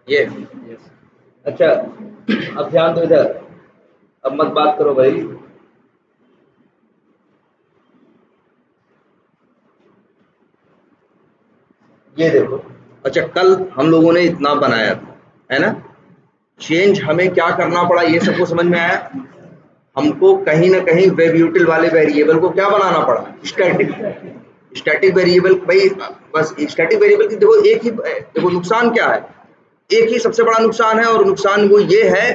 ये अच्छा, अब ध्यान दो इधर, अब मत बात करो भाई। ये देखो, अच्छा कल हम लोगों ने इतना बनाया था, है ना? चेंज हमें क्या करना पड़ा, ये सबको समझ में आया? हमको कहीं ना कहीं वेब यूटिल वाले वेरिएबल को क्या बनाना पड़ा, स्टैटिक। स्टैटिक वेरिएबल भाई, बस स्टैटिक वेरिएबल की देखो एक ही, देखो नुकसान क्या है, एक ही सबसे बड़ा नुकसान है, और नुकसान वो ये है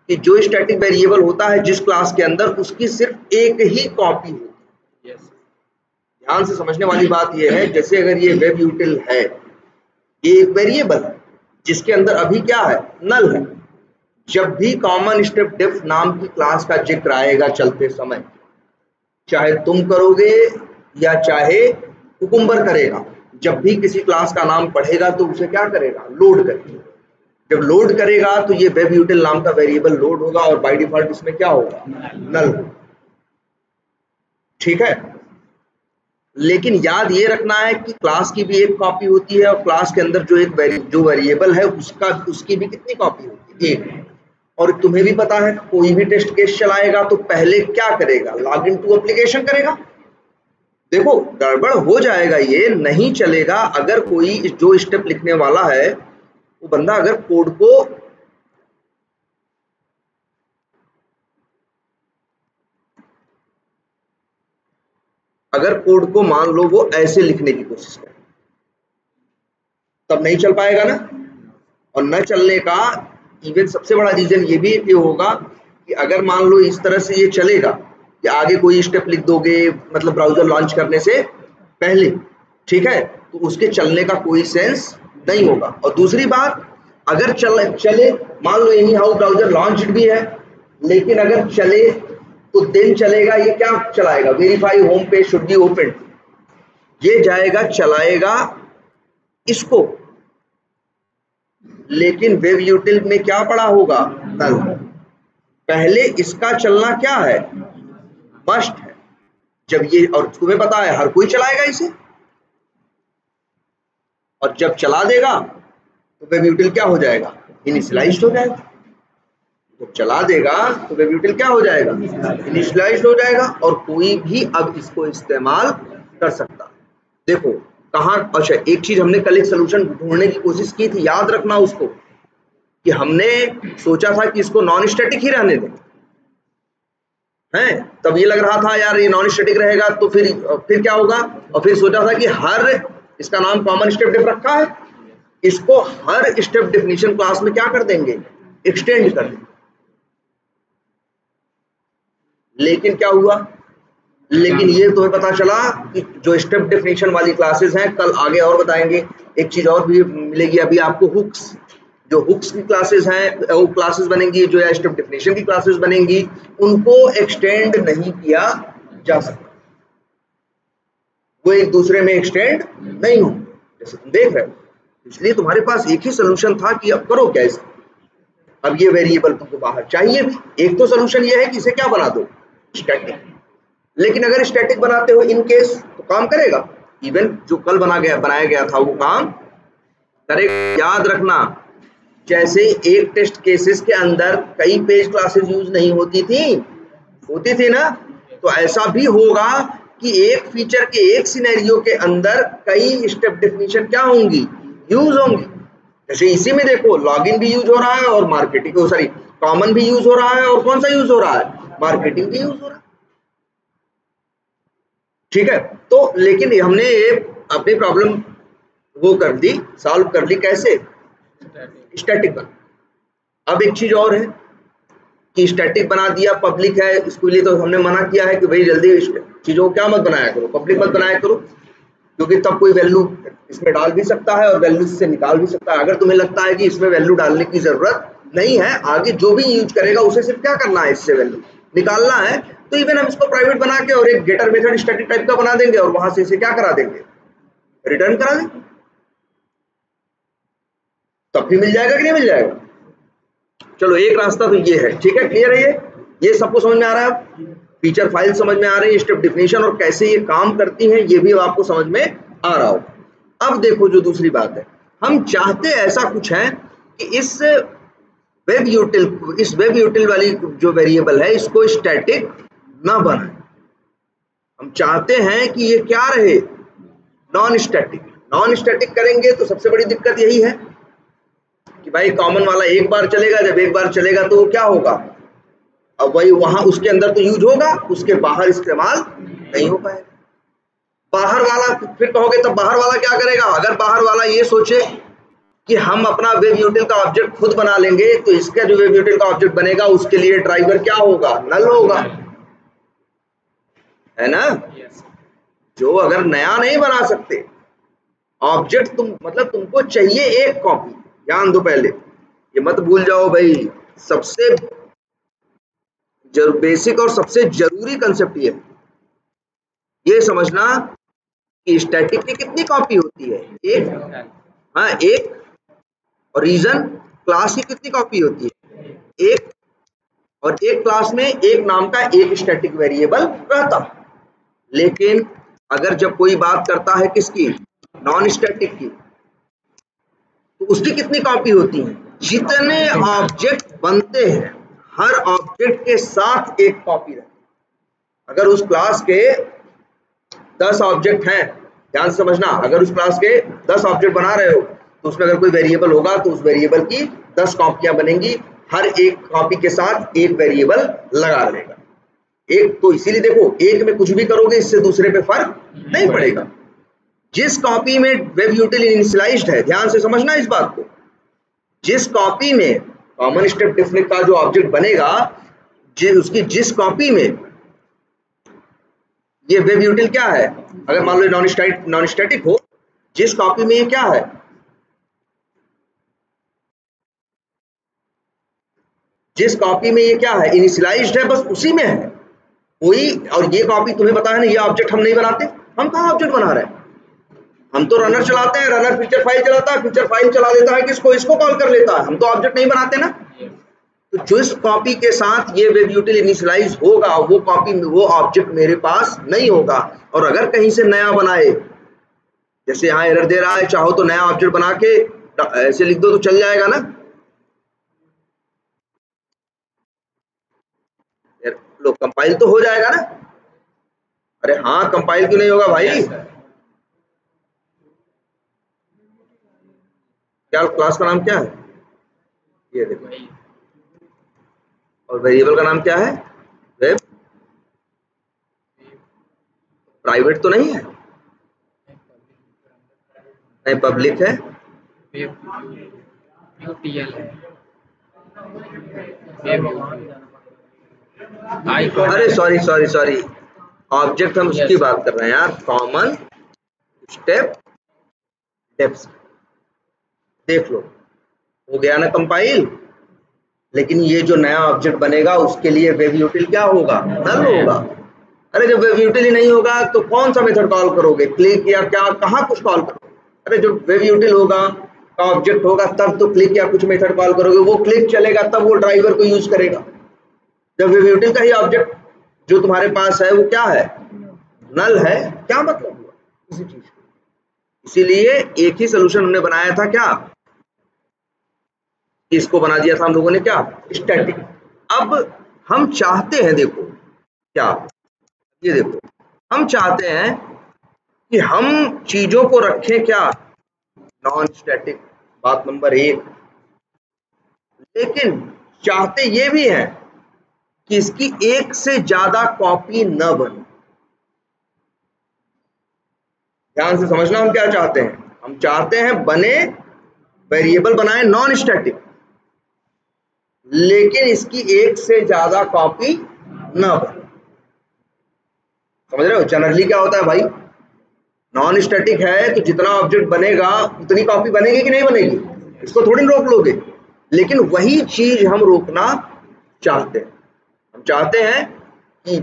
कि जो स्टैटिक वेरिएबल होता है जिस क्लास के अंदर, उसकी सिर्फ एक ही कॉपी होती है। ध्यान से समझने वाली बात यह है, जैसे अगर ये वेब यूटिल है, ये एक वेरिएबल है जिसके अंदर अभी क्या है, नल है। जब भी कॉमन स्टेप डिफ नाम की क्लास का जिक्र आएगा चलते समय, चाहे तुम करोगे या चाहे कुकुम्बर करेगा, जब भी किसी क्लास का नाम पढ़ेगा तो उसे क्या करेगा, लोड करेगा। जब लोड करेगा तो ये वेब यूटिल नाम का वेरिएबल लोड होगा, और बाय डिफॉल्ट इसमें क्या होगा, नल। ठीक है, लेकिन याद ये रखना है कि क्लास की भी एक कॉपी होती है, और क्लास के अंदर जो वेरिएबल है उसकी भी कितनी कॉपी होती है, एक। और तुम्हें भी पता है, कोई भी टेस्ट केस चलाएगा तो पहले क्या करेगा, लॉग इन टू एप्लीकेशन करेगा। देखो गड़बड़ हो जाएगा, ये नहीं चलेगा अगर कोई जो स्टेप लिखने वाला है वो बंदा अगर कोड को मान लो वो ऐसे लिखने की कोशिश करे, तब नहीं चल पाएगा ना। और न चलने का इवन सबसे बड़ा रीजन ये भी होगा कि अगर मान लो इस तरह से ये चलेगा कि आगे कोई स्टेप लिख दोगे, मतलब ब्राउजर लॉन्च करने से पहले, ठीक है, तो उसके चलने का कोई सेंस नहीं होगा। और दूसरी बात, अगर चले मान लो एनी हाउ ब्राउजर लॉन्च भी है, लेकिन अगर चले तो दिन चलेगा, ये क्या चलाएगा, verify home page should be open, ये जाएगा चलाएगा इसको, लेकिन वेब यूटिल में क्या पड़ा होगा, नल। पहले इसका चलना क्या है, मस्ट है। जब ये, और तुम्हें पता है हर कोई चलाएगा इसे, और जब चला देगा तो वेब यूटिल क्या हो जाएगा, इनिशियलाइज्ड हो जाएगा। जब चला देगा तो वेब यूटिल क्या हो जाएगा, इनिशियलाइज्ड हो जाएगा, और कोई भी अब इसको इस्तेमाल कर सकता है। देखो कहाँ, अच्छा एक चीज हमने कल एक सोल्यूशन ढूंढने की कोशिश की थी, याद रखना उसको, कि हमने सोचा था कि इसको नॉन स्टैटिक ही रहने दें, हैं, तब ये लग रहा था यार ये नॉन स्टैटिक रहेगा तो फिर क्या होगा, और फिर सोचा था कि हर, इसका नाम कॉमन स्टेप डिफ रखा है, इसको हर स्टेप डेफिनेशन क्लास में क्या कर देंगे, एक्सटेंड कर देंगे। लेकिन क्या हुआ, लेकिन ये तुम्हें पता चला कि जो स्टेप डेफिनेशन वाली क्लासेस हैं, कल आगे और बताएंगे, एक चीज और भी मिलेगी अभी आपको, हुक्स। जो हुक्स की क्लासेस हैं, वो क्लासेस बनेंगी जो या स्टेप डेफिनेशन की क्लासेस बनेंगी, उनको एक्सटेंड नहीं किया जा सकता, वो एक दूसरे में एक्सटेंड नहीं हो, जैसे तुम देख रहे हो। इसलिए तुम्हारे पास एक ही सोल्यूशन था कि अब करो क्या इसे। अब ये वेरिएबल तुमको बाहर चाहिए भी, एक तो सोल्यूशन ये है कि इसे क्या बना दो, स्टैटिक। लेकिन अगर स्टैटिक बनाते हो इन केस तो काम करेगा, इवन जो कल बनाया गया था वो काम करेगा। याद रखना, जैसे एक टेस्ट केसेस के अंदर कई पेज क्लासेस यूज नहीं होती थी ना, तो ऐसा भी होगा कि एक फीचर के एक सिनेरियो के अंदर कई स्टेप डेफिनेशन क्या होंगी, यूज होंगी। जैसे इसी में देखो, लॉगिन भी यूज हो रहा है, और मार्केटिंग, सॉरी कॉमन भी यूज हो रहा है, और कौन सा यूज हो रहा है, मार्केटिंग भी यूज हो रहा है। ठीक है, तो लेकिन हमने ये अपनी प्रॉब्लम वो कर दी, सॉल्व कर ली, कैसे, स्टैटिक बना। अब एक चीज और है कि स्टैटिक बना दिया, पब्लिक है, इसके लिए तो हमने मना किया है कि भाई जल्दी चीजों को क्या मत बनाया करो, पब्लिक मत बनाया करो, क्योंकि तब कोई वैल्यू इसमें डाल भी सकता है और वैल्यू से निकाल भी सकता है। अगर तुम्हें लगता है कि इसमें वैल्यू डालने की जरूरत नहीं है, आगे जो भी यूज करेगा उसे सिर्फ क्या करना है, इससे वैल्यू निकालना है, तो इवन हम इसको प्राइवेट बना के और एक गेटर मेथड स्टैटिक टाइप का बना देंगे, और वहां से इसे क्या करा देंगे, रिटर्न करा देंगे, तब भी मिल जाएगा कि नहीं मिल जाएगा। चलो एक रास्ता तो ये है, ठीक है, क्लियर है ये सबको समझ में आ रहा है, फीचर फाइल समझ में आ रही है, स्टेप डेफिनेशन और कैसे ये काम करती हैं ये भी आपको समझ में आ रहा होगा। अब देखो जो दूसरी बात है, हम चाहते ऐसा कुछ है कि इस वेब यूटिल वाली जो वेरिएबल है इसको स्टैटिक ना बनाए। हम चाहते हैं कि ये क्या रहे, नॉन स्टैटिक। नॉन स्टैटिक करेंगे तो सबसे बड़ी दिक्कत यही है कि भाई कॉमन वाला एक बार चलेगा, जब एक बार चलेगा तो वो क्या होगा, अब वही वहां उसके अंदर तो यूज होगा, उसके बाहर इस्तेमाल नहीं हो पाएगा। बाहर वाला फिर कहोगे तब बाहर वाला क्या करेगा, अगर बाहर वाला ये सोचे कि हम अपना वेब यूटिल का ऑब्जेक्ट खुद बना लेंगे तो इसका जो वेब यूटिल का ऑब्जेक्ट बनेगा उसके लिए ड्राइवर क्या होगा, नल होगा, है ना। जो अगर नया नहीं बना सकते ऑब्जेक्ट, तुम मतलब तुमको चाहिए एक कॉपी। ध्यान दो, पहले ये मत भूल जाओ भाई, सबसे बेसिक और सबसे जरूरी कंसेप्ट ये समझना कि स्टैटिक की कितनी कॉपी होती है, एक। हाँ एक। और रीजन क्लास की कितनी कॉपी होती है, एक। और एक क्लास में एक नाम का एक स्टैटिक वेरिएबल रहता। लेकिन अगर जब कोई बात करता है किसकी, नॉन स्टैटिक की, तो उसकी कितनी कॉपी होती है, जितने ऑब्जेक्ट बनते हैं हर ऑब्जेक्ट के साथ एक कॉपी रहती है। अगर उस क्लास के 10 ऑब्जेक्ट हैं, ध्यान से समझना, अगर उस क्लास के 10 ऑब्जेक्ट बना रहे हो तो उसमें अगर कोई वेरिएबल होगा तो उस वेरिएबल की 10 कॉपियां बनेंगी, हर एक कॉपी के साथ एक वेरिएबल लगा रहेगा। एक तो इसीलिए देखो, एक में कुछ भी करोगे इससे दूसरे पे फर्क नहीं पड़ेगा। जिस कॉपी में वेब यूटिल इनिशियलाइज्ड है, ध्यान से समझना इस बात को, जिस कॉपी में कॉमन स्टेप डिफरेंट का जो ऑब्जेक्ट बनेगा, उसकी जिस कॉपी में ये वेब यूटिल क्या है, अगर मान लो नॉन स्टैटिक हो, जिस कॉपी में ये क्या है, जिस कॉपी में ये क्या है, इनिशियलाइज्ड है, बस उसी में है कोई। और ये कॉपी तुम्हें पता है ना, ये ऑब्जेक्ट हम नहीं बनाते, हम कहाँ ऑब्जेक्ट बना रहे हैं, हम तो रनर चलाते हैं, रनर फीचर फाइल चलाता है, फीचर फाइल चला देता है किसको, इसको कॉल कर लेता है, हम तो ऑब्जेक्ट नहीं बनाते ना। तो जिस कॉपी के साथ ये वेब यूटिल इनिशियलाइज होगा वो कॉपी, वो ऑब्जेक्ट मेरे पास नहीं होगा। और अगर कहीं से नया बनाए, जैसे यहाँ एरर दे रहा है, चाहो तो नया ऑब्जेक्ट बना के ऐसे लिख दो तो चल जाएगा ना, लो कंपाइल तो हो जाएगा ना। अरे हाँ, कंपाइल क्यों नहीं होगा भाई, क्या क्लास का नाम क्या है, ये देखो, और वेरिएबल का नाम क्या है, वेब। प्राइवेट तो नहीं है, नहीं पब्लिक है, अरे सॉरी, ऑब्जेक्ट हम उसकी बात कर रहे हैं यार, कॉमन स्टेप डेप्थ। देख लो, हो गया ना कंपाइल। लेकिन ये जो नया ऑब्जेक्ट बनेगा उसके लिए वेब यूटिल क्या होगा, नल होगा। अरे जब वेब यूटिल ही नहीं होगा तो कौन सा मेथड कॉल करोगे, क्लिक या क्या, कहाँ कुछ कॉल करोगे। अरे जो वेब यूटिल होगा का ऑब्जेक्ट होगा तब तो क्लिक या कुछ मेथड कॉल करोगे, वो क्लिक चलेगा तब वो ड्राइवर को यूज करेगा। जब वेब यूटिल का ही ऑब्जेक्ट जो तुम्हारे पास है वो क्या है, नल है, क्या मतलब हुआ किसी चीज को। इसीलिए एक ही सोल्यूशन हमने बनाया था, क्या, इसको बना दिया था हम लोगों ने क्या, स्टैटिक। अब हम चाहते हैं, देखो क्या, ये देखो, हम चाहते हैं कि हम चीजों को रखें क्या, नॉन स्टैटिक, बात नंबर 1। लेकिन चाहते ये भी हैं कि इसकी एक से ज्यादा कॉपी न बने। ध्यान से समझना, हम क्या चाहते हैं, हम चाहते हैं बने वेरिएबल बनाए नॉन स्टैटिक, लेकिन इसकी एक से ज्यादा कॉपी न बने। समझ रहे हो, जनरली क्या होता है भाई, नॉन स्टैटिक है तो जितना ऑब्जेक्ट बनेगा उतनी कॉपी बनेगी कि नहीं बनेगी, इसको थोड़ी रोक लोगे। लेकिन वही चीज हम रोकना चाहते हैं, हम चाहते हैं कि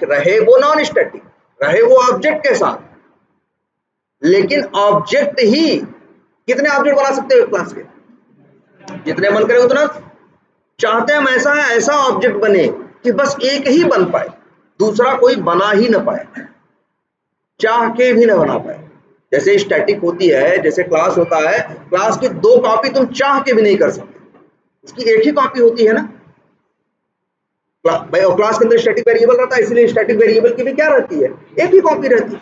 रहे वो नॉन स्टैटिक, रहे वो ऑब्जेक्ट के साथ, लेकिन ऑब्जेक्ट ही, कितने ऑब्जेक्ट बना सकते हो क्लास के, जितने मन करे उतना। चाहते हैं हम ऐसा ऑब्जेक्ट बने कि बस एक ही बन पाए, दूसरा कोई बना ही ना पाए, चाह के भी ना बना पाए। जैसे स्टैटिक होती है, जैसे क्लास होता है, क्लास की 2 कॉपी तुम चाह के भी नहीं कर सकते, उसकी एक ही कॉपी होती है ना भाई। और क्लास के अंदर स्टैटिक वेरिएबल रहता है, इसलिए स्टैटिक वेरिएबल की भी क्या रहती है, एक ही कॉपी रहती है।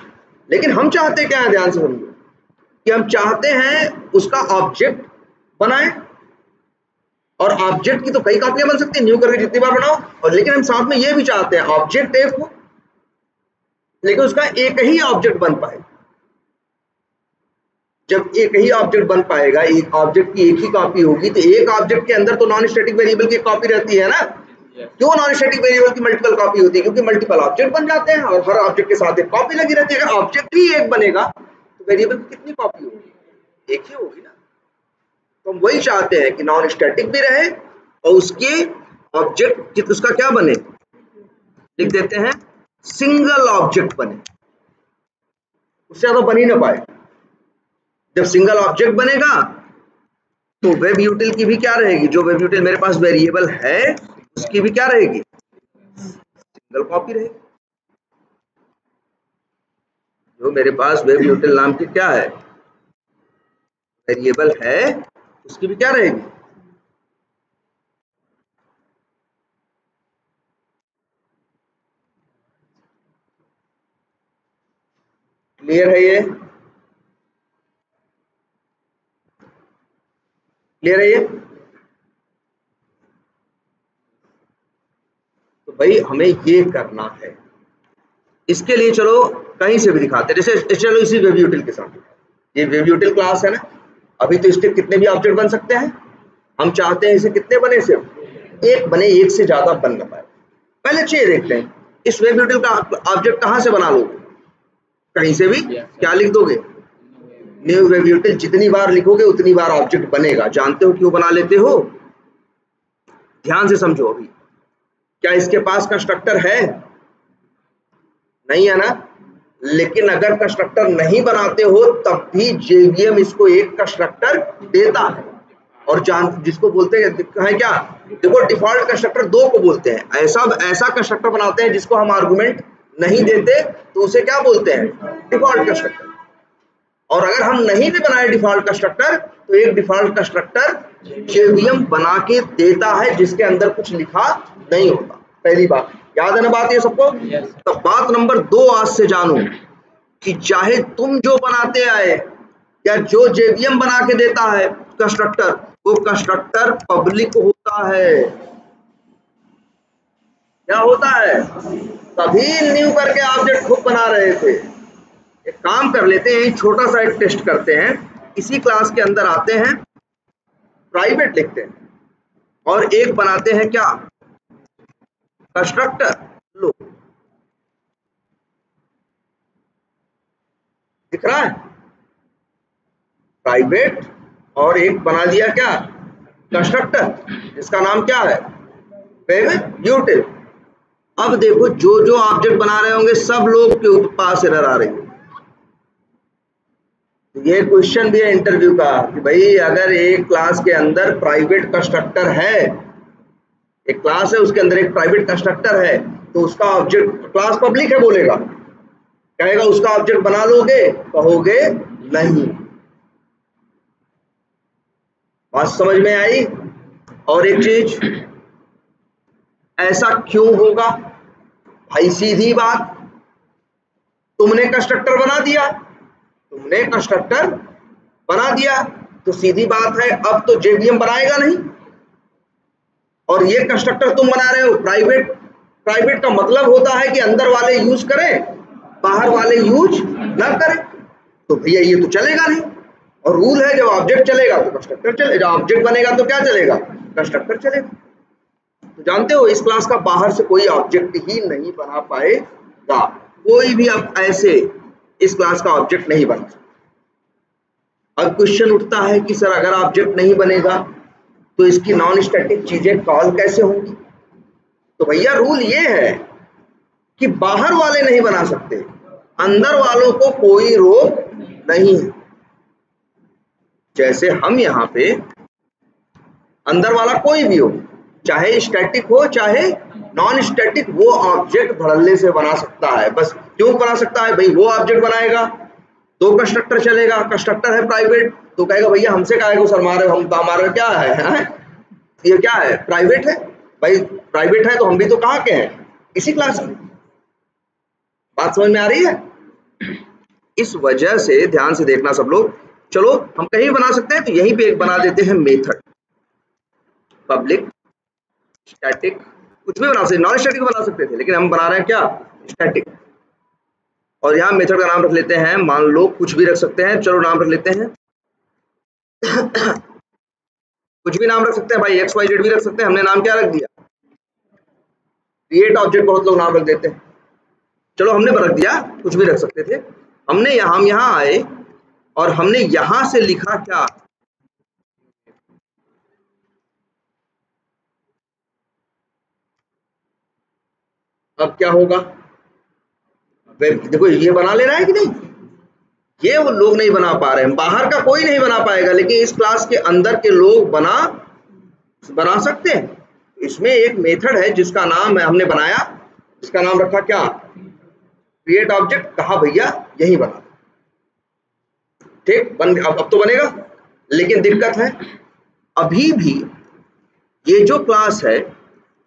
लेकिन हम चाहते क्या है, ध्यान से समझिए, कि हम चाहते हैं उसका ऑब्जेक्ट बनाएं, और ऑब्जेक्ट की तो कई कॉपियां बन सकती है, न्यू करके जितनी बार बनाओ। और लेकिन हम साथ में ये भी चाहते हैं ऑब्जेक्ट एक हो, लेकिन उसका एक ही ऑब्जेक्ट बन पाए। जब एक ही ऑब्जेक्ट बन पाएगा, एक ऑब्जेक्ट की एक ही कॉपी होगी, तो एक ऑब्जेक्ट के अंदर तो नॉन स्टैटिक वेरिएबल की कॉपी रहती है ना। क्यों नॉन स्टैटिक वेरिएबल की मल्टीपल कॉपी होती है? क्योंकि मल्टीपल ऑब्जेक्ट बन जाते हैं और हर ऑब्जेक्ट के साथ एक कॉपी लगी रहती है। अगर ऑब्जेक्ट ही एक बनेगा तो वेरिएबल की कितनी कॉपी होगी? एक ही होगी ना। तो हम वही चाहते हैं कि नॉन स्टैटिक भी रहे और उसके ऑब्जेक्ट उसका क्या बने, लिख देते हैं सिंगल ऑब्जेक्ट बने, उससे ज्यादा बन ही ना पाए। जब सिंगल ऑब्जेक्ट बनेगा तो वेब यूटिल की भी क्या रहेगी, जो वेब यूटिल मेरे पास वेरिएबल है उसकी भी क्या रहेगी, सिंगल कॉपी रहेगी। जो मेरे पास वेब यूटिल नाम की क्या है, वेरिएबल है, उसकी भी क्या रहेगी, क्लियर है ये, क्लियर है ये। तो भाई हमें ये करना है, इसके लिए चलो कहीं से भी दिखाते हैं। जैसे चलो इसी वेब यूटिल के साथ, ये वेब यूटिल क्लास है ना, अभी तो इसके कितने भी ऑब्जेक्ट बन सकते हैं। हम चाहते हैं इसे कितने बने, सिर्फ एक बने, एक से ज्यादा बन ना पाए। पहले चाहिए देखते हैं इस वेब यूटिल का ऑब्जेक्ट कहां से बना लोगे, कहीं से भी। क्या लिख दोगे, न्यू वेब यूटिल। जितनी बार लिखोगे उतनी बार ऑब्जेक्ट बनेगा। जानते हो क्यों बना लेते हो, ध्यान से समझो। अभी क्या इसके पास कंस्ट्रक्टर है, नहीं है ना। लेकिन अगर कंस्ट्रक्टर नहीं बनाते हो तब भी जेवीएम इसको एक कंस्ट्रक्टर देता है। और जान जिसको बोलते हैं क्या, देखो डिफॉल्ट कंस्ट्रक्टर 2 को बोलते हैं। ऐसा कंस्ट्रक्टर बनाते हैं जिसको हम आर्गुमेंट नहीं देते, तो उसे क्या बोलते हैं, डिफॉल्ट कंस्ट्रक्टर। और अगर हम नहीं भी बनाए डिफॉल्ट कंस्ट्रक्टर, तो एक डिफॉल्ट कंस्ट्रक्टर जेवीएम बना के देता है जिसके अंदर कुछ लिखा नहीं होता। पहली बात याद है ना, बात ये सबको। तो बात नंबर 2 आज से जानो कि चाहे तुम जो बनाते आए या जो जेवीएम बना के देता है कंस्ट्रक्टर, वो कंस्ट्रक्टर पब्लिक होता है। क्या होता है, तभी न्यू करके ऑब्जेक्ट खुद बना रहे थे। एक काम कर लेते हैं, छोटा सा एक टेस्ट करते हैं। इसी क्लास के अंदर आते हैं, प्राइवेट लिखते हैं और एक बनाते हैं क्या, कंस्ट्रक्टर। लो दिख रहा है, प्राइवेट, और एक बना दिया क्या, कंस्ट्रक्टर, जिसका नाम क्या है, वेब यूटिल। अब देखो जो जो ऑब्जेक्ट बना रहे होंगे सब लोग के पास एरर आ रही है। ये क्वेश्चन भी है इंटरव्यू का कि भाई अगर एक क्लास के अंदर प्राइवेट कंस्ट्रक्टर है, एक क्लास है उसके अंदर एक प्राइवेट कंस्ट्रक्टर है, तो उसका ऑब्जेक्ट, क्लास पब्लिक है बोलेगा, कहेगा उसका ऑब्जेक्ट बना लोगे, कहोगे नहीं। बात समझ में आई। और एक चीज, ऐसा क्यों होगा भाई, सीधी बात, तुमने कंस्ट्रक्टर बना दिया, तुमने कंस्ट्रक्टर बना दिया, तो सीधी बात है अब तो जेवीएम बनाएगा नहीं। और ये कंस्ट्रक्टर तुम बना रहे हो प्राइवेट, प्राइवेट का मतलब होता है कि अंदर वाले यूज करें, बाहर वाले यूज ना करें। तो भैया ये तो चलेगा नहीं। और रूल है जब ऑब्जेक्ट चलेगा तो कंस्ट्रक्टर चलेगा, जब ऑब्जेक्ट बनेगा तो क्या चलेगा, कंस्ट्रक्टर चलेगा। तो जानते हो इस क्लास का बाहर से कोई ऑब्जेक्ट ही नहीं बना पाएगा, कोई भी अब ऐसे इस क्लास का ऑब्जेक्ट नहीं बना सकता। अब क्वेश्चन उठता है कि सर अगर ऑब्जेक्ट नहीं बनेगा तो इसकी नॉन स्टैटिक चीजें कॉल कैसे होंगी। तो भैया रूल ये है कि बाहर वाले नहीं बना सकते, अंदर वालों को कोई रोक नहीं है। जैसे हम यहाँ पे अंदर वाला कोई भी हो, चाहे स्टैटिक हो चाहे नॉन स्टैटिक, वो ऑब्जेक्ट धड़ल्ले से बना सकता है। बस क्यों बना सकता है भाई, वो ऑब्जेक्ट बनाएगा तो कंस्ट्रक्टर चलेगा, कंस्ट्रक्टर है प्राइवेट तो कहेगा भैया हमसे काहे को सर मारे, हम हमारा क्या है? ये क्या है? प्राइवेट है भाई, प्राइवेट है तो हम भी तो कहाँ के हैं, इसी क्लास में। बात समझ में आ रही है? इस वजह से ध्यान से देखना सब लोग। चलो हम कहीं बना सकते हैं तो यहीं पे एक बना देते हैं मेथड, पब्लिक स्टैटिक, कुछ भी बना सकते, नॉन स्टैटिक बना सकते थे लेकिन हम बना रहे हैं क्या, स्टैटिक। और यहाँ मेथड का नाम रख लेते हैं, मान लो कुछ भी रख सकते हैं, चलो नाम रख लेते हैं कुछ भी नाम रख सकते हैं भाई, एक्स वाई जेड भी रख सकते हैं। हमने नाम क्या रख दिया, क्रिएट ऑब्जेक्ट, बहुत लोग नाम रख देते हैं, चलो हमने रख दिया, कुछ भी रख सकते थे। हमने हम यहाँ आए और हमने यहां से लिखा क्या, अब क्या होगा, देखो ये बना ले रहा है कि नहीं, ये वो लोग नहीं बना पा रहे हैं, बाहर का कोई नहीं बना पाएगा, लेकिन इस क्लास के अंदर के लोग बना सकते हैं। इसमें एक मेथड है जिसका नाम है, हमने बनाया, इसका नाम रखा क्या, क्रिएट ऑब्जेक्ट। कहा भैया यही बना, ठीक बन, अब तो बनेगा। लेकिन दिक्कत है अभी भी ये जो क्लास है,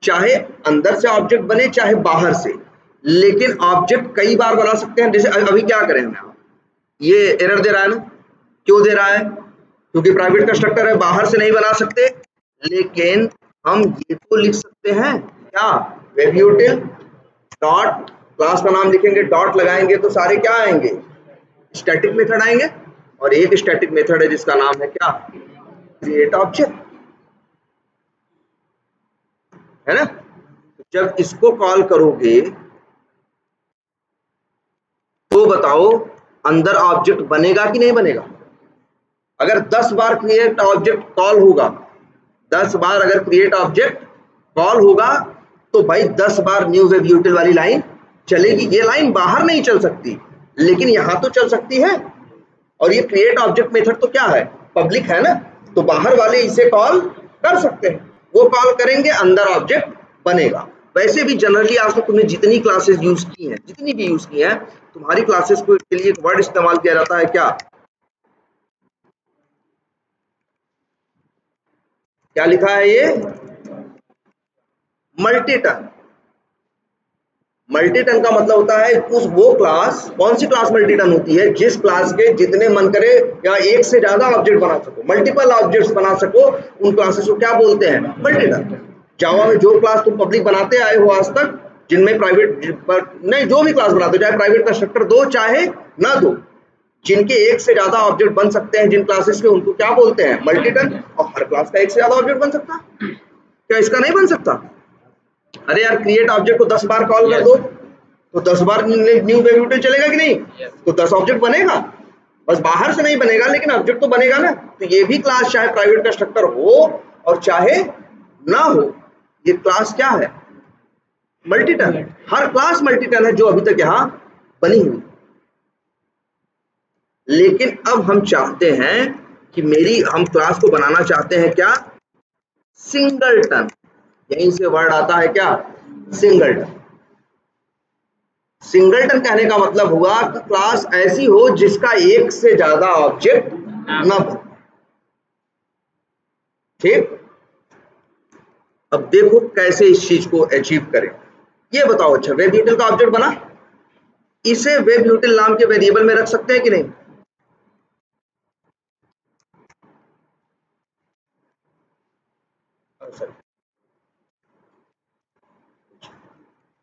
चाहे अंदर से ऑब्जेक्ट बने चाहे बाहर से, लेकिन ऑब्जेक्ट कई बार बना सकते हैं। जैसे अभी क्या करें हम, ये एरर दे रहा है ना, क्यों दे रहा है, क्योंकि प्राइवेट कंस्ट्रक्टर है, बाहर से नहीं बना सकते। लेकिन हम ये तो लिख सकते हैं क्या, वेरिएबल डॉट, क्लास का नाम लिखेंगे, डॉट लगाएंगे तो सारे क्या आएंगे, स्टैटिक मेथड आएंगे। और एक स्टैटिक मेथड है जिसका नाम है क्या, क्रिएट ऑब्जेक्ट, है ना। जब इसको कॉल करोगे तो बताओ अंदर ऑब्जेक्ट बनेगा कि नहीं बनेगा। अगर 10 बार क्रिएट ऑब्जेक्ट कॉल होगा, 10 बार अगर क्रिएट ऑब्जेक्ट कॉल होगा तो भाई 10 बार न्यू वेब यूटिल वाली लाइन चलेगी। ये लाइन बाहर नहीं चल सकती लेकिन यहां तो चल सकती है। और ये क्रिएट ऑब्जेक्ट मेथड तो क्या है, पब्लिक है ना, तो बाहर वाले इसे कॉल कर सकते हैं, वो कॉल करेंगे, अंदर ऑब्जेक्ट बनेगा। वैसे भी जनरली आज तक तुमने जितनी क्लासेस यूज की हैं, जितनी भी यूज की हैं, तुम्हारी क्लासेस को के लिए एक वर्ड इस्तेमाल किया जाता है क्या, क्या लिखा है ये, मल्टीटन। मल्टीटन का मतलब होता है उस वो क्लास, कौन सी क्लास मल्टीटन होती है, जिस क्लास के जितने मन करे या एक से ज्यादा ऑब्जेक्ट बना सको, मल्टीपल ऑब्जेक्ट्स बना सको, उन क्लासेस को क्या बोलते हैं, मल्टीटन। जावा में जो क्लास तुम पब्लिक बनाते आए हो आज तक, जिनमें प्राइवेट नहीं, जो भी क्लास बनाते हो, चाहे प्राइवेट कंस्ट्रक्टर दो चाहे ना दो, जिनके एक से ज्यादा ऑब्जेक्ट बन सकते हैं जिन क्लासेस के, उनको क्या बोलते हैं, मल्टीटन। और हर क्लास का एक से ज्यादा ऑब्जेक्ट बन सकता, क्या इसका नहीं बन सकता। अरे यार क्रिएट ऑब्जेक्ट को 10 बार कॉल कर दो तो 10 बार न्यू वेब यूटिल चलेगा कि नहीं, तो 10 ऑब्जेक्ट बनेगा, बस बाहर से नहीं बनेगा लेकिन ऑब्जेक्ट तो बनेगा ना। तो ये भी क्लास चाहे प्राइवेट कंस्ट्रक्टर हो और चाहे ना हो, ये क्लास क्या है, मल्टीटन। हर क्लास मल्टीटन है जो अभी तक यहाँ बनी हुई। लेकिन अब हम चाहते हैं कि हम क्लास को बनाना चाहते हैं क्या, सिंगलटन। यहीं से वर्ड आता है क्या, सिंगलटन। सिंगलटन कहने का मतलब हुआ कि क्लास ऐसी हो जिसका एक से ज्यादा ऑब्जेक्ट न हो, ठीक। अब देखो कैसे इस चीज को अचीव करें, ये बताओ। अच्छा वेब यूटिल का ऑब्जेक्ट बना, इसे वेब यूटिल नाम के वेरिएबल में रख सकते हैं कि नहीं,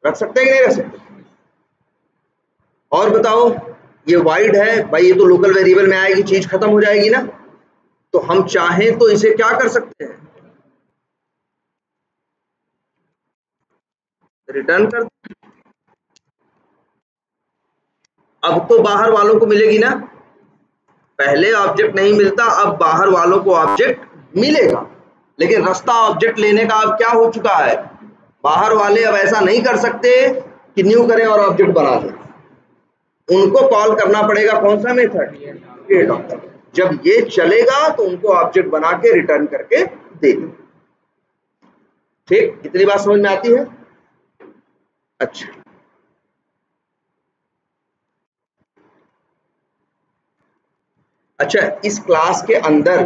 रख सकते हैं कि नहीं रख सकते। और बताओ ये वाइड है भाई, ये तो लोकल वेरिएबल में आएगी, चीज खत्म हो जाएगी ना। तो हम चाहें तो इसे क्या कर सकते हैं, रिटर्न कर। अब तो बाहर वालों को मिलेगी ना, पहले ऑब्जेक्ट नहीं मिलता, अब बाहर वालों को ऑब्जेक्ट मिलेगा। लेकिन रास्ता ऑब्जेक्ट लेने का अब क्या हो चुका है, बाहर वाले अब ऐसा नहीं कर सकते कि न्यू करें और ऑब्जेक्ट बना दें, उनको कॉल करना पड़ेगा कौन सा मेथड, क्रिएट ऑब्जेक्ट। जब ये चलेगा तो उनको ऑब्जेक्ट बना के रिटर्न करके देंगे, ठीक। इतनी बात समझ में आती है। अच्छा अच्छा, इस क्लास के अंदर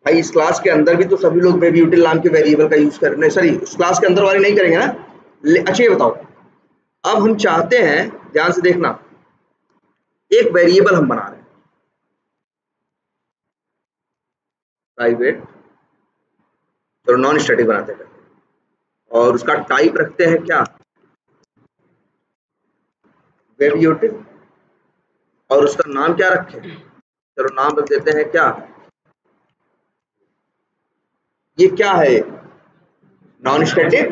भाई, इस क्लास के अंदर भी तो सभी लोग वेब यूटिल नाम के वेरिएबल का यूज कर रहे हैं। सॉरी, इस क्लास के अंदर वाले नहीं करेंगे ना। अच्छा ये बताओ, अब हम चाहते हैं, ध्यान से देखना, एक वेरिएबल हम बना रहे हैं प्राइवेट, चलो नॉन स्टैटिक बनाते हैं, और उसका टाइप रखते हैं क्या, वेब यूटिल, और उसका नाम क्या रखें, चलो नाम रख देते हैं क्या, ये क्या है, नॉन स्टैटिक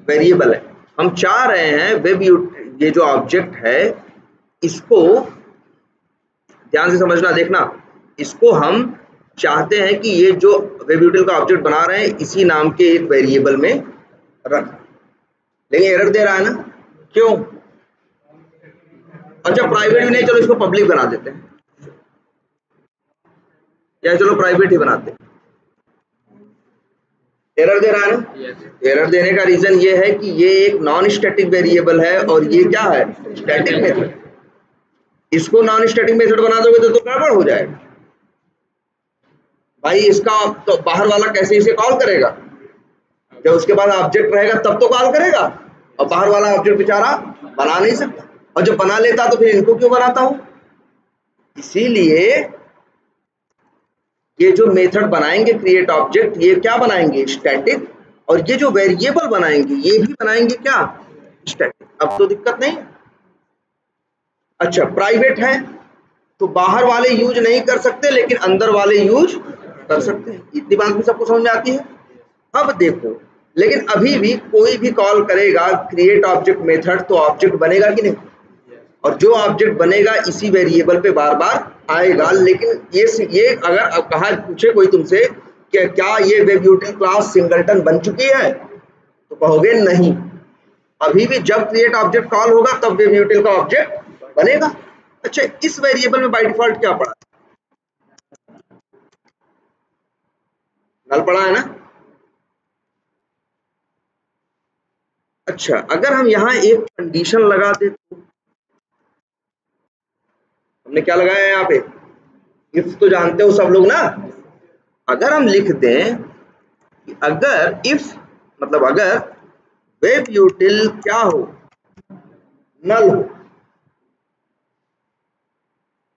वेरिएबल है। हम चाह रहे हैं वेब यूटिल, ये जो ऑब्जेक्ट है इसको ध्यान से समझना, देखना, इसको हम चाहते हैं कि ये जो वेब यूटिल का ऑब्जेक्ट बना रहे हैं इसी नाम के एक वेरिएबल में रख, लेकिन एरर दे रहा है ना, क्यों? अच्छा प्राइवेट भी नहीं, चलो इसको पब्लिक बना देते हैं, या चलो प्राइवेट ही बनाते हैं। एरर दे रहा है ना। एरर देने का रीजन ये है कि ये एक नॉन स्टैटिक वेरिएबल है और ये क्या है, स्टैटिक मेथड। इसको नॉन स्टैटिक मेथड बना दोगे तो गड़बड़ हो जाएगा भाई। इसका तो बाहर वाला कैसे इसे कॉल करेगा, जब उसके पास ऑब्जेक्ट रहेगा तब तो कॉल करेगा, और बाहर वाला ऑब्जेक्ट बेचारा बना नहीं सकता, और जब बना लेता तो फिर इनको क्यों बनाता हूं। इसीलिए ये जो मेथड बनाएंगे क्रिएट ऑब्जेक्ट, ये क्या बनाएंगे, स्टैटिक, और ये जो वेरिएबल बनाएंगे ये भी बनाएंगे क्या, स्टैटिक। अब तो दिक्कत नहीं। अच्छा प्राइवेट है तो बाहर वाले यूज नहीं कर सकते लेकिन अंदर वाले यूज कर सकते हैं, इतनी बात भी सबको समझ में आती है। अब देखो, लेकिन अभी भी कोई भी कॉल करेगा क्रिएट ऑब्जेक्ट मेथड तो ऑब्जेक्ट बनेगा कि नहीं, और जो ऑब्जेक्ट बनेगा इसी वेरिएबल पे बार बार आएगा। लेकिन ये अगर अब कहा पूछे कोई तुमसे कि क्या ये वेब यूटिल क्लास सिंगलटन बन चुकी है, तो कहोगे नहीं, अभी भी जब क्रिएट ऑब्जेक्ट कॉल होगा तब वेब यूटिल का ऑब्जेक्ट बनेगा। अच्छा, इस वेरिएबल में बाय डिफॉल्ट क्या पड़ा, नल पड़ा है ना। अच्छा, अगर हम यहाँ एक कंडीशन लगा दे तो, हमने क्या लगाया है यहाँ पे, इफ तो जानते हो सब लोग ना। अगर हम लिख दें कि अगर इफ मतलब अगर वेब यूटिल क्या हो, नल हो,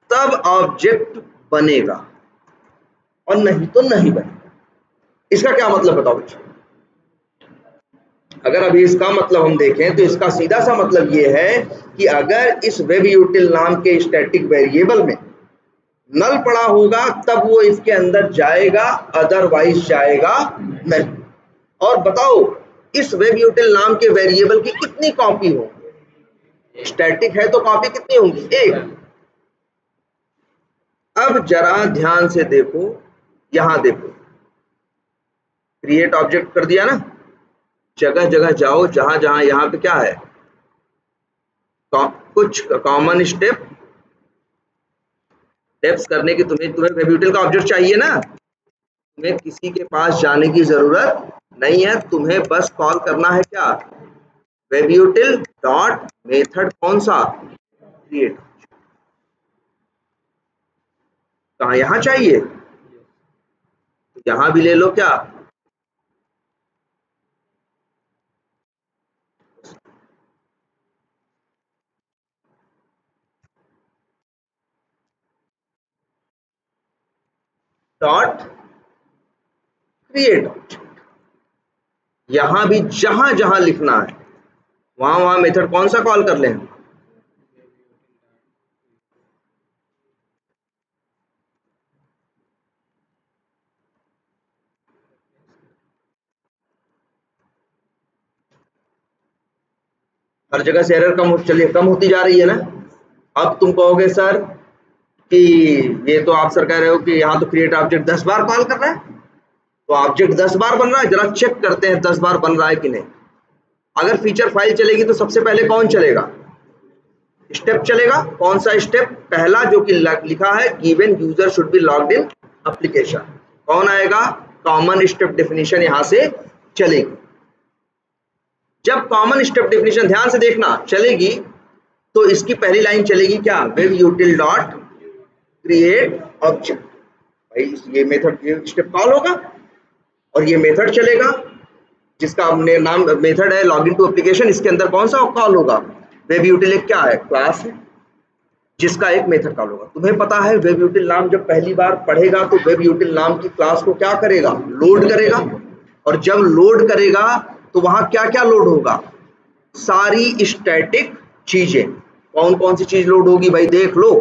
तब ऑब्जेक्ट बनेगा, और नहीं तो नहीं बनेगा। इसका क्या मतलब बताओ बच्चों। अगर अभी इसका मतलब हम देखें तो इसका सीधा सा मतलब ये है कि अगर इस वेब यूटिल नाम के स्टैटिक वेरिएबल में नल पड़ा होगा तब वो इसके अंदर जाएगा, अदरवाइज जाएगा नहीं। और बताओ, इस वेब यूटिल नाम के वेरिएबल की कितनी कॉपी हो, स्टैटिक है तो कॉपी कितनी होंगी, एक। अब जरा ध्यान से देखो, यहां देखो, क्रिएट ऑब्जेक्ट कर दिया ना, जगह जगह जाओ, जहां जहां यहां पे क्या है, कुछ कॉमन स्टेप्स करने की, तुम्हें वेब यूटिल का ऑब्जेक्ट चाहिए ना, तुम्हें किसी के पास जाने की जरूरत नहीं है, तुम्हें बस कॉल करना है क्या, वेब यूटिल डॉट मेथड, कौन सा, क्रिएट। कहा यहां चाहिए, तो यहां भी ले लो क्या, डॉट क्रिएट ऑब्जेक्ट। यहां भी जहां जहां लिखना है वहां वहां मेथड कौन सा कॉल कर लें, हर जगह से एरर चलिए कम होती जा रही है ना। अब तुम कहोगे सर कि ये तो आप सर कह रहे हो कि यहाँ तो क्रिएट ऑब्जेक्ट 10 बार कॉल कर रहा है, तो ऑब्जेक्ट 10 बार बन रहा है, जरा चेक करते हैं 10 बार बन रहा है कि नहीं। अगर फीचर फाइल चलेगी तो सबसे पहले कौन चलेगा, स्टेप चलेगा। कौन सा स्टेप, पहला जो कि लिखा है given user should be logged in application, कौन आएगा, कॉमन स्टेप डेफिनेशन यहां से चलेगी। जब कॉमन स्टेप डेफिनेशन ध्यान से देखना चलेगी तो इसकी पहली लाइन चलेगी क्या, वेब यूटिल डॉट क्रिएट ऑब्जेक्ट। भाई ये मेथड, ये स्टेप कॉल होगा और ये मेथड चलेगा जिसका हमने नाम मेथड है लॉगिन टू एप्लीकेशन। इसके अंदर कौन सा कॉल होगा? वेब यूटिल एक क्या है? क्लास है जिसका एक मेथड कॉल होगा। तुम्हें पता है वेब यूटिल नाम जब पहली बार पढ़ेगा तो वेब यूटिल नाम की क्लास को क्या करेगा? लोड करेगा। और जब लोड करेगा तो वहां क्या क्या लोड होगा? सारी स्टैटिक चीजें। कौन कौन सी चीज लोड होगी भाई? देख लो।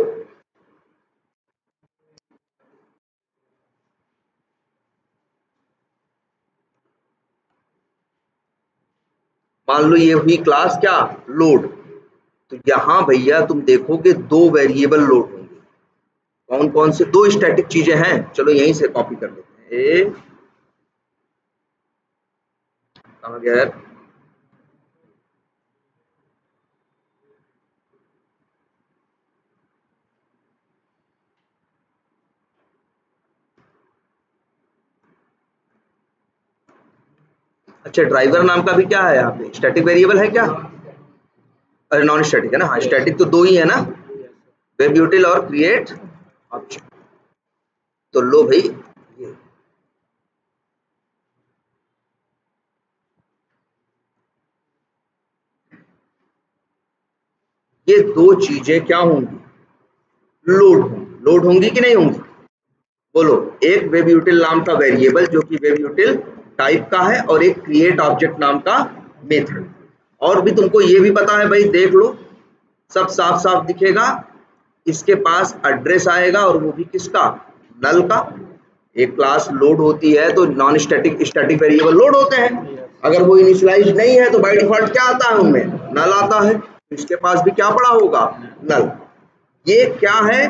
मान लो ये हुई क्लास क्या? लोड। तो यहां भैया तुम देखोगे दो वेरिएबल लोड होंगे। कौन कौन से दो स्टैटिक चीजें हैं? चलो यहीं से कॉपी कर लेते हैं। कहां गया यार? अच्छा, ड्राइवर नाम का भी क्या है यहाँ पे? स्टैटिक वेरिएबल है क्या? अरे नॉन स्टैटिक है ना। हाँ स्टैटिक तो दो ही है ना, वेब यूटिल और क्रिएट ऑब्जेक्ट। तो लो भाई, ये दो चीजें क्या होंगी? लोड होंगी। लोड होंगी कि नहीं होंगी? बोलो। एक वेब यूटिल नाम का वेरिएबल जो कि वेब यूटिल टाइप का है और एक क्रिएट ऑब्जेक्ट नाम का मेथड। और भी तुमको ये भी पता है भाई, देख लो सब साफ साफ दिखेगा। इसके पास एड्रेस आएगा और वो भी किसका? नल का। एक क्लास लोड होती है तो non static static variable load होते हैं। अगर वो इनिशियलाइज नहीं है तो बाय डिफॉल्ट क्या आता है उनमें? नल आता है। इसके पास भी क्या पड़ा होगा? नल। ये क्या है?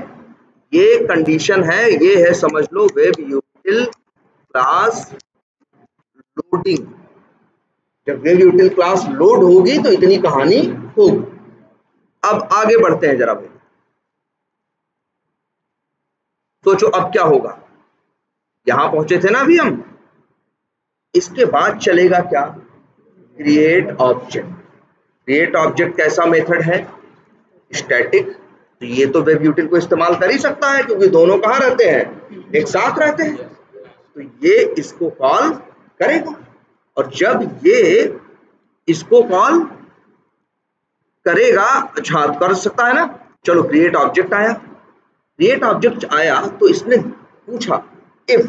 ये कंडीशन है, ये है समझ लो वेब यूटिल क्लास लोडिंग। जब वेब यूटिल क्लास लोड होगी तो इतनी कहानी होगी। अब आगे बढ़ते हैं जरा भाई, सोचो अब क्या होगा। यहां पहुंचे थे ना अभी हम। इसके बाद चलेगा क्या? Create object. क्रिएट ऑब्जेक्ट कैसा मेथड है? स्टैटिक। तो ये तो वेब यूटिल को इस्तेमाल कर ही सकता है क्योंकि दोनों कहाँ रहते हैं? एक साथ रहते हैं। तो ये इसको कॉल करेगा और जब ये इसको कॉल करेगा, अच्छा कर सकता है ना। चलो क्रिएट ऑब्जेक्ट आया। क्रिएट ऑब्जेक्ट आया तो इसने पूछा इफ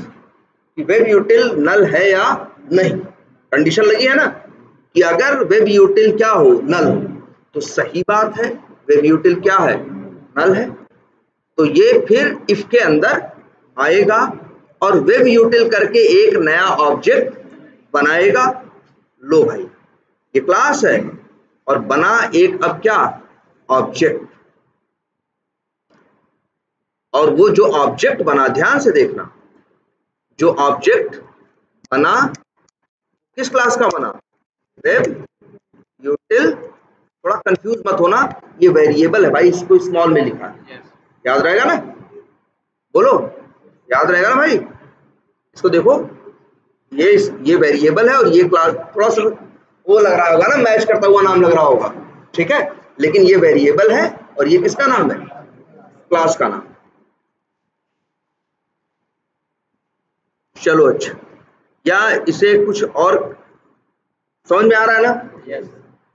कि वेब यूटिल नल है या नहीं। कंडीशन लगी है ना कि अगर वेब यूटिल क्या हो? नल। तो सही बात है, वेब यूटिल क्या है? नल है। तो ये फिर इफ के अंदर आएगा और वेब यूटिल करके एक नया ऑब्जेक्ट बनाएगा। लो भाई, ये क्लास है और बना एक अब क्या? ऑब्जेक्ट। और वो जो ऑब्जेक्ट बना, ध्यान से देखना, जो ऑब्जेक्ट बना किस क्लास का बना? वेब यूटिल। थोड़ा कंफ्यूज मत होना, ये वेरिएबल है भाई, इसको स्मॉल में लिखा है। याद रहेगा ना? बोलो, याद रहेगा ना भाई? इसको देखो, ये वेरिएबल है और ये क्लास। थोड़ा सा वो लग रहा होगा ना, मैच करता हुआ नाम लग रहा होगा, ठीक है, लेकिन ये वेरिएबल है और ये किसका नाम है? क्लास का नाम। चलो अच्छा, या इसे कुछ और समझ में आ रहा है ना?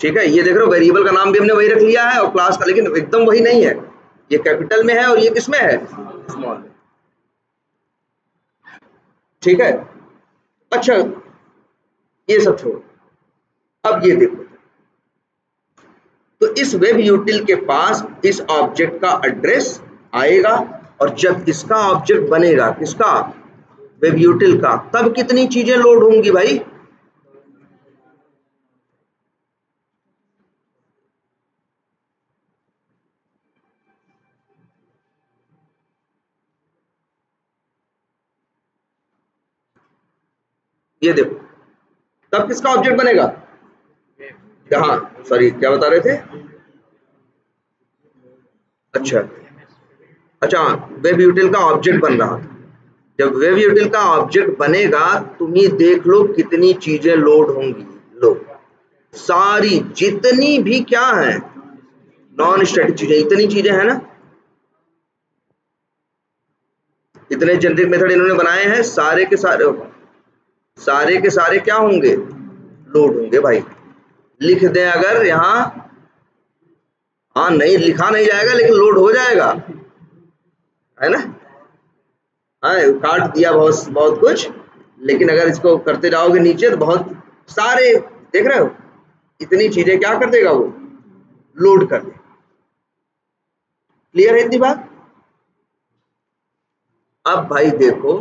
ठीक है, ये देख रहे हो वेरिएबल का नाम भी हमने वही रख लिया है और क्लास का लेकिन एकदम वही नहीं है। ये कैपिटल में है और ये किसमें है? स्मॉल में। ठीक है, अच्छा ये सब छोड़ो, अब ये देखो। तो इस वेब यूटिल के पास इस ऑब्जेक्ट का एड्रेस आएगा और जब इसका ऑब्जेक्ट बनेगा, किसका? वेब यूटिल का, तब कितनी चीजें लोड होंगी भाई? ये देखो, तब किसका ऑब्जेक्ट बनेगा? कहाँ, सॉरी क्या बता रहे थे? अच्छा अच्छा, वेब यूटिल का ऑब्जेक्ट बन रहा था। जब वेब यूटिल का ऑब्जेक्ट बनेगा तुम ही देख लो कितनी चीजें लोड होंगी। लो, सारी जितनी भी क्या है नॉन स्टैटिक चीजें, इतनी चीजें है ना। इतने जेनरिक मेथड इन्होंने बनाए हैं, सारे के सारे क्या होंगे, लोड होंगे भाई। लिख दें अगर यहाँ, हाँ नहीं लिखा नहीं जाएगा लेकिन लोड हो जाएगा, है ना। हाँ काट दिया बहुत बहुत कुछ, लेकिन अगर इसको करते जाओगे नीचे तो बहुत सारे, देख रहे हो इतनी चीजें क्या कर देगा वो, लोड कर देगा। क्लियर है इतनी बात। अब भाई देखो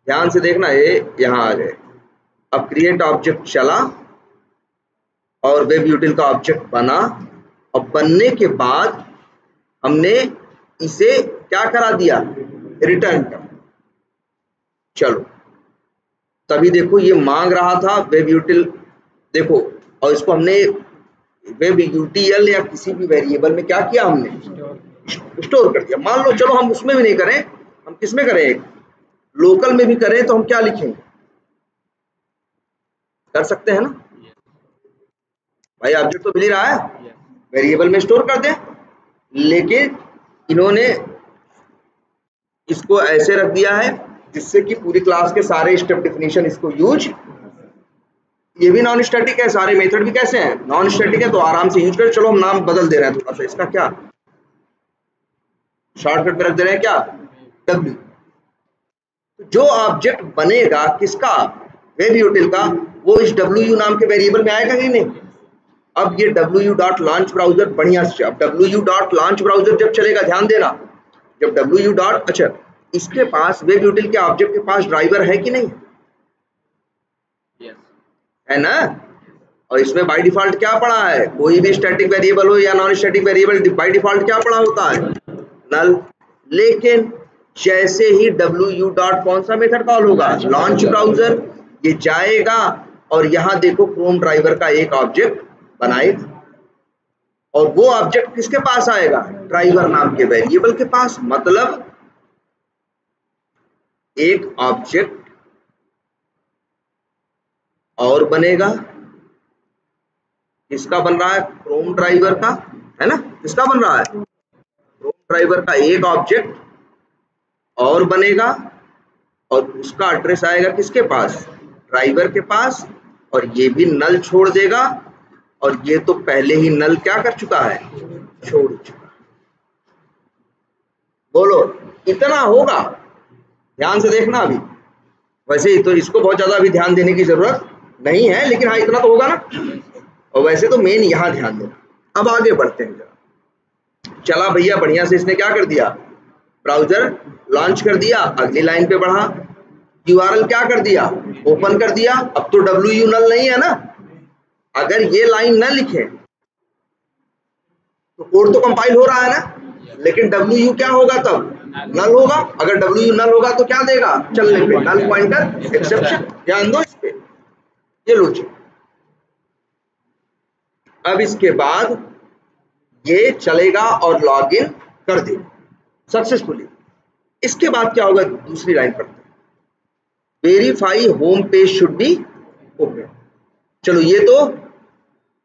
ध्यान से देखना, ये यहां आ गए। अब क्रिएट ऑब्जेक्ट चला और वेब यूटिल का ऑब्जेक्ट बना, और बनने के बाद हमने इसे क्या करा दिया, रिटर्न कर। चलो तभी देखो ये मांग रहा था वेब यूटिल, देखो, और इसको हमने वेब यूटीएल या किसी भी वेरिएबल में क्या किया, हमने स्टोर कर दिया। मान लो चलो हम उसमें भी नहीं करें, हम किस में करें, लोकल में भी करें, तो हम क्या लिखेंगे, कर सकते हैं ना भाई, ऑब्जेक्ट तो मिल ही रहा है, वेरिएबल में स्टोर कर दें। लेकिन इन्होंने इसको ऐसे रख दिया है जिससे कि पूरी क्लास के सारे स्टेप डेफिनेशन इसको यूज, ये भी नॉन स्टैटिक है, सारे मेथड भी कैसे हैं, नॉन स्टैटिक है, तो आराम से यूज कर। चलो हम नाम बदल दे रहे हैं थोड़ा सा, इसका क्या शॉर्टकट में रख दे रहे हैं, क्या, डब्ल्यू। जो ऑब्जेक्ट बनेगा किसका, वेब यूटिल का, वो इस डब्ल्यू नाम के वेरिएबल में आएगा कि नहीं। अब ये डब्ल्यू डॉट लॉन्च ब्राउजर बढ़िया से, अब डब्ल्यू डॉट लॉन्च ब्राउजर जब चलेगा, ध्यान देना, जब डब्ल्यू डॉट, अच्छा इसके पास वेब यूटिल के ऑब्जेक्ट के पास ड्राइवर है कि नहीं, है ना। और इसमें बाय डिफॉल्ट क्या पड़ा है, कोई भी स्टैटिक वेरिएबल हो या non static variable, by default क्या पड़ा होता है, नल। लेकिन जैसे ही डब्ल्यू डॉट कौन सा मेथड कॉल होगा, लॉन्च ब्राउजर, ये जाएगा और यहाँ देखो क्रोम ड्राइवर का एक ऑब्जेक्ट बनाएगा, और वो ऑब्जेक्ट किसके पास आएगा, ड्राइवर नाम के वेरिएबल के पास। मतलब एक ऑब्जेक्ट और बनेगा, किसका बन रहा है, क्रोम ड्राइवर का, है ना, किसका बन रहा है, क्रोम ड्राइवर का एक ऑब्जेक्ट और बनेगा, और उसका एड्रेस आएगा किसके पास, ड्राइवर के पास, और ये भी नल छोड़ देगा, और ये तो पहले ही नल क्या कर चुका है, छोड़ चुका। बोलो इतना होगा, ध्यान से देखना अभी, वैसे तो इसको बहुत ज्यादा अभी ध्यान देने की जरूरत नहीं है, लेकिन हाँ इतना तो होगा ना। और वैसे तो मेन यहाँ ध्यान देना। अब आगे बढ़ते हैं जरा, चला भैया बढ़िया से इसने क्या कर दिया, ब्राउजर लॉन्च कर दिया, अगली लाइन पे बढ़ा, यूआरएल क्या कर दिया, ओपन कर दिया। अब तो डब्ल्यू नल नहीं है ना, अगर ये लाइन न लिखे तो कोड तो कंपाइल हो रहा है ना, लेकिन डब्ल्यू क्या होगा, तब नल होगा। अगर डब्ल्यू नल होगा तो क्या देगा, चलने पे नल पॉइंटर एक्सेप्शन, ध्यान दो इस पे, ये लो जी। अब इसके बाद ये चलेगा और लॉगिन कर देगा सक्सेसफुली। इसके बाद क्या होगा, दूसरी लाइन पर verify home page should be open. चलो ये तो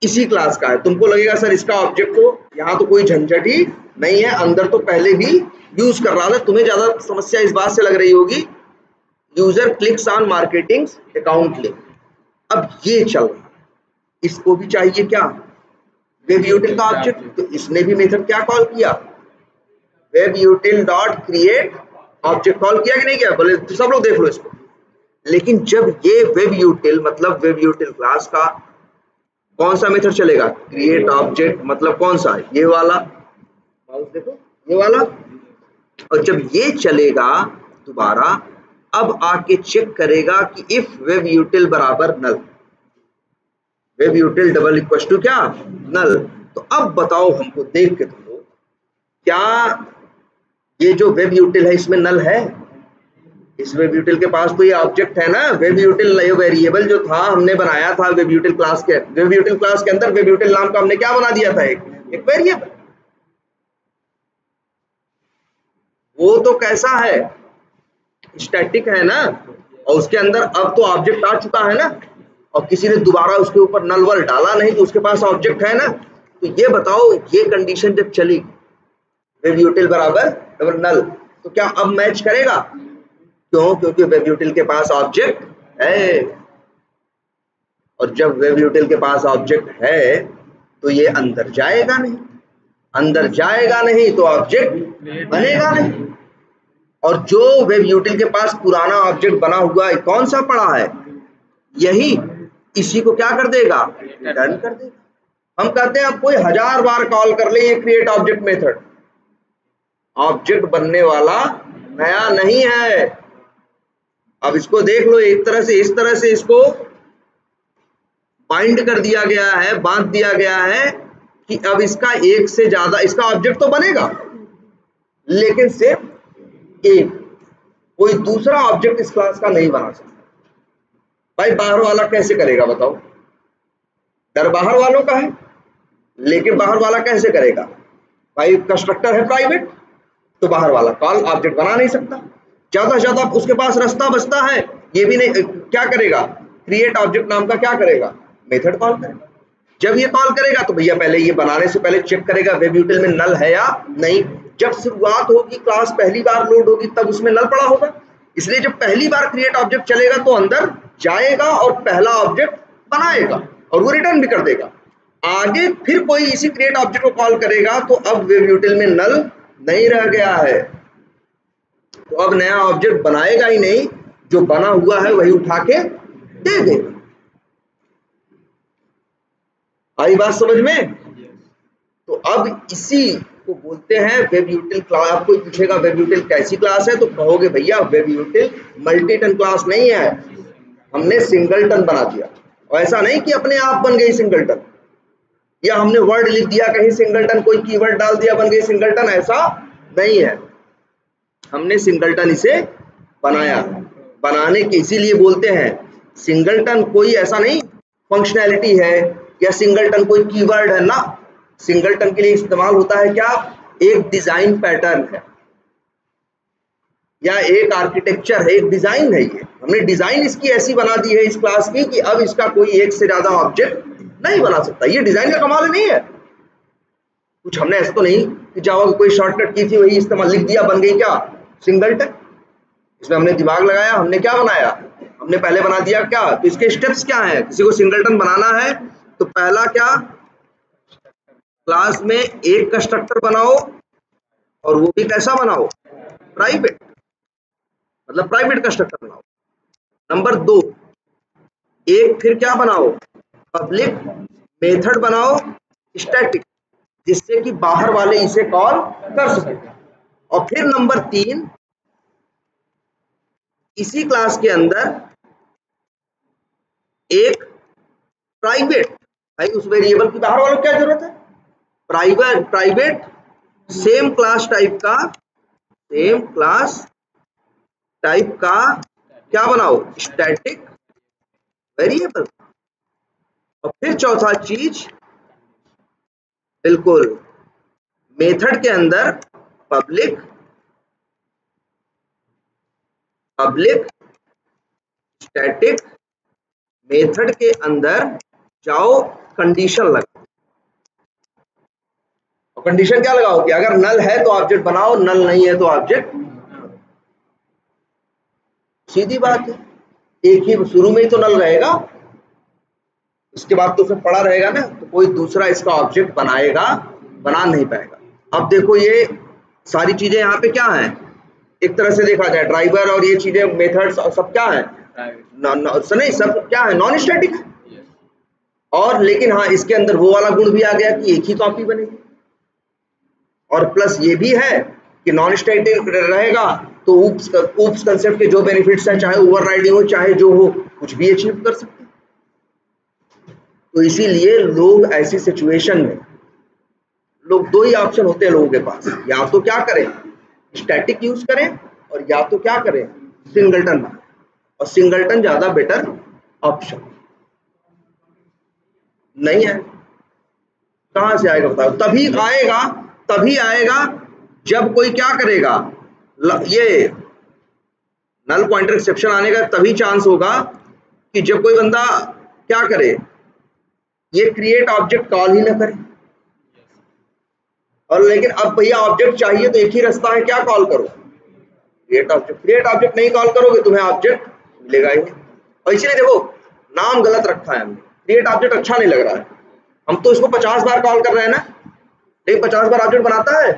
इसी क्लास का है, तुमको लगेगा सर इसका ऑब्जेक्ट तो यहाँ तो कोई झंझट ही नहीं है, अंदर तो पहले भी यूज कर रहा था। तुम्हें ज्यादा समस्या इस बात से लग रही होगी, user clicks on marketing account link, अब ये चल रहा है, इसको भी चाहिए क्या, वेब यूटिल का ऑब्जेक्ट। तो इसने भी मेथड क्या कॉल किया, web यूटिल dot create object call किया कि नहीं किया, बोले तो सब लोग देख लो इसको। लेकिन जब ये वेब यूटिल मतलब वेब यूटिल क्लास का कौन सा मेथड चलेगा, क्रिएट ऑब्जेक्ट, मतलब कौन सा, ये वाला, माउस देखो ये वाला। और जब ये चलेगा दोबारा, अब आके चेक करेगा कि इफ वेब यूटिल बराबर null, web util double equal to क्या, नल। तो अब बताओ हमको देख के तुम लोग, क्या ये जो वेब यूटिल है इसमें नल है, इस वेब यूटिल के पास तो ये ऑब्जेक्ट है ना, वेब यूटिल वेरिएबल जो था हमने बनाया था वेब यूटिल क्लास के, वेब यूटिल क्लास के अंदर वेब यूटिल नाम का हमने क्या बना दिया था, एक वेरिएबल। वो तो कैसा है, स्टैटिक है ना, और उसके अंदर अब तो ऑब्जेक्ट आ चुका है ना, और किसी ने दोबारा उसके ऊपर नल वल डाला नहीं, तो उसके पास ऑब्जेक्ट है ना। तो ये बताओ ये कंडीशन जब चली वेब यूटिल बराबर डबल नल, तो क्या अब मैच करेगा? क्यों? क्योंकि वेब के पास ऑब्जेक्ट है, और जब वेब के पास ऑब्जेक्ट है तो ये अंदर जाएगा नहीं, अंदर जाएगा नहीं तो ऑब्जेक्ट बनेगा नहीं। और जो वेब के पास पुराना ऑब्जेक्ट बना हुआ है, कौन सा पड़ा है, यही, इसी को क्या कर देगा? रिटर्न कर देगा। हम कहते हैं अब कोई 1000 बार कॉल कर ले ये क्रिएट ऑब्जेक्ट मेथड, ऑब्जेक्ट बनने वाला नया नहीं है। अब इसको देख लो, एक तरह से इस तरह से इसको बाइंड कर दिया गया है, बांध दिया गया है कि अब इसका एक से ज्यादा, इसका ऑब्जेक्ट तो बनेगा लेकिन सिर्फ एक, कोई दूसरा ऑब्जेक्ट इस क्लास का नहीं बना सकता। भाई बाहर वाला कैसे करेगा बताओ? डर बाहर वालों का है, लेकिन बाहर वाला कैसे करेगा? भाई कंस्ट्रक्टर है प्राइवेट, तो बाहर वाला कॉल ऑब्जेक्ट बना नहीं सकता। ज्यादा से ज्यादा उसके पास रास्ता बचता है, ये भी नहीं, क्या करेगा? क्रिएट ऑब्जेक्ट नाम का क्या करेगा? मेथड कॉल करेगा। जब ये कॉल करेगा तो भैया पहले ये बनाने से पहले चेक करेगा वेब यूटिल में नल है या नहीं। जब शुरुआत होगी, क्लास पहली बार लोड होगी, तब उसमें नल पड़ा होगा, इसलिए जब पहली बार क्रिएट ऑब्जेक्ट चलेगा तो अंदर जाएगा और पहला ऑब्जेक्ट बनाएगा और वो रिटर्न भी कर देगा। आगे फिर कोई इसी क्रिएट ऑब्जेक्ट को कॉल करेगा तो अब वेब यूटिल में नल नहीं रह गया है, तो अब नया ऑब्जेक्ट बनाएगा ही नहीं, जो बना हुआ है वही उठा के दे देगा। आई बात समझ में? तो अब इसी को बोलते हैं वेब यूटिल क्लास। आपको पूछेगा वेब यूटिल कैसी क्लास है, तो कहोगे भैया वेब यूटिल मल्टीटन क्लास नहीं है, हमने सिंगलटन बना दिया। और ऐसा नहीं कि अपने आप बन गई सिंगलटन, या हमने वर्ड लिख दिया कहीं सिंगलटन, कोई कीवर्ड डाल दिया बन गई सिंगलटन, ऐसा नहीं है। हमने सिंगलटन इसे बनाया, बनाने के इसीलिए बोलते हैं सिंगलटन कोई ऐसा नहीं फंक्शनैलिटी है या सिंगलटन कोई कीवर्ड है ना। सिंगलटन के लिए इस्तेमाल होता है क्या? एक डिजाइन पैटर्न है या एक आर्किटेक्चर है, एक डिजाइन है। ये हमने डिजाइन इसकी ऐसी बना दी है इस क्लास की कि अब इसका कोई एक से ज्यादा ऑब्जेक्ट नहीं बना सकता। ये डिजाइन का कमाल नहीं है कुछ, हमने ऐसा तो नहीं कि जावा की कोई शॉर्टकट की थी वही इस्तेमाल लिख दिया बन गई क्या सिंगलटन। इसमें हमने दिमाग लगाया, हमने क्या बनाया, हमने पहले बना दिया क्या। तो इसके स्टेप्स क्या हैं? किसी को सिंगलटन बनाना है तो पहला क्या, क्लास में एक कंस्ट्रक्टर बनाओ, और वो भी कैसा बनाओ? प्राइवेट, मतलब प्राइवेट कंस्ट्रक्टर बनाओ। नंबर 2, एक फिर क्या बनाओ, पब्लिक मेथड बनाओ स्टैटिक, जिससे कि बाहर वाले इसे कॉल कर सके। और फिर नंबर 3, इसी क्लास के अंदर एक प्राइवेट, भाई उस वेरिएबल की बाहर वालों को क्या जरूरत है, प्राइवेट सेम क्लास टाइप का क्या बनाओ, स्टैटिक वेरिएबल। और फिर चौथा चीज, बिल्कुल मेथड के अंदर पब्लिक स्टैटिक मेथड के अंदर जाओ, कंडीशन लगाओ। और कंडीशन क्या लगाओ कि अगर नल है तो ऑब्जेक्ट बनाओ, नल नहीं है तो ऑब्जेक्ट। सीधी बात है, एक ही शुरू में ही तो नल रहेगा, इसके बाद तो उसमें पड़ा रहेगा ना, तो कोई दूसरा इसका ऑब्जेक्ट बना नहीं पाएगा। अब देखो ये सारी चीजें यहाँ पे क्या है, एक तरह से देखा जाए ड्राइवर और ये चीजें मेथड्स और सब क्या है, नहीं सब क्या है, नॉन स्टैटिक है। और लेकिन हाँ इसके अंदर वो वाला गुण भी आ गया कि एक ही कॉपी बनेगी, और प्लस ये भी है कि नॉन स्टैटिक रहेगा तो ऊप्स कंसेप्ट के जो बेनिफिट्स हैं, चाहे ओवरराइडिंग हो चाहे जो हो, कुछ भी अचीव कर सकते हैं। तो इसीलिए लोग ऐसी सिचुएशन में, लोग दो ही ऑप्शन होते हैं लोगों के पास, या तो क्या करें स्टैटिक यूज करें, और या तो क्या करें सिंगलटन बनाएं। और सिंगलटन ज्यादा बेटर ऑप्शन नहीं है। कहां से आएगा बताओ? तभी आएगा जब कोई क्या करेगा, ये नल पॉइंटर एक्सेप्शन आने का तभी चांस होगा कि जब कोई बंदा क्या करे, ये क्रिएट ऑब्जेक्ट कॉल ही ना करे। और लेकिन अब भैया ऑब्जेक्ट चाहिए तो एक ही रास्ता है, क्या कॉल करो, क्रिएट ऑब्जेक्ट नहीं कॉल करोगे तुम्हें ऑब्जेक्ट मिलेगा ही नहीं। और इसलिए देखो नाम गलत रखा है हमने, क्रिएट ऑब्जेक्ट अच्छा नहीं लग रहा है, हम तो इसको 50 बार कॉल कर रहे हैं ना, लेकिन 50 बार ऑब्जेक्ट बनाता है,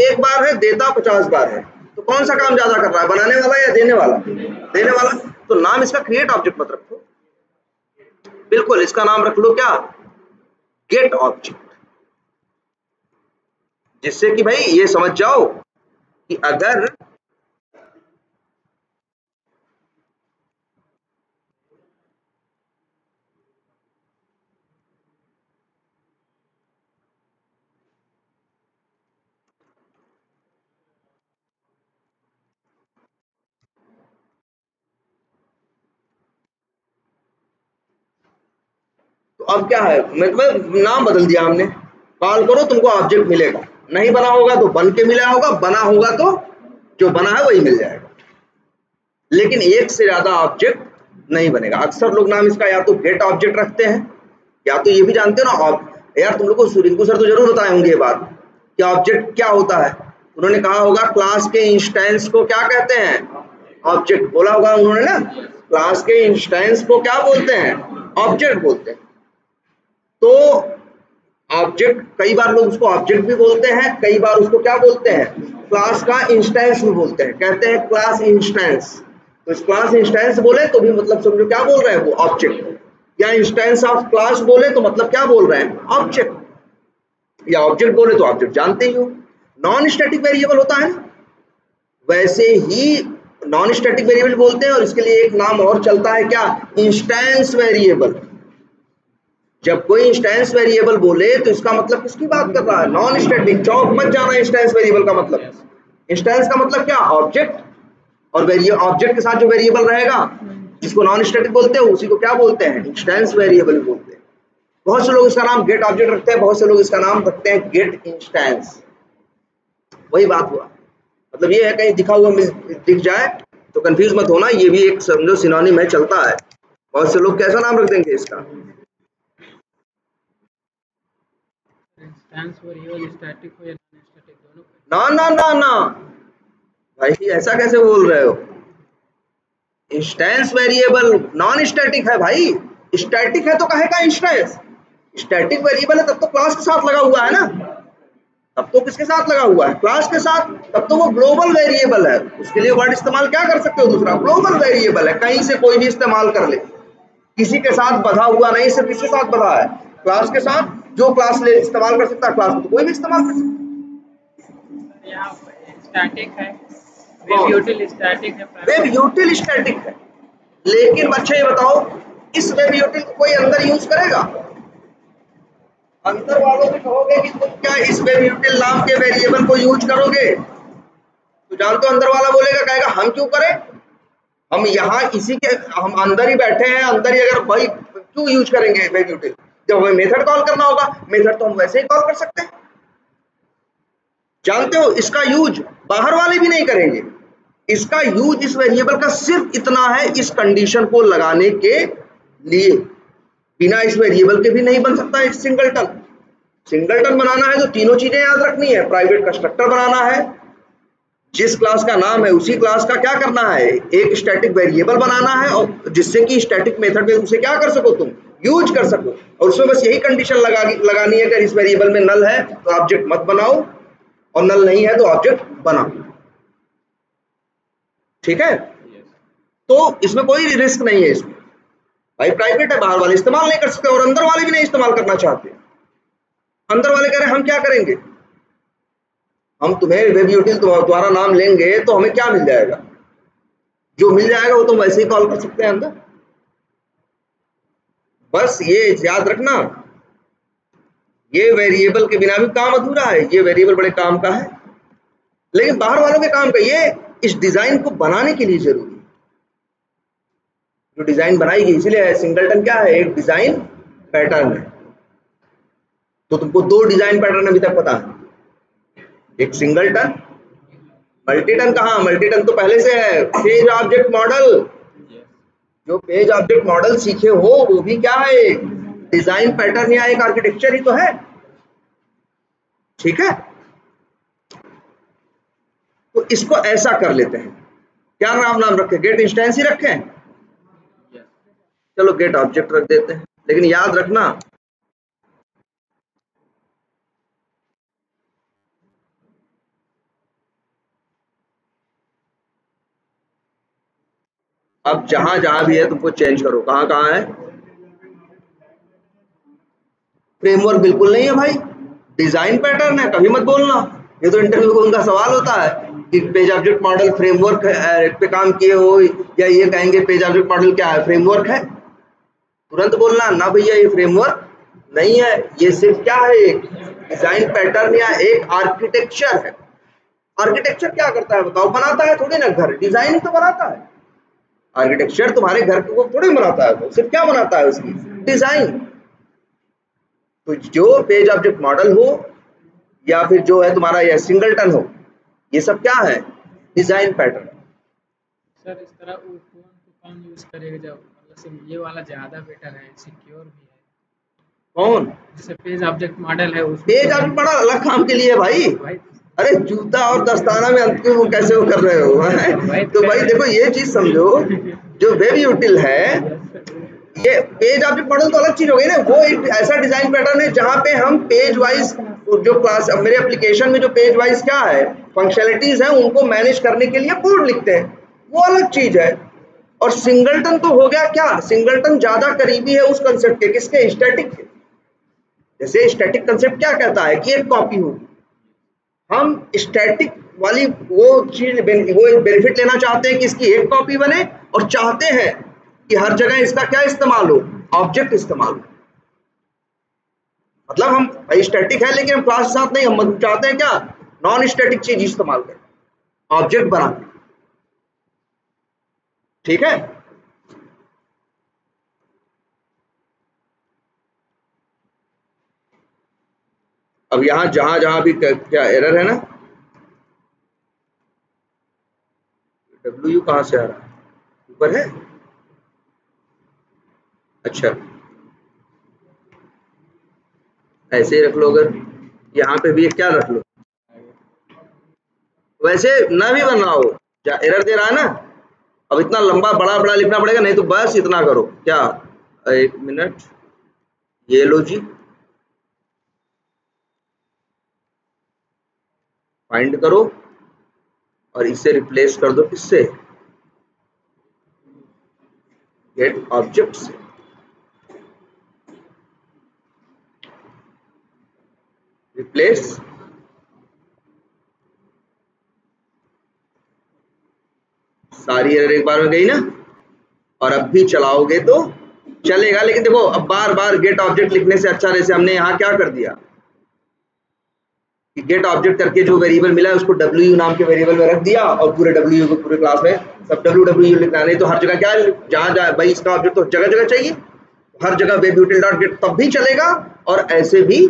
एक बार है, देता 50 बार है, तो कौन सा काम ज्यादा कर रहा है, बनाने वाला या देने वाला? देने वाला। तो नाम इसका क्रिएट ऑब्जेक्ट मत रखो, बिल्कुल इसका नाम रख लो क्या, गेट ऑब्जेक्ट, जिससे कि भाई ये समझ जाओ कि अगर तो अब क्या है, मतलब नाम बदल दिया हमने, कॉल करो तुमको ऑब्जेक्ट मिलेगा, नहीं बना होगा तो बन के मिला होगा, बना होगा तो जो बना है वही मिल जाएगा, लेकिन एक से ज्यादा ऑब्जेक्ट नहीं बनेगा। अक्सर लोग नाम इसका या तो गेट ऑब्जेक्ट रखते हैं, या तो ये भी जानते हो ना यार तुम लोग को रिंकू सर तो जरूर बताए होंगे ये बात कि ऑब्जेक्ट क्या होता है, उन्होंने कहा होगा क्लास के इंस्टेंस को क्या कहते हैं, ऑब्जेक्ट बोला होगा उन्होंने ना, क्लास के इंस्टेंस को क्या बोलते हैं, ऑब्जेक्ट बोलते हैं। तो ऑब्जेक्ट कई बार लोग उसको ऑब्जेक्ट भी बोलते हैं, कई बार उसको क्या बोलते हैं, क्लास का इंस्टेंस भी बोलते हैं, कहते हैं क्लास इंस्टेंस। तो इस क्लास इंस्टेंस बोले तो भी मतलब समझो क्या बोल रहे हैं वो, ऑब्जेक्ट, या इंस्टेंस ऑफ क्लास बोले तो मतलब क्या बोल रहे हैं, ऑब्जेक्ट, या ऑब्जेक्ट बोले तो ऑब्जेक्ट जानते ही हो। नॉन स्टैटिक वेरिएबल होता है ना, वैसे ही नॉन स्टैटिक वेरिएबल बोलते हैं, और इसके लिए एक नाम और चलता है क्या, इंस्टेंस वेरिएबल। जब कोई इंस्टेंस वेरिएबल बोले तो इसका मतलब किसकी बात कर रहा है, नॉन स्टैटिक। चौक मत जाना इंस्टेंस वेरिएबल का मतलब, इंस्टेंस का मतलब क्या, ऑब्जेक्ट, और ऑब्जेक्ट के साथ जो वेरिएबल रहेगा जिसको नॉन स्टैटिक बोलते हैं उसी को क्या बोलते हैं, इंस्टेंस वेरिएबल बोलते हैं। बहुत से लोग इसका नाम गेट ऑब्जेक्ट रखते हैं, बहुत से लोग इसका नाम रखते हैं गेट इंस्टेंस। वही बात हुआ, मतलब ये है कहीं दिखा हुआ दिख जाए तो कंफ्यूज मत होना, ये भी एक समझो सिनोनिम है, चलता है। बहुत से लोग कैसा नाम रख देंगे इसका, इंस्टेंस वेरिएबल स्टैटिक हो या नॉन स्टैटिक दोनों ना ना ना ना भाई ऐसा कैसे बोल रहे हो, इंस्टेंस वेरिएबल नॉन स्टैटिक है भाई, स्टैटिक है तो कहेगा इंस्टेंस, स्टैटिक वेरिएबल है तब तो क्लास के साथ लगा हुआ है ना, तब तो किसके साथ लगा हुआ है, क्लास के साथ, तब तो वो ग्लोबल वेरिएबल है, उसके लिए वर्ड इस्तेमाल क्या कर सकते हो दूसरा, ग्लोबल वेरिएबल है, कहीं से कोई भी इस्तेमाल कर ले, किसी के साथ बधा हुआ नहीं, सिर्फ किसके साथ बधा है, क्लास के साथ, जो क्लास ले इस्तेमाल कर सकता है, क्लास को तो कोई भी इस्तेमाल कर सकता है। यहाँ स्टैटिक है, वेब यूटिल स्टैटिक है, वेब यूटिल स्टैटिक है, लेकिन बच्चे ये बताओ इस वेब यूटिल को कोई अंदर यूज करेगा, अंदर वालों से कहोगे कि तुम क्या इस वेब यूटिल नाम के वेरिएबल को यूज करोगे, तो जानते हो अंदर वाला बोलेगा, कहेगा हम क्यों करें, हम यहाँ इसी के, हम अंदर ही बैठे हैं, अंदर ही अगर भाई क्यों यूज करेंगे वेब यूटिल, जब हमें मेथड कॉल करना होगा, मेथड तो हम वैसे ही कॉल कर सकते हैं। जानते हो इसका यूज बाहर वाले भी नहीं करेंगे, इसका यूज इस वेरिएबल का सिर्फ इतना है, इस कंडीशन को लगाने के लिए, बिना इस वेरिएबल के भी नहीं बन सकता है सिंगलटन। सिंगलटन बनाना है तो तीनों चीजें याद रखनी है, प्राइवेट कंस्ट्रक्टर बनाना है, जिस क्लास का नाम है उसी क्लास का क्या करना है, एक स्टैटिक वेरिएबल बनाना है, और जिससे कि स्टैटिक मेथड में उसे क्या कर सको, तुम यूज कर सको, और उसमें बस यही कंडीशन लगानी है कि इस वेरिएबल में नल है तो ऑब्जेक्ट मत बनाओ, और नल नहीं है तो ऑब्जेक्ट बनाओ, ठीक है। तो इसमें कोई रिस्क नहीं है, इसमें भाई प्राइवेट है, बाहर वाले इस्तेमाल नहीं कर सकते, और अंदर वाले भी नहीं इस्तेमाल करना चाहते, अंदर वाले कह रहे हैं हम क्या करेंगे, हम तुम्हें वेब यूटिल तुम्हारा नाम लेंगे तो हमें क्या मिल जाएगा, जो मिल जाएगा वो तुम वैसे ही कॉल कर सकते हैं अंदर। बस ये याद रखना, ये वेरिएबल के बिना भी काम अधूरा है, ये वेरिएबल बड़े काम का है, लेकिन बाहर वालों के काम का, ये इस डिजाइन को बनाने के लिए जरूरी है, जो डिजाइन बनाई गई, इसलिए सिंगलटन क्या है, एक डिजाइन पैटर्न है। तो तुमको दो डिजाइन पैटर्न अभी तक पता है, एक सिंगलटन, मल्टीटन कहाँ, मल्टीटन तो पहले से है, पेज ऑब्जेक्ट मॉडल, जो पेज ऑब्जेक्ट मॉडल सीखे हो वो भी क्या है, डिजाइन पैटर्न या एक आर्किटेक्चर ही तो है, ठीक है। तो इसको ऐसा कर लेते हैं, क्या नाम रखें, गेट इंस्टेंस ही रखें, चलो गेट ऑब्जेक्ट रख देते हैं। लेकिन याद रखना अब जहां जहां भी है तुमको चेंज करो, कहां है, फ्रेमवर्क बिल्कुल नहीं है भाई, डिजाइन पैटर्न है, कभी मत बोलना, ये तो इंटरव्यू को उनका सवाल होता है कि पेज ऑब्जेक्ट मॉडल फ्रेमवर्क पे काम किए हो, या ये कहेंगे पेज ऑब्जेक्ट मॉडल क्या है, फ्रेमवर्क है, तुरंत बोलना ना भैया ये फ्रेमवर्क नहीं है, ये सिर्फ क्या है, एक डिजाइन पैटर्न या एक आर्किटेक्चर है। आर्किटेक्चर क्या करता है बताओ, बनाता है थोड़ी ना घर, डिजाइन तो बनाता है, आर्किटेक्चर तुम्हारे घर को थोड़ी बनाता है, तो सिर्फ क्या बनाता है उसकी डिजाइन। तो जो पेज ऑब्जेक्ट मॉडल हो या फिर जो है तुम्हारा यह सिंगलटन हो, ये सब क्या है, डिजाइन पैटर्न। सर इस तरह वो कौन यूज करेगा, जब मतलब ये वाला ज्यादा बेटर है, सिक्योर भी है। कौन, जैसे पेज ऑब्जेक्ट मॉडल है, पेज ऑब्जेक्ट मॉडल अलग काम के लिए भाई, अरे जूता और दस्ताना में अंत वो कैसे वो कर रहे हो तो भाई देखो ये चीज समझो, जो वेब यूटिल है, ये पेज ऑब्जेक्ट मॉडल तो अलग चीज हो गई ना, वो एक ऐसा डिजाइन पैटर्न है जहां पे हम पेज वाइज जो क्लास, अब मेरे एप्लीकेशन में जो पेज वाइज क्या है फंक्शनलिटीज है उनको मैनेज करने के लिए कोड लिखते हैं, वो अलग चीज है। और सिंगलटन तो हो गया क्या, सिंगलटन ज्यादा करीबी है उस कंसेप्ट के, किसके, स्टैटिक के। जैसे स्टैटिक कंसेप्ट क्या कहता है कि एक कॉपी होगी, हम स्टैटिक वाली वो चीज, वो बेनिफिट लेना चाहते हैं कि इसकी एक कॉपी बने, और चाहते हैं कि हर जगह इसका क्या इस्तेमाल हो, ऑब्जेक्ट इस्तेमाल हो। मतलब हम भाई स्टैटिक है लेकिन हम क्लास के साथ नहीं, हम चाहते हैं क्या, नॉन स्टैटिक चीज इस्तेमाल करें, ऑब्जेक्ट बना, ठीक है। अब यहां जहां जहां भी क्या एरर है ना, डब्ल्यू कहां से आ रहा है, ऊपर है, अच्छा ऐसे ही रख लो, अगर यहाँ पे भी क्या रख लो, वैसे ना भी बनाओ, क्या एरर दे रहा है ना, अब इतना लंबा बड़ा बड़ा लिखना पड़ेगा, नहीं तो बस इतना करो, क्या, एक मिनट, ये लो जी, फाइंड करो और इसे रिप्लेस कर दो किससे, गेट ऑब्जेक्ट से, रिप्लेस, सारी एरर एक बार में गई ना, और अब भी चलाओगे तो चलेगा। लेकिन देखो अब बार बार गेट ऑब्जेक्ट लिखने से अच्छा, जैसे हमने यहाँ क्या कर दिया कि गेट ऑब्जेक्ट करके जो वेरिएबल मिला है उसको डब्ल्यू नाम के वेरिएबल में रख दिया, और पूरे डब्ल्यू को पूरे क्लास में सब डब्ल्यू लिखना, नहीं तो हर जगह क्या है, जहां जहां भाई इसका ऑब्जेक्ट तो जगह जगह चाहिए, हर जगह वेब यूटिल डॉट गेट तब भी चलेगा और ऐसे भी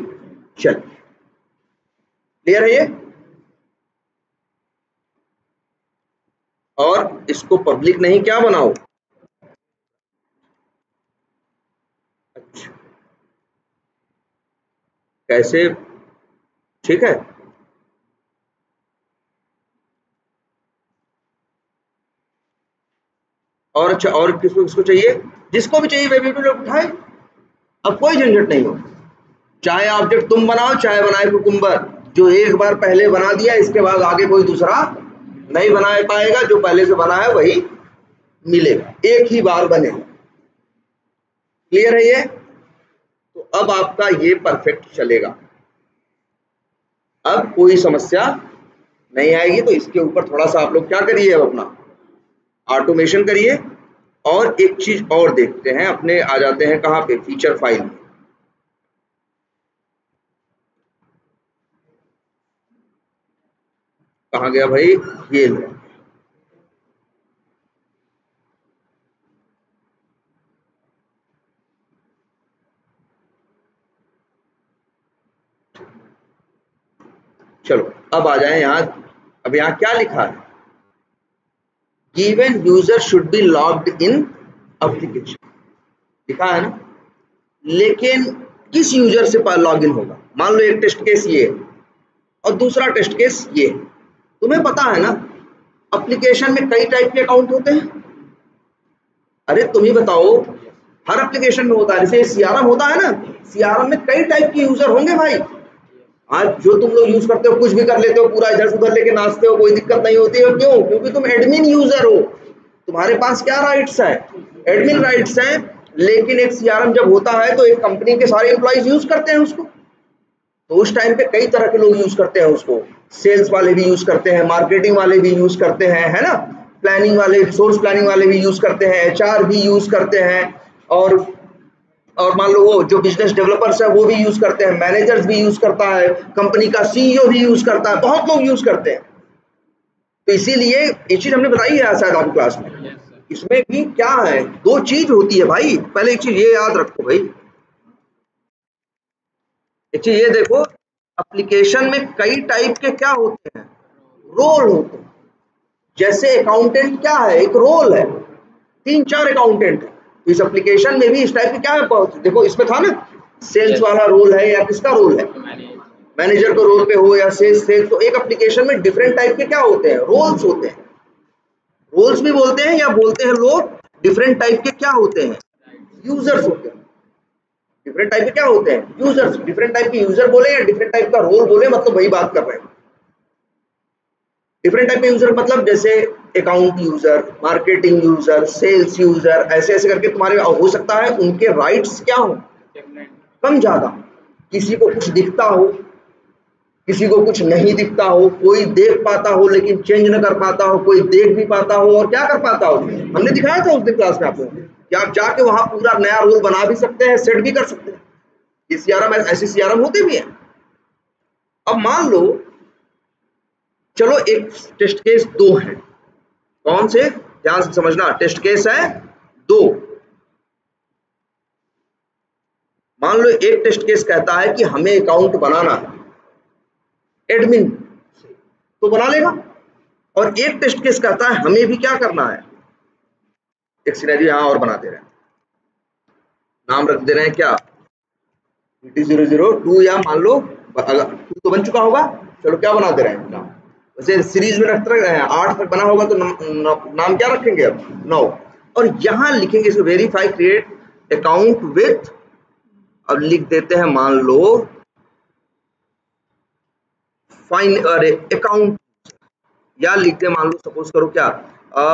चले। क्लियर है ये, और इसको पब्लिक नहीं क्या बनाओ, अच्छा कैसे, ठीक है, और अच्छा, और किसको किसको चाहिए, जिसको भी चाहिए वेब यूटिल उठाए, अब कोई झंझट नहीं हो, चाहे ऑब्जेक्ट तुम बनाओ चाहे बनाए कुकुम्बर, जो एक बार पहले बना दिया इसके बाद आगे कोई दूसरा नहीं बना पाएगा, जो पहले से बना है वही मिलेगा, एक ही बार बनेगा। क्लियर है ये, तो अब आपका ये परफेक्ट चलेगा, अब कोई समस्या नहीं आएगी। तो इसके ऊपर थोड़ा सा आप लोग क्या करिए, अब अपना ऑटोमेशन करिए। और एक चीज और देखते हैं, अपने आ जाते हैं कहाँ पे, फीचर फाइल में, कहाँ गया भाई, ये लो, चलो अब आ जाए यहाँ। अब यहाँ क्या लिखा है, given user should be logged in application, लिखा है ना, लेकिन किस यूजर से लॉग इन होगा, मान लो एक टेस्ट केस ये और दूसरा टेस्ट केस ये, तुम्हें पता है ना एप्लीकेशन में कई टाइप के अकाउंट होते हैं। अरे तुम ही बताओ, हर एप्लीकेशन में होता है। जैसे सीआरएम होता है ना, सीआरएम में कई टाइप के यूजर होंगे भाई। आज जो तुम लोग यूज करते हो कुछ भी कर लेते हो, पूरा इधर से उधर लेके नाचते हो, कोई दिक्कत नहीं होती है। क्यों? क्योंकि तुम एडमिन यूजर हो, तुम्हारे पास क्या राइट्स है? एडमिन राइट्स हैं। लेकिन एक सीआरएम जब होता है तो एक कंपनी के सारे एम्प्लॉइज यूज करते हैं उसको, तो उस टाइम पे कई तरह के लोग यूज करते हैं उसको। सेल्स वाले भी यूज करते हैं, मार्केटिंग वाले भी यूज करते हैं, है ना, प्लानिंग वाले, रिसोर्स प्लानिंग वाले भी यूज करते हैं, एचआर भी यूज करते हैं, और मान लो वो जो बिजनेस डेवलपर्स है वो भी यूज करते हैं, मैनेजर्स भी यूज करता है, कंपनी का सीईओ भी यूज करता है, बहुत लोग यूज करते हैं। तो इसीलिए ये चीज हमने बताई है शायद आपकी क्लास में। इसमें भी क्या है, दो चीज होती है भाई। पहले एक चीज ये याद रखो भाई, एक चीज ये देखो, एप्लीकेशन में कई टाइप के क्या होते हैं, रोल होते हैं। जैसे अकाउंटेंट क्या है, एक रोल है, 3-4 अकाउंटेंट है। इस एप्लीकेशन में भी इस टाइप के क्या है, देखो इसमें था ना, सेल्स वाला रोल है या किसका रोल है, मैनेजर के रोल पे हो या सेल्स। तो एक एप्लीकेशन में डिफरेंट टाइप के क्या होते हैं, रोल्स होते हैं। रोल्स भी बोलते हैं या बोलते हैं लोग डिफरेंट टाइप के क्या होते हैं, यूजर्स होते हैं। डिफरेंट टाइप के क्या होते हैं, यूजर्स। डिफरेंट टाइप के यूजर बोले या डिफरेंट टाइप का रोल बोले, मतलब वही बात कर रहे हैं। डिफरेंट टाइप के यूजर मतलब जैसे account user, marketing user, sales user, ऐसे ऐसे करके तुम्हारे हो सकता है उनके राइट्स क्या हो, कम ज्यादा। किसी को कुछ दिखता हो, किसी को कुछ नहीं दिखता हो, कोई देख पाता हो लेकिन चेंज न कर पाता हो, कोई देख भी पाता हो और क्या कर पाता हो। हमने दिखाया था उस दिन क्लास में आपको कि आप जाके वहां पूरा नया रोल बना भी सकते हैं, सेट भी कर सकते हैं। ये सीआरएम, ऐसे सीआरएम होते भी हैं। अब मान लो, चलो एक टेस्ट केस दो है, कौन से, ध्यान से समझना, टेस्ट केस है दो। मान लो एक टेस्ट केस कहता है कि हमें अकाउंट बनाना है, एडमिन तो बना लेगा, और एक टेस्ट केस कहता है हमें भी क्या करना है, एक सिनेरियो यहां और बना दे रहे हैं, नाम रख दे रहे हैं क्या, PT002, या मान लो अगर 2 तो बन चुका होगा, चलो क्या बना दे रहे हैं नाम, वैसे सीरीज में रखते रहे हैं, 8 तक बना होगा तो नाम क्या रखेंगे अब, 9। और यहां लिखेंगे इसको, वेरीफाई क्रिएट अकाउंट विथ, अब लिख देते हैं मान लो फाइन, अरे अकाउंट, या लिख दे मान लो, सपोज करो क्या,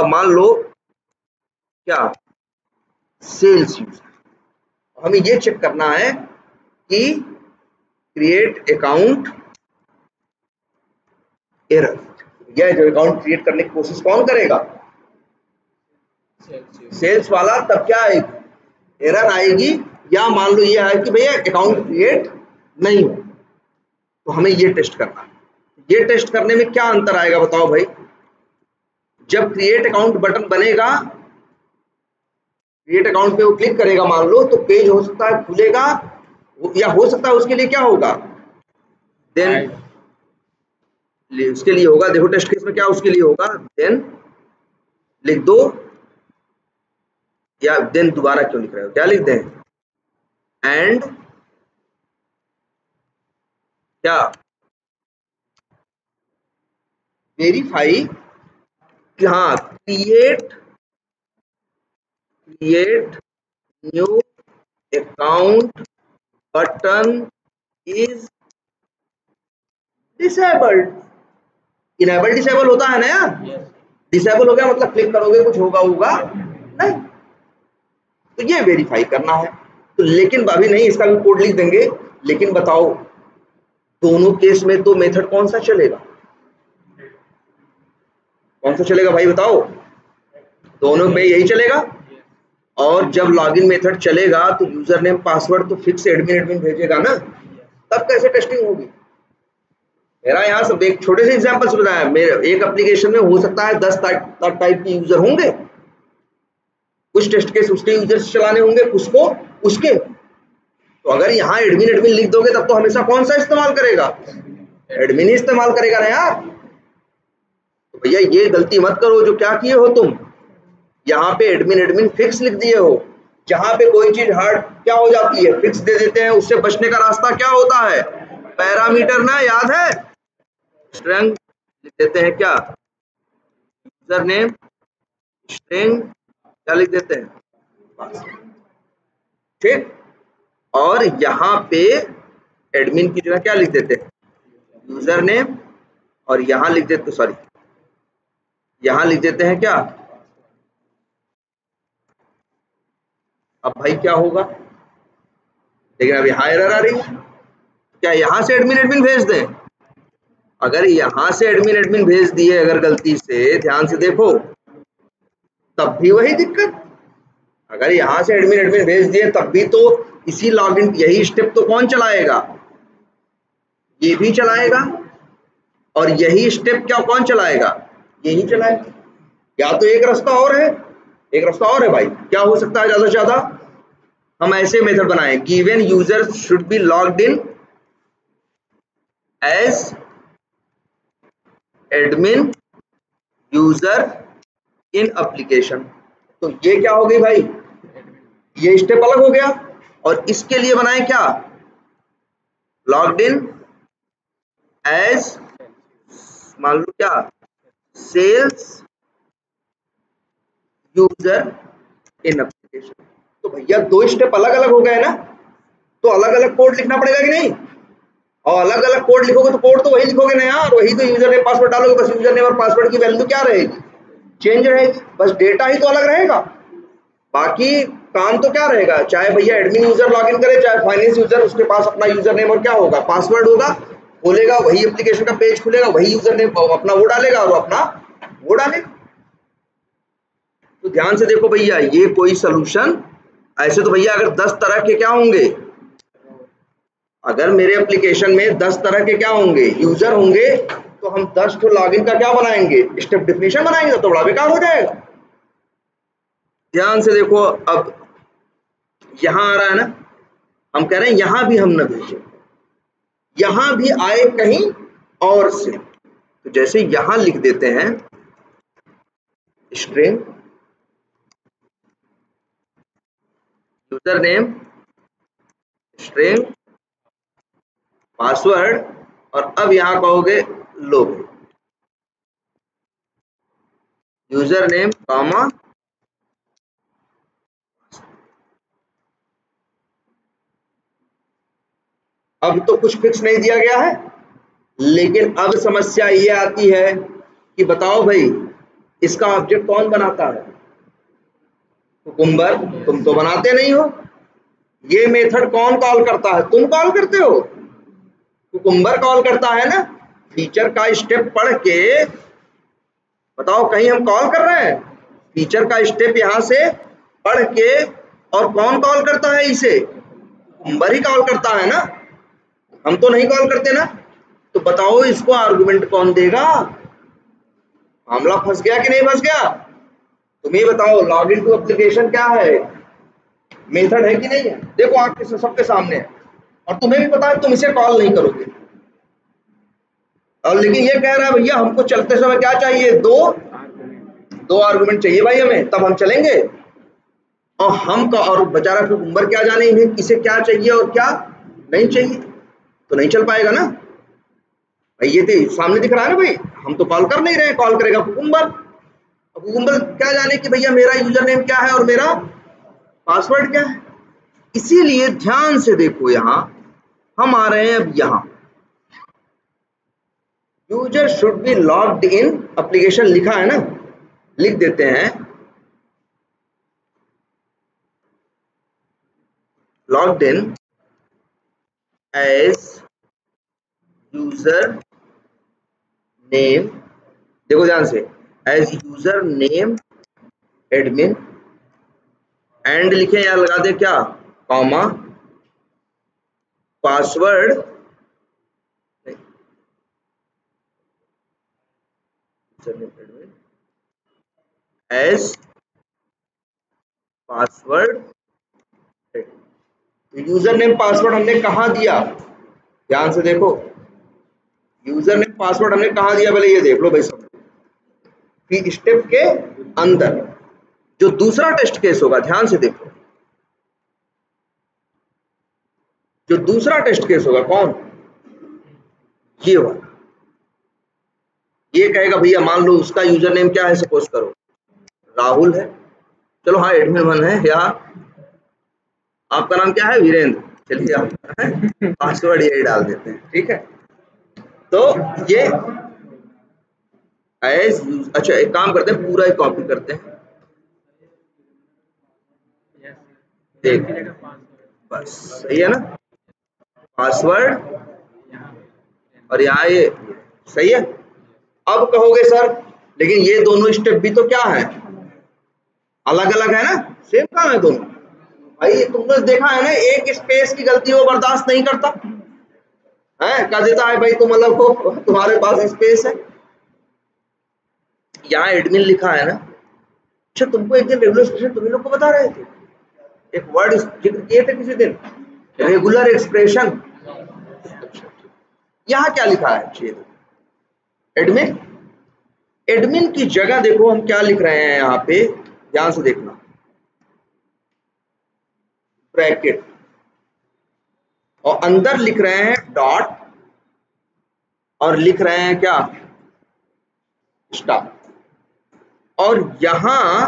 मान लो क्या, सेल्स यूजर। हमें ये चेक करना है कि क्रिएट अकाउंट एरर, यह जो अकाउंट क्रिएट करने की कोशिश कौन करेगा, सेल्स वाला। तब क्या आएगी, एरर आएगी, या मान लो ये है कि भैया अकाउंट क्रिएट नहीं हो। तो हमें ये टेस्ट करना है। ये टेस्ट करने में क्या अंतर आएगा बताओ भाई। जब क्रिएट अकाउंट बटन बनेगा, क्रिएट अकाउंट पे वो क्लिक करेगा मान लो, तो पेज हो सकता है खुलेगा, या हो सकता है उसके लिए क्या होगा, देन उसके लिए होगा, देखो टेस्ट केस में क्या उसके लिए होगा, देन लिख दो, या देन दोबारा क्यों लिख रहे हो, क्या लिख दें, एंड क्या, वेरीफाई कि हाँ create new account button is disabled. Enable disable होता है ना यार, डिसेबल हो गया मतलब क्लिक करोगे कुछ होगा नहीं, तो ये वेरीफाई करना है। तो लेकिन अभी नहीं, इसका भी कोड लिख देंगे। लेकिन बताओ दोनों केस में तो मेथड कौन सा चलेगा, कौन सा चलेगा भाई बताओ, दोनों में यही चलेगा। और जब लॉगिन मेथड चलेगा तो यूजर नेम पासवर्ड तो फिक्स एडमिन भेजेगा ना, तब कैसे टेस्टिंग होगी। मेरा यहाँ सब एक छोटे से एग्जांपल से बताया, मेरे एक एप्लीकेशन में हो सकता है 10 टाइप के यूजर होंगे, कुछ टेस्ट केस उसके यूजर से चलाने होंगे, कुछ को उसके। तो अगर यहाँ एडमिन लिख दोगे तब तो हमेशा कौन सा इस्तेमाल करेगा, एडमिन ही इस्तेमाल करेगा ना यार। तो भैया ये गलती मत करो जो क्या किए हो तुम, यहाँ पे एडमिन फिक्स लिख दिए हो। जहां पे कोई चीज हार्ड क्या हो जाती है, फिक्स दे देते हैं, उससे बचने का रास्ता क्या होता है, पैरामीटर ना, याद है, स्ट्रिंग लिख देते हैं क्या, यूजर नेम स्ट्रिंग क्या लिख देते हैं, पासवर्ड, ठीक। और यहाँ पे एडमिन की जगह क्या लिख देते हैं, यूजर नेम, और यहाँ लिख देते, सॉरी यहाँ लिख देते हैं क्या। अब भाई क्या होगा, लेकिन अब यहाँ एरर आ रही है, क्या यहाँ से एडमिन एडमिन भेज दें। अगर यहाँ से एडमिन एडमिन भेज दिए अगर गलती से, ध्यान से देखो, तब भी वही दिक्कत। अगर यहाँ से एडमिन एडमिन भेज दिए तब भी तो इसी लॉगिन, यही स्टेप तो कौन चलाएगा, ये भी चलाएगा, और यही स्टेप क्या कौन चलाएगा, यही चलाएगा। या तो एक रास्ता और है, एक रास्ता और है भाई, क्या हो सकता है ज्यादा से ज्यादा, हम ऐसे मेथड बनाएं, given user should be logged in as admin user in application. तो ये क्या हो गई भाई, ये स्टेप अलग हो गया, और इसके लिए बनाए क्या, लॉग्ड इन एज, मान लो क्या, सेल्स यूजर इन एप्लीकेशन। तो भैया दो स्टेप अलग अलग हो गए ना, तो अलग अलग कोड लिखना पड़ेगा कि नहीं, और अलग अलग कोड लिखोगे तो कोड तो वही लिखोगे ना यार, वही तो यूजर नेम पासवर्ड डालोगे, बस यूजर नेम और पासवर्ड की वैल्यू क्या रहेगी, चेंज रहेगी, बस डेटा ही तो अलग रहेगा, बाकी काम तो क्या रहेगा, चाहे भैया एडमिन यूजर लॉगिन करे चाहे फाइनेंस यूजर, उसके पास अपना यूजर नेम और क्या होगा, पासवर्ड होगा, खोलेगा वही एप्लीकेशन का पेज खुलेगा, वही यूजर नेम अपना वो डालेगा और अपना वो डालेगा। तो ध्यान से देखो भैया, ये कोई सलूशन, ऐसे तो भैया अगर 10 तरह के क्या होंगे, अगर मेरे एप्लीकेशन में 10 तरह के क्या होंगे, यूजर होंगे, तो हम 10 तो लॉगिन का क्या बनाएंगे, स्टेप डेफिनेशन बनाएंगे, तो बड़ा बेकार हो जाएगा। ध्यान से देखो, अब यहां आ रहा है ना, हम कह रहे हैं यहां भी हम न भेजें, यहां भी आए कहीं और से, तो जैसे यहां लिख देते हैं string user name string password, और अब यहां कहोगे लोग यूजर नेम कॉमा, अब तो कुछ फिक्स नहीं दिया गया है, लेकिन अब समस्या ये आती है कि बताओ भाई इसका ऑब्जेक्ट कौन बनाता है, कुकुम्बर, तुम तो बनाते नहीं हो, ये मेथड कौन कॉल करता है, तुम कॉल करते हो, कुकुम्बर कॉल करता है ना, फीचर का स्टेप पढ़ के बताओ कहीं हम कॉल कर रहे हैं, फीचर का स्टेप यहां से पढ़ के, और कौन कॉल करता है इसे, कुकुम्बर ही कॉल करता है ना, हम तो नहीं कॉल करते ना। तो बताओ इसको आर्गुमेंट कौन देगा, मामला फंस गया कि नहीं फंस गया, तुम ही बताओ। लॉग इन टू एप्लीकेशन क्या है, मेथड है कि नहीं है, देखो आपके सबके सामने है, और तुम्हें भी पता है तुम इसे कॉल नहीं करोगे, और लेकिन ये कह रहा है भैया हमको चलते समय क्या चाहिए, दो आर्गुमेंट चाहिए भाई हमें, तब हम चलेंगे, और हम का और बेचारा कुकुम्बर क्या जाने इन्हें इसे क्या चाहिए और क्या नहीं चाहिए, तो नहीं चल पाएगा ना भाई, ये तो सामने दिख रहा है ना भाई, हम तो कॉल कर नहीं रहे, कॉल करेगा कुकुम्बर, कुकुम्बर क्या जाने कि भैया मेरा यूजर नेम क्या है और मेरा पासवर्ड क्या है। इसीलिए ध्यान से देखो, यहां हम आ रहे हैं, अब यहां user should be logged in application लिखा है ना, लिख देते हैं logged in as user name, देखो ध्यान से, as user name admin, and लिखे या लगा दे क्या, comma, password as password, user name password हमने कहा दिया, ध्यान से देखो, यूजर नेम पासवर्ड हमने कहा दिया, पहले ये देख लो भाई सब, फिर स्टेप के अंदर जो दूसरा टेस्ट केस होगा, ध्यान से देखो, जो दूसरा टेस्ट केस होगा कौन, ये वाला, ये कहेगा भैया मान लो उसका यूजर नेम क्या है, सपोज करो राहुल है, चलो हाँ एडमिन 1 है, या आपका नाम क्या है, वीरेंद्र, चलिए आप पासवर्ड यही डाल देते हैं, ठीक है। तो ये एज, अच्छा एक काम करते हैं, पूरा ही कॉपी करते हैं, यस देख की जगह पासवर्ड बस सही है ना, पासवर्ड यहाँ और यहाँ ये सही है। अब कहोगे सर लेकिन ये दोनों स्टेप भी तो क्या है, अलग अलग है ना, सेम काम है दोनों। भाई तुमने देखा है ना, एक स्पेस की गलती वो बर्दाश्त नहीं करता है, कह देता है भाई तुम मतलब को तुम्हारे पास स्पेस है, यहाँ एडमिन लिखा है ना। अच्छा तुमको एक दिन रेगुलर एक्सप्रेशन तुम्हें लोग को बता रहे थे, एक वर्ड जिक्र किए थे किसी दिन, रेगुलर एक्सप्रेशन। यहाँ क्या लिखा है, एडमिन, एडमिन की जगह देखो हम क्या लिख रहे हैं यहाँ पे, ध्यान से देखना, ब्रैकेट, और अंदर लिख रहे हैं डॉट, और लिख रहे हैं क्या, स्टार, और यहां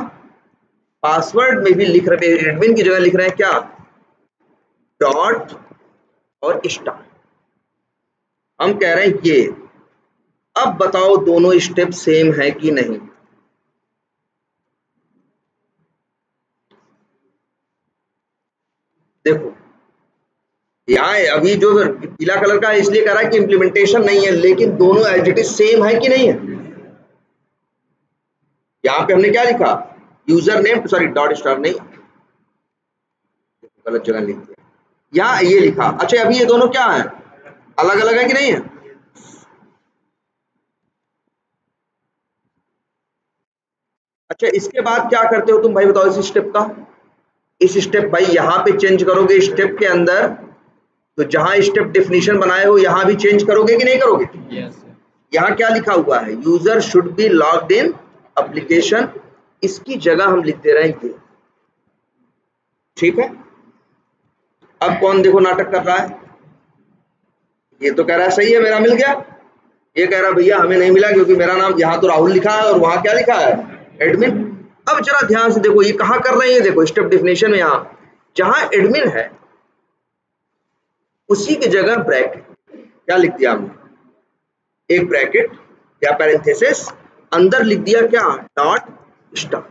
पासवर्ड में भी लिख रहे हैं, एडमिन की जगह लिख रहे हैं क्या, डॉट और स्टार। हम कह रहे हैं ये, अब बताओ दोनों स्टेप सेम है कि नहीं, देखो यहाँ अभी जो पीला कलर का है इसलिए कह रहा है कि इंप्लीमेंटेशन नहीं है, लेकिन दोनों एज इट इज सेम है कि नहीं है। यहाँ पे हमने क्या लिखा, user name, sorry dot star नहीं, गलत जगह लिख दिया, यहाँ ये लिखा। अच्छा अभी ये दोनों क्या है, अलग अलग है कि नहीं है, अच्छा इसके बाद क्या करते हो तुम भाई बताओ, इस स्टेप का, इस स्टेप भाई यहाँ पे चेंज करोगे स्टेप के अंदर, तो जहां स्टेप डेफिनेशन बनाए हो यहां भी चेंज करोगे कि नहीं करोगे। यस यहाँ क्या लिखा हुआ है, user should be logged in application, इसकी जगह हम लिख दे रहे हैं ये, ठीक है। अब कौन देखो नाटक कर रहा है, ये तो कह रहा है सही है मेरा मिल गया, ये कह रहा है भैया हमें नहीं मिला क्योंकि मेरा नाम यहाँ तो राहुल लिखा है और वहां क्या लिखा है, एडमिन। अब जरा ध्यान से देखो ये कहाँ कर रहे हैं, देखो स्टेप डेफिनेशन में यहाँ जहां एडमिन है उसी की जगह ब्रैकेट, क्या लिख दिया हमने, एक ब्रैकेट या पैरेंथेसिस, अंदर लिख दिया क्या, डॉट स्टार,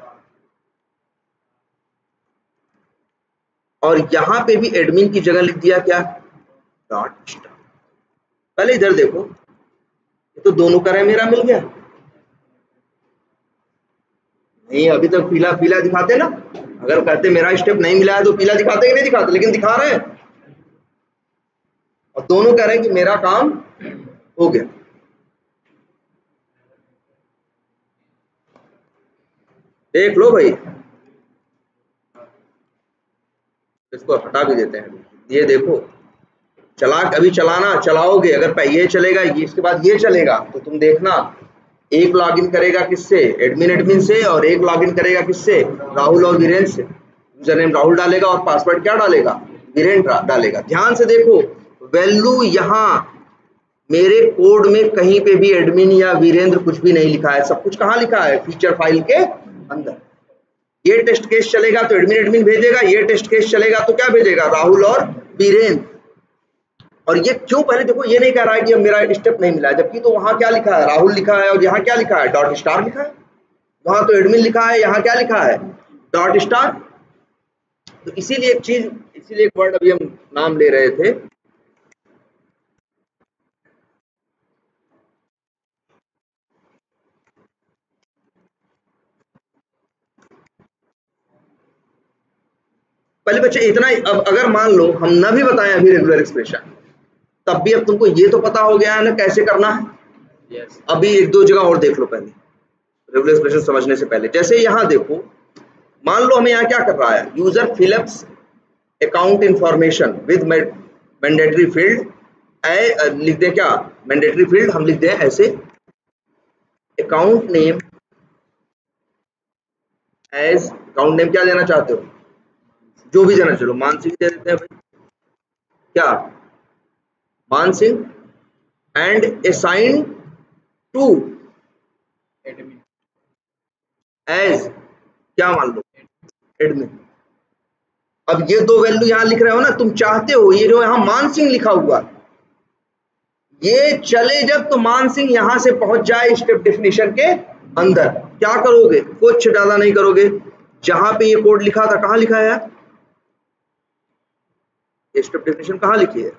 और यहां पे भी एडमिन की जगह लिख दिया क्या, डॉट स्टार। पहले इधर देखो, ये तो दोनों का है मेरा मिल गया, नहीं अभी तक पीला पीला दिखाते ना, अगर कहते मेरा स्टेप नहीं मिला है तो पीला दिखाते कि नहीं दिखाते, लेकिन दिखा रहे हैं, और दोनों कह रहे हैं कि मेरा काम हो गया। देख लो भाई, इसको हटा भी देते हैं, ये देखो चला, अभी चलाना चलाओगे, अगर ये चलेगा ये इसके बाद ये चलेगा, तो तुम देखना एक लॉगिन करेगा किससे, एडमिन एडमिन से, और एक लॉगिन करेगा किससे, राहुल और वीरेंद्र से, यूजर नेम राहुल डालेगा और पासवर्ड क्या डालेगा, वीरेंद्र डालेगा। ध्यान से देखो वैल्यू, यहाँ मेरे कोड में कहीं पे भी एडमिन या वीरेंद्र कुछ भी नहीं लिखा है, सब कुछ कहाँ लिखा है, फीचर फाइल के अंदर। ये टेस्ट केस चलेगा तो एडमिन एडमिन भेजेगा, ये टेस्ट केस चलेगा तो क्या भेजेगा, राहुल और वीरेंद्र। और ये क्यों, पहले देखो ये नहीं कह रहा है कि अब मेरा स्टेप नहीं मिला है, जबकि तो वहां क्या लिखा है, राहुल लिखा है, और यहाँ क्या लिखा है, डॉट स्टार लिखा है, वहां तो एडमिन लिखा है, यहाँ क्या लिखा है, डॉट स्टार। तो इसीलिए एक चीज, इसीलिए एक वर्ड अभी हम नाम ले रहे थे, पहले बच्चे इतना, अब अगर मान लो हम ना भी बताएं अभी रेगुलर एक्सप्रेशन, तब भी अब तुमको ये तो पता हो गया है ना कैसे करना है। यस अभी एक दो जगह और देख लो पहले, रेगुलर एक्सप्रेशन समझने से पहले, जैसे यहाँ देखो, मान लो हमें यहाँ क्या कर रहा है, user fill ups account information with mandatory field, लिख दे क्या, मैंडेटरी फील्ड हम लिख दें ऐसे, account name as, account name क्या देना चाहते हो, जो भी देना, चलो मान सिंह दे देते हैं भाई, क्या, Man Singh, and assign to admin. As क्या मान लो, एडमिन। अब ये दो वैल्यू यहां लिख रहे हो ना, तुम चाहते हो ये जो यहां मान सिंह लिखा हुआ ये चले जब, तो मान सिंह यहां से पहुंच जाए स्टेप डेफिनेशन के अंदर, क्या करोगे, कुछ ज्यादा नहीं करोगे। जहां पे ये कोड लिखा था, कहां लिखा है यार, स्टेप डेफिनेशन कहां लिखी है,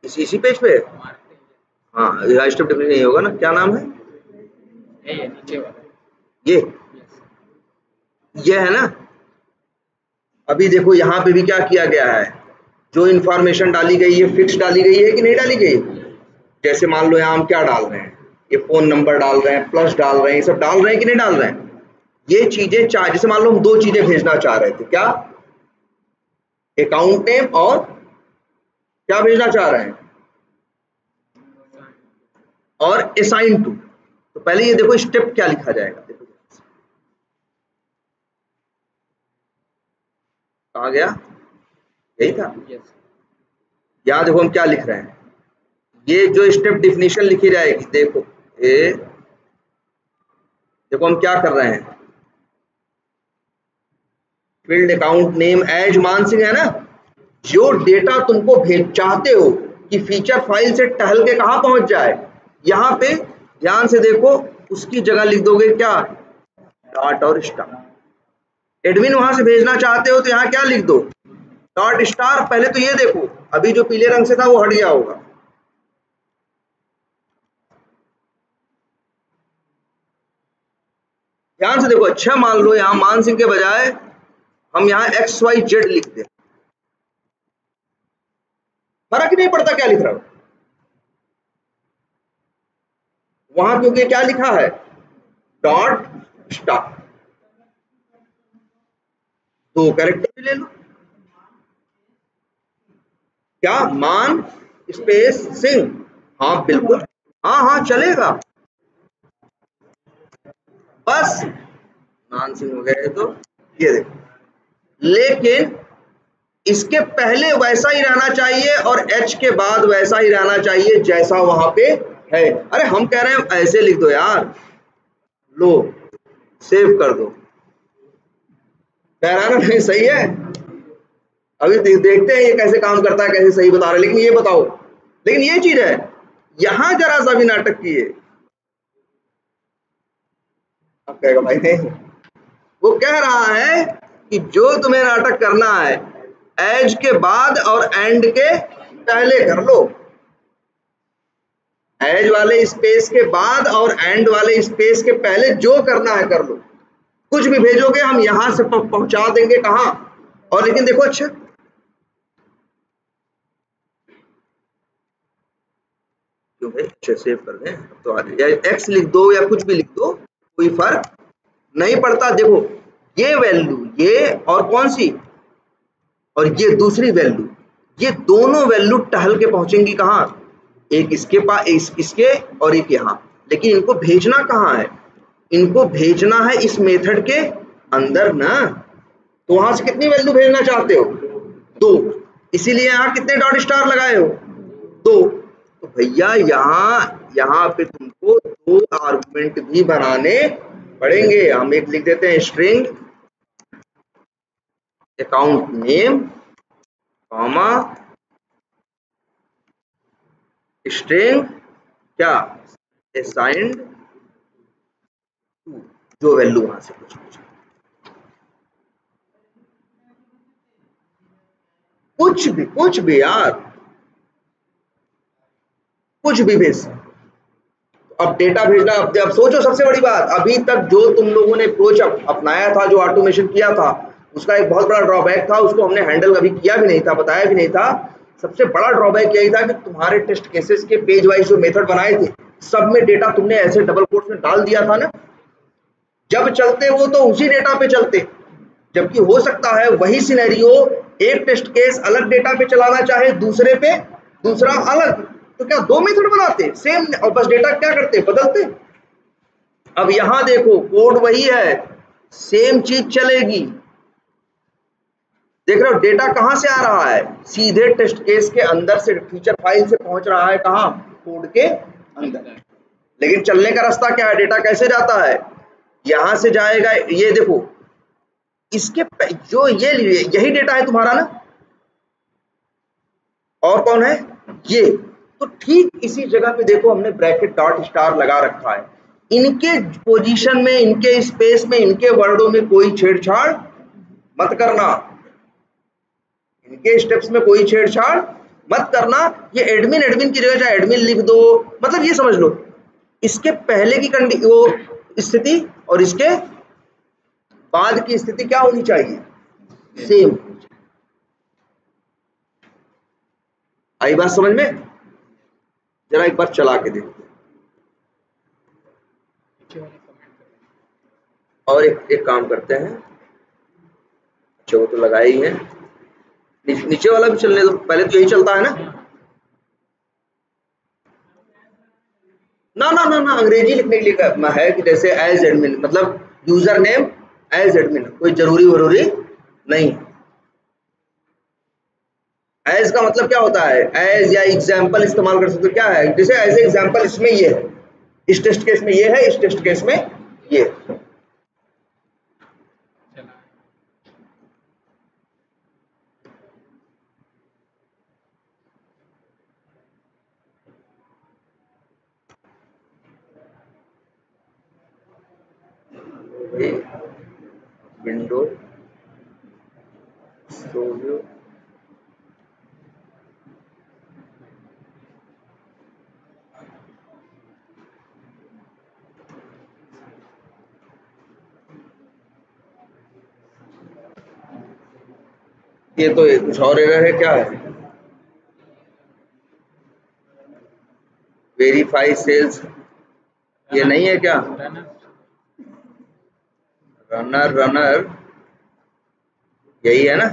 इसी पेज पे। हाँ, स्टेप डेफिनेशन नहीं होगा ना, क्या नाम है ये नीचे वाला, ये है ना। अभी देखो यहाँ पे भी क्या किया गया है, जो इंफॉर्मेशन डाली गई है फिक्स डाली गई है कि नहीं डाली गई। जैसे मान लो यहाँ हम क्या डाल रहे हैं, ये फोन नंबर डाल रहे हैं, प्लस डाल रहे हैं, ये सब डाल रहे हैं कि नहीं डाल रहे हैं। ये चीजें चार, जैसे मान लो हम दो चीजें भेजना चाह रहे थे, क्या, अकाउंट नेम और क्या भेजना चाह रहे हैं, और असाइन टू। तो पहले ये देखो स्टेप क्या लिखा जाएगा, देखो कहा गया, यही था। यहाँ देखो हम क्या लिख रहे हैं, ये जो स्टेप डिफिनीशन लिखी जाएगी, देखो ये देखो हम क्या कर रहे हैं, फील्ड अकाउंट नेम एज मान सिंह है ना। जो डेटा तुमको भेज चाहते हो कि फीचर फाइल से टहल के कहां पहुंच जाए, यहां पे ध्यान से देखो, उसकी जगह लिख दोगे क्या, डॉट और स्टार। एडमिन वहां से भेजना चाहते हो तो यहाँ क्या लिख दो, डॉट स्टार। पहले तो ये देखो, अभी जो पीले रंग से था वो हट गया होगा, ध्यान से देखो। अच्छा मान लो यहाँ मान सिंह के बजाय हम यहाँ XYZ लिख दें, फर्क नहीं पड़ता क्या लिख रहा हो वहां, क्योंकि क्या लिखा है, डॉट स्टार। दो कैरेक्टर भी ले लो, क्या, मान स्पेस सिंह, हाँ बिल्कुल, हाँ हाँ चलेगा, बस मान सिंह हो गए तो ये देखो। लेकिन इसके पहले वैसा ही रहना चाहिए और H के बाद वैसा ही रहना चाहिए जैसा वहां पे है। अरे हम कह रहे हैं ऐसे लिख दो यार, लो सेव कर दो, कह रहा है ना, नहीं सही है। अभी देखते हैं ये कैसे काम करता है, कैसे सही बता रहे हैं। लेकिन ये बताओ, लेकिन ये चीज है, यहां जरा सा भी नाटक किए, अब कहेगा भाई नहीं, वो कह रहा है कि जो तुम्हें नाटक करना है एज के बाद और एंड के पहले कर लो, एज वाले स्पेस के बाद और एंड वाले स्पेस के पहले जो करना है कर लो। कुछ भी भेजोगे हम यहां से पहुंचा देंगे कहां। और लेकिन देखो, अच्छा क्यों भाई, अच्छा सेव कर दें तो आ जाए, या एक्स लिख दो या कुछ भी लिख दो, कोई फर्क नहीं पड़ता। देखो ये वैल्यू, ये और कौन सी, और ये दूसरी वैल्यू, ये दोनों वैल्यू टहल के पहुंचेंगी कहां, एक इसके पास, इसके और एक यहां। लेकिन इनको भेजना कहां है, इनको भेजना है इस मेथड के अंदर ना। तो वहां से कितनी वैल्यू भेजना चाहते हो, दो, इसीलिए यहां कितने डॉट स्टार लगाए हो, दो। तो भैया यहां पे तुमको दो आर्गुमेंट भी बनाने पड़ेंगे। हम एक लिख देते हैं string account name comma string क्या, असाइंड टू, जो वैल्यू वहां से कुछ भी यार, कुछ भी भेज। अब डेटा भेजना, अब सोचो सबसे बड़ी बात, अभी तक जो तुम लोगों ने अप्रोच अपनाया था, जो ऑटोमेशन किया था, उसका एक बहुत बड़ा ड्रॉबैक था, उसको हमने हैंडल कभी किया भी नहीं था, बताया भी नहीं था। सबसे बड़ा ड्रॉबैक यही था कि तुम्हारे टेस्ट केसेस के पेज वाइज जो मेथड बनाए थे, सब में डेटा तुमने ऐसे डबल कोट्स में डाल दिया था ना, जब चलते वो तो उसी डेटा पे चलते। जबकि हो सकता है वही सिनेरियो एक टेस्ट केस अलग डेटा पे चलाना चाहे, दूसरे पे दूसरा अलग, तो क्या दो मेथड बनाते सेम, और बस डेटा क्या करते, बदलते। अब यहां देखो कोड वही है, सेम चीज चलेगी, देख रहे हो डेटा कहां से आ रहा है, सीधे टेस्ट केस के अंदर से फीचर फाइल से पहुंच रहा है कहां, कोड के अंदर। लेकिन चलने का रास्ता क्या है, डेटा कैसे जाता है, यहां से जाएगा, ये देखो इसके जो ये यही डेटा है तुम्हारा ना, और कौन है ये, तो ठीक इसी जगह पे देखो हमने ब्रैकेट डॉट स्टार लगा रखा है। इनके पोजीशन में, इनके स्पेस में, इनके वर्डों में कोई छेड़छाड़ मत करना, इनके स्टेप्स में कोई छेड़छाड़ मत करना। ये एडमिन एडमिन की जगह चाहे एडमिन लिख दो, मतलब ये समझ लो इसके पहले की वो स्थिति और इसके बाद की स्थिति क्या होनी चाहिए, सेम। आई बात समझ में, जरा एक बार चला के देखो। और एक काम करते हैं, अच्छा वो तो लगाया ही है, नीचे वाला भी चलने दो, पहले तो यही चलता है ना। ना ना ना ना अंग्रेजी लिखने के लिए है कि जैसे एज एडमिन, मतलब यूजर नेम एज एडमिन, कोई जरूरी नहीं। एज का मतलब क्या होता है, एज या एग्जाम्पल इस्तेमाल कर सकते हो, क्या है जैसे एज एग्जाम्पल इसमें ये है, इस टेस्ट केस में ये है, इस टेस्ट केस में ये। विंडो स्टूडियो ये तो कुछ और एरर है, क्या है, वेरीफाई सेल्स, ये नहीं है क्या, रनर यही है ना,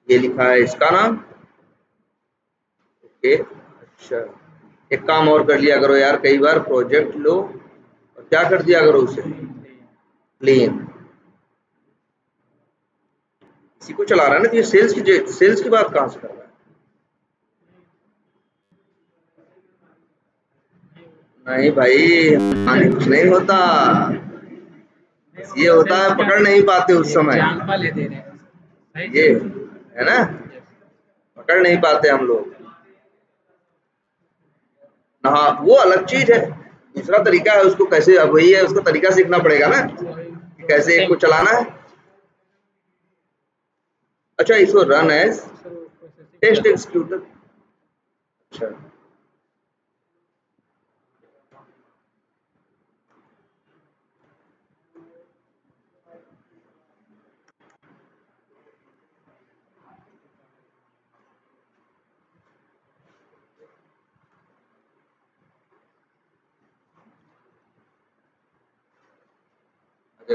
ये लिखा है इसका नाम। ओके अच्छा, एक काम और कर लिया करो यार, कई बार प्रोजेक्ट लो और क्या कर दिया करो उसे क्लीन। इसी को चला रहा है ना, तो ये सेल्स की बात कहां से कर रहा है, नहीं भाई कुछ नहीं होता, ये होता है पकड़ नहीं पाते उस समय, ये है ना, पकड़ नहीं पाते हम लोग। हाँ वो अलग चीज है, दूसरा तरीका है, उसको कैसे, अब वही है, उसका तरीका सीखना पड़ेगा ना कि कैसे एक को चलाना है। अच्छा इसको रन एज टेस्ट एक्सिक्यूटर, अच्छा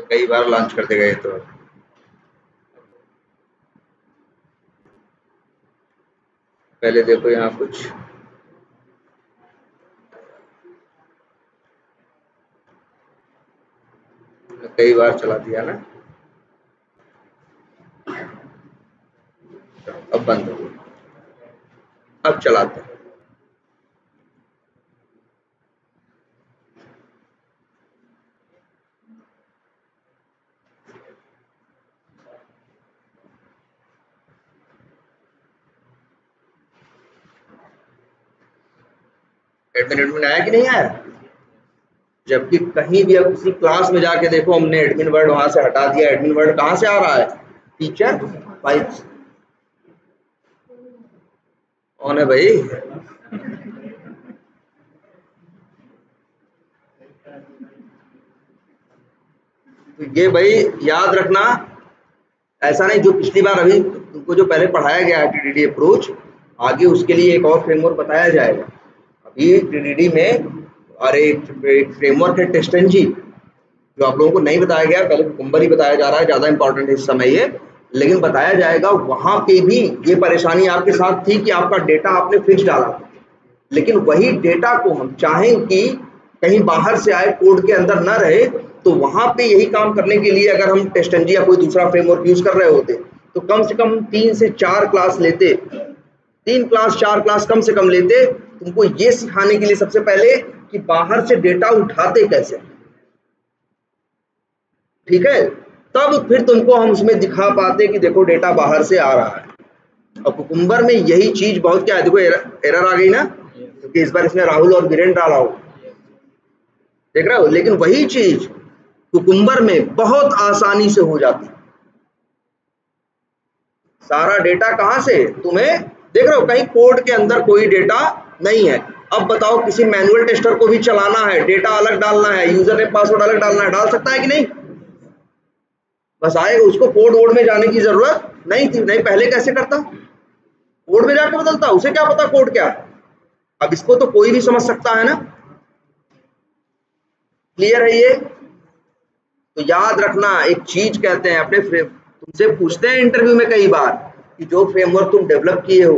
कई बार लॉन्च करते गए तो पहले देखो यहाँ कुछ कई बार चला दिया ना, अब बंद हो गया, अब चलाते हैं। एडमिन आया कि नहीं आया, जबकि कहीं भी अब किसी क्लास में जाके देखो, हमने एडमिन वर्ड वहां से हटा दिया, एडमिन वर्ड कहां से आ रहा है, टीचर फाइल्स कौन है भाई, तो ये भाई याद रखना, ऐसा नहीं जो पिछली बार अभी तुमको जो पहले पढ़ाया गया है टीडीडी अप्रोच, आगे उसके लिए एक और फ्रेमवर्क बताया जाएगा। अभी टीडीडी में और एक फ्रेमवर्क है टेस्टनजी, जो आप लोगों को नहीं बताया गया, पहले कुकुम्बर ही बताया जा रहा है, ज्यादा इंपॉर्टेंट है इस समय ये, लेकिन बताया जाएगा। वहां पे भी ये परेशानी आपके साथ थी कि आपका डेटा आपने फिक्स डाला, लेकिन वही डेटा को हम चाहें कि कहीं बाहर से आए, कोड के अंदर न रहे, तो वहां पे यही काम करने के लिए अगर हम टेस्टंजी या कोई दूसरा फ्रेमवर्क यूज कर रहे होते तो कम से कम 3 से 4 क्लास लेते, 3 क्लास 4 क्लास कम से कम लेते तुमको ये सिखाने के लिए सबसे पहले कि बाहर से डेटा उठाते कैसे, ठीक है, तब फिर तुमको हम उसमें दिखा पाते कि देखो डेटा बाहर से आ रहा है। और कुकुम्बर में यही चीज बहुत क्या है, देखो एरर आ गई ना, क्योंकि इस बार इसमें राहुल और वीरेंद्र डाला हो, देख रहे हो, लेकिन वही चीज कुकुम्बर में बहुत आसानी से हो जाती है। सारा डेटा कहां से तुम्हें देख रहे हो, कहीं कोड के अंदर कोई डेटा नहीं है। अब बताओ किसी मैनुअल टेस्टर को भी चलाना है, डेटा अलग डालना है, यूजर नेम पासवर्ड अलग डालना है, डाल सकता है कि नहीं? बस आएगा, उसको कोड वोड में जाने की जरूरत नहीं थी। नहीं पहले कैसे करता, कोड में जाके बदलता, उसे क्या पता कोड क्या है। अब इसको तो कोई भी समझ सकता है ना, क्लियर है ये? तो याद रखना एक चीज कहते हैं अपने तुमसे पूछते हैं इंटरव्यू में कई बार कि जो फ्रेमवर्क तुम डेवलप किए हो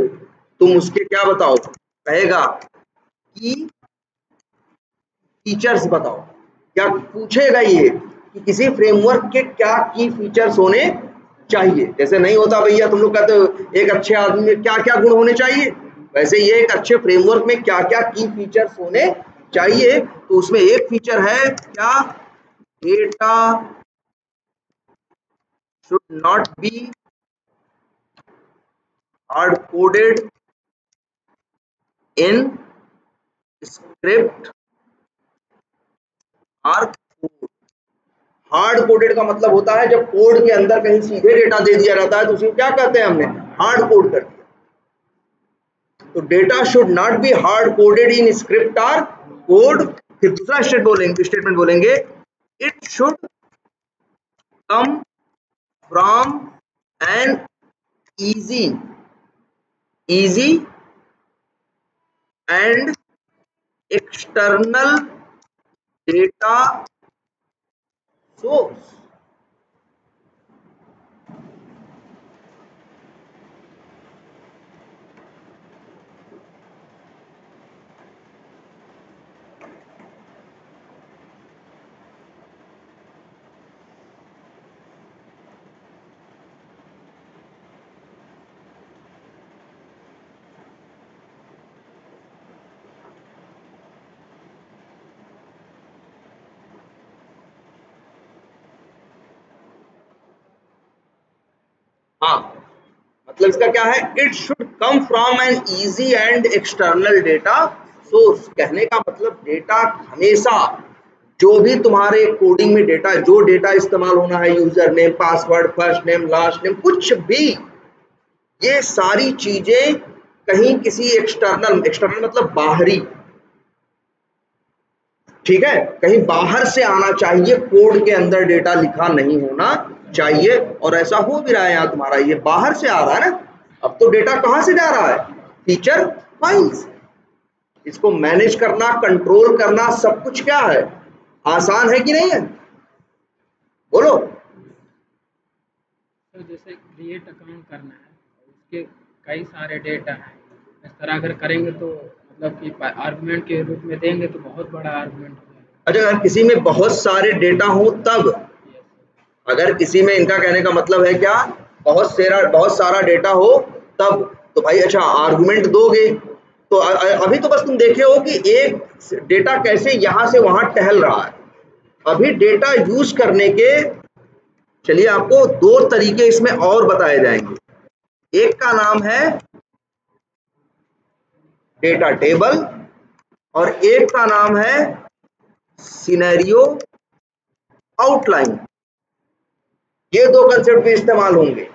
तुम उसके क्या बताओ, कहेगा कि फीचर्स बताओ। क्या पूछेगा ये कि किसी फ्रेमवर्क के क्या की फीचर्स होने चाहिए। जैसे नहीं होता भैया, तुम लोग कहते हो एक अच्छे आदमी में क्या क्या गुण होने चाहिए, वैसे ये एक अच्छे फ्रेमवर्क में क्या क्या की फीचर्स होने चाहिए। तो उसमें एक फीचर है क्या, data should not be hard coded in script or code। Hard coded का मतलब होता है जब कोड के अंदर कहीं सीधे डेटा दे दिया जाता है तो उसे क्या कहते हैं, हमने हार्ड कोड कर दिया। तो data should not be hard coded in script और कोड। फिर दूसरा स्टेटमेंट बोलेंगे it should come from an easy and external data source। हाँ, मतलब इसका क्या है, it should come from an easy and external data source. कहने का मतलब डेटा हमेशा जो भी तुम्हारे कोडिंग में डेटा, जो डेटा इस्तेमाल होना है, user name password first name last name कुछ भी, ये सारी चीजें कहीं किसी एक्सटर्नल मतलब बाहरी, ठीक है, कहीं बाहर से आना चाहिए, कोड के अंदर डेटा लिखा नहीं होना चाहिए। और ऐसा हो भी रहा है, यहाँ तुम्हारा ये बाहर से आ रहा है ना। अब तो डेटा कहां से जा रहा है, फीचर फाइल्स। इसको मैनेज करना, कंट्रोल करना सब कुछ क्या है, आसान है कि नहीं है, बोलो। तो जैसे क्रिएट अकाउंट करना है, उसके कई सारे डेटा हैं, इस तरह अगर करेंगे तो मतलब कि आर्गुमेंट के रूप में देंगे तो बहुत बड़ा आर्गुमेंट हो जाएगा। अच्छा, अगर किसी में बहुत सारे डेटा हो तब, अगर किसी में, इनका कहने का मतलब है क्या, बहुत सारा डेटा हो तब, तो भाई अच्छा आर्गुमेंट दोगे तो अभी तो बस तुम देखे हो कि एक डेटा कैसे यहां से वहां टहल रहा है। अभी डेटा यूज करने के, चलिए आपको 2 तरीके इसमें और बताए जाएंगे। एक का नाम है डेटा टेबल और एक का नाम है सिनेरियो आउटलाइन। ये 2 कंसेप्ट भी इस्तेमाल होंगे।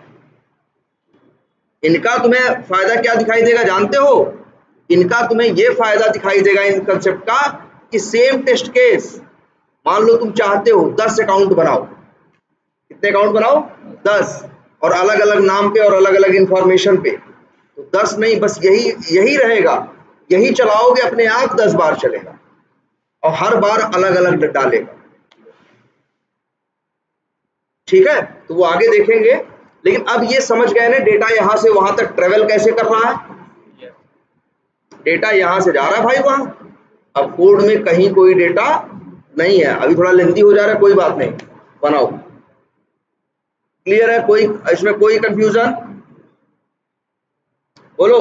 इनका तुम्हें फायदा क्या दिखाई देगा जानते हो, इनका तुम्हें ये फायदा दिखाई देगा इन कंसेप्ट का कि सेम टेस्ट केस, मान लो तुम चाहते हो 10 अकाउंट बनाओ, कितने अकाउंट बनाओ, 10, और अलग अलग नाम पे और अलग अलग इंफॉर्मेशन पे, तो 10 नहीं, बस यही रहेगा, यही चलाओगे, अपने आप 10 बार चलेगा और हर बार अलग अलग डालेगा, ठीक है। तो वो आगे देखेंगे। लेकिन अब ये समझ गए ना डेटा यहां से वहां तक ट्रेवल कैसे कर रहा है, डेटा यहां से जा रहा है भाई वहां। अब कोड में कहीं कोई डेटा नहीं है, अभी थोड़ा लेंथी हो जा रहा है, कोई बात नहीं, बनाओ। क्लियर है? कोई इसमें कोई कंफ्यूजन? बोलो।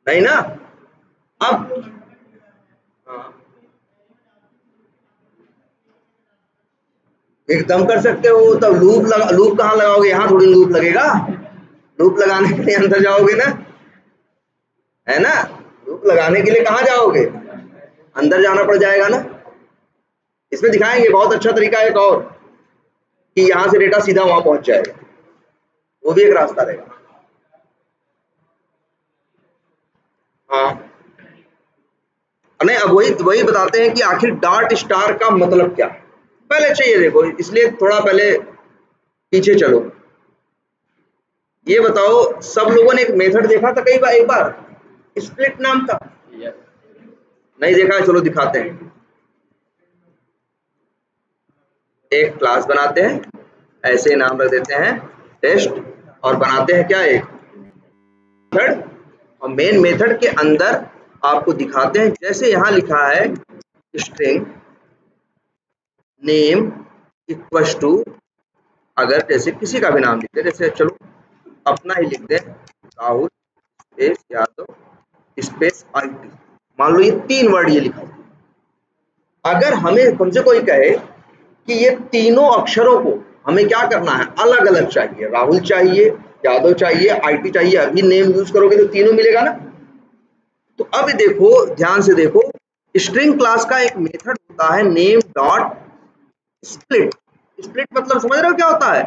नहीं ना? अब हाँ, एकदम कर सकते हो। तब लूप कहाँ लगाओगे? यहाँ थोड़ी लूप लगेगा। लूप लगाने के लिए अंदर जाओगे ना, है ना? लूप लगाने के लिए कहाँ जाओगे? अंदर जाना पड़ जाएगा ना। इसमें दिखाएंगे बहुत अच्छा तरीका है एक और, कि यहाँ से डेटा सीधा वहां पहुंच जाएगा, वो भी एक रास्ता रहेगा। हाँ, नहीं, अब वही वही बताते हैं कि आखिर डॉट स्टार का मतलब क्या है। पहले चाहिए देखो, इसलिए थोड़ा पहले पीछे चलो। ये बताओ, सब लोगों ने एक मेथड देखा था कई बार, एक बार स्प्लिट नाम का? नहीं देखा है? चलो दिखाते हैं। एक क्लास बनाते हैं, ऐसे नाम रख देते हैं टेस्ट, और बनाते हैं क्या, एक मेथड। और मेन मेथड के अंदर आपको दिखाते हैं, जैसे यहाँ लिखा है स्ट्रिंग नेम इक्वल्स टू, अगर जैसे किसी का भी नाम लिखते हैं, जैसे चलो अपना ही लिख दें, Rahul space Yadav space IT, मान लो ये 3 वर्ड ये लिखा है। अगर हमें हमसे कोई कहे कि ये तीनों अक्षरों को हमें क्या करना है, अलग अलग चाहिए, राहुल चाहिए, यादव चाहिए, IT चाहिए, अभी नेम यूज करोगे तो तीनों मिलेगा ना। तो अब देखो, ध्यान से देखो, स्ट्रिंग क्लास का एक मेथड होता है नेम डॉट स्प्लिट। स्प्लिट मतलब समझ रहे हो क्या होता है?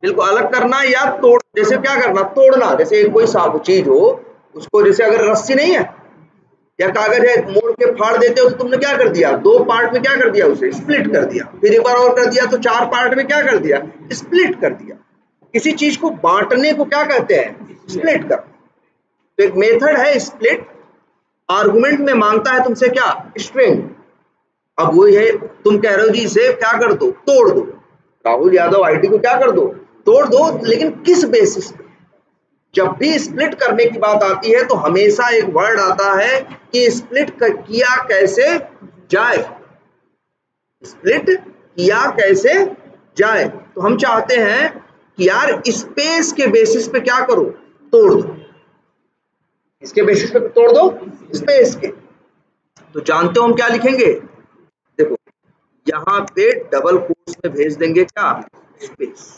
बिल्कुल अलग करना या तोड़, जैसे क्या करना, तोड़ना। जैसे कोई साबुत चीज हो, उसको जैसे अगर रस्सी नहीं है या कागज है, मोड़ के फाड़ देते हो तो तुमने क्या कर दिया, 2 पार्ट में क्या कर दिया, उसे स्प्लिट कर दिया। फिर एक बार और कर दिया तो 4 पार्ट में क्या कर दिया, स्प्लिट कर दिया। किसी चीज को बांटने को क्या कहते हैं, स्प्लिट कर। तो एक मेथड है स्प्लिट, आर्गुमेंट में मांगता है तुमसे क्या, स्ट्रिंग। अब वही है, तुम कह रहे हो जी इसे क्या कर दो, तोड़ दो, राहुल यादव IT को क्या कर दो, तोड़ दो, लेकिन किस बेसिस पे? जब भी स्प्लिट करने की बात आती है तो हमेशा एक वर्ड आता है कि स्प्लिट किया कैसे जाए, स्प्लिट किया कैसे जाए। तो हम चाहते हैं कि यार स्पेस के बेसिस पे क्या करो, तोड़ दो, इसके बेसिस पे तोड़ दो, स्पेस के। तो जानते हो हम क्या लिखेंगे, देखो यहाँ पे डबल कोट्स में भेज देंगे क्या, स्पेस।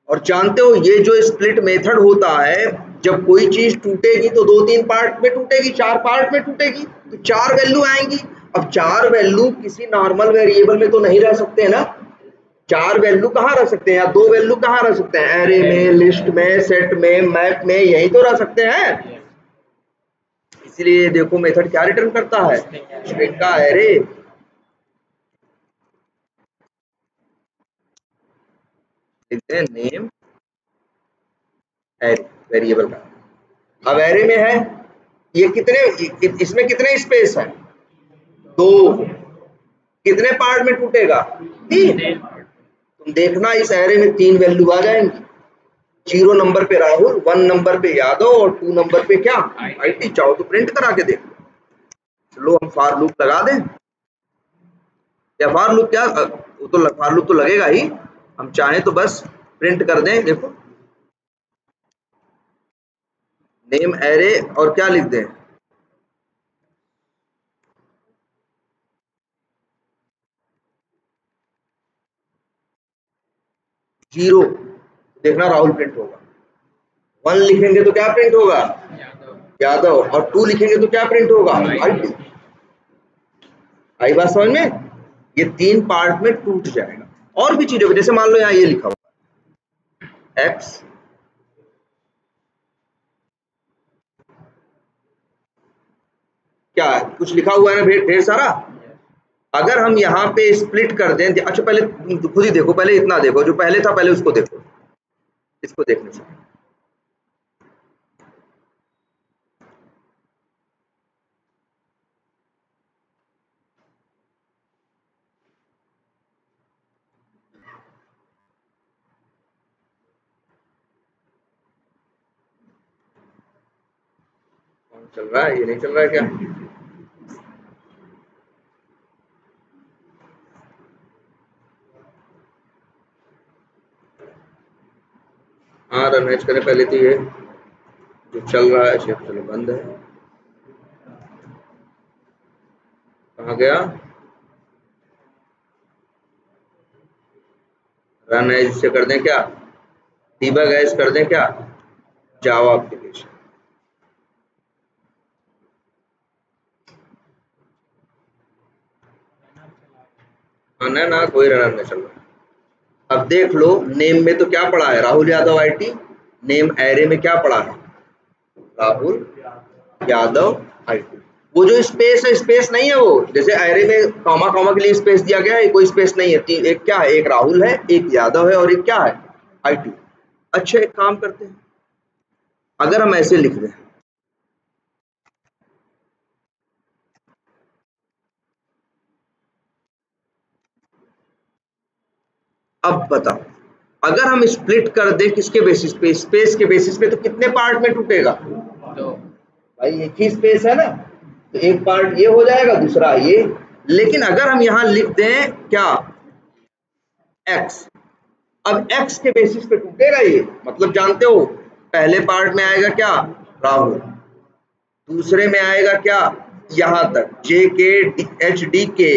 और जानते हो ये जो स्प्लिट मेथड होता है, जब कोई चीज टूटेगी तो 2-3 पार्ट में टूटेगी, 4 पार्ट में टूटेगी, तो 4 वैल्यू आएंगी। अब 4 वैल्यू किसी नॉर्मल वेरिएबल में तो नहीं रह सकते हैं ना। 4 वैल्यू कहाँ रह सकते हैं, या 2 वैल्यू कहाँ रह सकते हैं, एरे में, लिस्ट में, सेट में, मैप में, यही तो रह सकते हैं। इसलिए देखो मेथड क्या रिटर्न करता है, स्ट्रिंग का एरे। लिखते हैं नेम एरे, वेरिएबल का। अब एरे में है, ये कितने, इसमें कितने स्पेस है, 2। कितने पार्ट में टूटेगा, 3। तुम देखना इस एरे में 3 वैल्यू आ जाएंगी, 0 नंबर पे राहुल, 1 नंबर पे यादव, और 2 नंबर पे क्या, IT। चाहो तो प्रिंट करा के देखो। चलो हम फॉर लूप लगा दें, या फॉर लूप क्या, वो तो फॉर लूप तो लगेगा ही, हम चाहें तो बस प्रिंट कर दें। देखो नेम एरे, और क्या लिख दें, 0, देखना राहुल प्रिंट होगा। 1 लिखेंगे तो क्या प्रिंट होगा, यादव, और 2 लिखेंगे तो क्या प्रिंट होगा, IT। आई बात समझ में? ये 3 पार्ट में टूट जाएगा। और भी चीजों, जैसे मान लो यहाँ ये लिखा हुआ एक्स, क्या कुछ लिखा हुआ है ना, ढेर सारा। अगर हम यहाँ पे स्प्लिट कर दें, अच्छा पहले खुद ही देखो, पहले इतना देखो, जो पहले था पहले उसको देखो, इसको देखने से चल रहा है, ये नहीं चल रहा है क्या, रन हैच करें पहले, तो ये जो चल रहा है शेप चलो बंद है, कहाँ गया, रन हैच से कर दें क्या, डीबग हैच कर दें क्या, जावा एप्लीकेशन, ना कोई रन नहीं चल रहा। अब देख लो नेम में तो क्या पड़ा है, Rahul Yadav IT, name array में क्या पड़ा है, राहुल यादव आईटी। वो जो स्पेस है, स्पेस नहीं है वो, जैसे एरे में कॉमा कॉमा के लिए स्पेस दिया गया है, कोई स्पेस नहीं है। एक क्या है, एक राहुल है, एक यादव है, और एक क्या है, आईटी। अच्छा एक काम करते हैं, अगर हम ऐसे लिख दें, अब बताओ अगर हम स्प्लिट कर दें किसके बेसिस पे, स्पेस के बेसिस पे, तो कितने पार्ट में टूटेगा, तो भाई एक ही स्पेस है ना, तो एक पार्ट ये हो जाएगा, दूसरा ये। लेकिन अगर हम यहां लिख दें क्या, एक्स, अब एक्स के बेसिस पे टूटेगा ये, मतलब जानते हो पहले पार्ट में आएगा क्या, राहुल, दूसरे में आएगा क्या, यहां तक जे के एच डी के,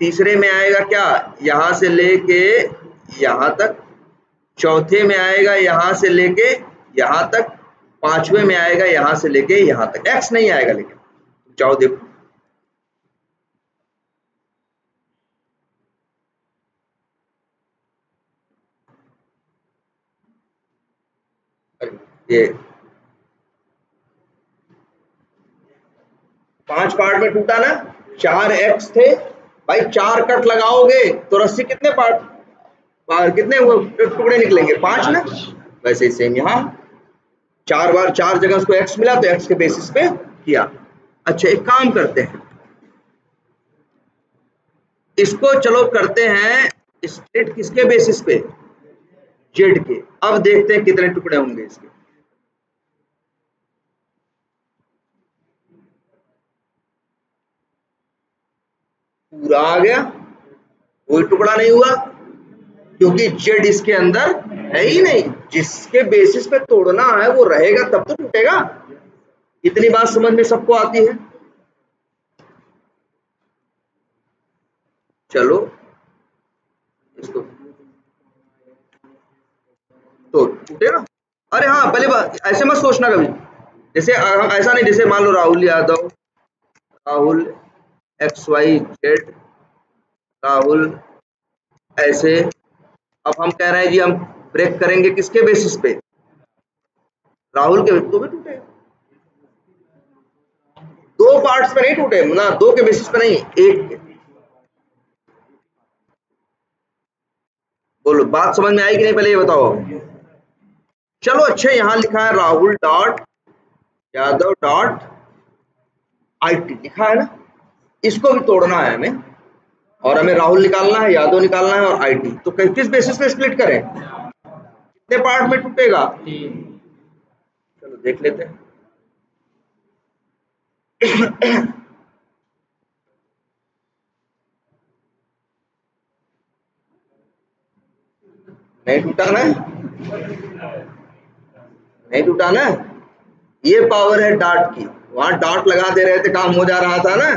तीसरे में आएगा क्या, यहां से लेके यहां तक, चौथे में आएगा यहां से लेके यहां तक, पांचवे में आएगा यहां से लेके यहां तक। एक्स नहीं आएगा, लेकिन जाओ देखो, ये 5 पार्ट में टूटा ना, 4 एक्स थे भाई, 4 कट लगाओगे तो रस्सी कितने पार्ट कितने टुकड़े निकलेंगे, 5 ना। वैसे ही सेम यहाँ 4 बार 4 जगह उसको एक्स मिला, तो एक्स के बेसिस पे किया। अच्छा एक काम करते हैं, इसको चलो करते हैं स्प्लिट किसके बेसिस पे, जेड के। अब देखते हैं कितने टुकड़े होंगे इसके, पूरा आ गया, कोई टुकड़ा नहीं हुआ, क्योंकि जेड इसके अंदर है ही नहीं। जिसके बेसिस पे तोड़ना है वो रहेगा तब तो टूटेगा। इतनी बात समझ में सबको आती है। चलो इसको तो टूटे ना। अरे हाँ पहले बात ऐसे मत सोचना कभी, जैसे ऐसा नहीं, जैसे मान लो Rahul Yadav, Rahul X Y Z, Rahul ऐसे। अब हम कह रहे हैं जी हम ब्रेक करेंगे किसके बेसिस पे, राहुल के, तो भी टूटे, 2 पार्ट्स पे नहीं टूटे ना, 2 के बेसिस पे नहीं, 1 के। बोलो बात समझ में आई कि नहीं, पहले ये बताओ। चलो अच्छा यहाँ लिखा है Rahul dot Yadav dot IT लिखा है ना, इसको भी तोड़ना है हमें, और हमें राहुल निकालना है, यादव निकालना है, और आईटी। तो किस बेसिस पे स्प्लिट करें, कितने पार्ट में टूटेगा, चलो देख लेते हैं। नहीं टूटा ना, नहीं टूटा ना, ये पावर है डॉट की, वहां डॉट लगा दे रहे थे काम हो जा रहा था ना,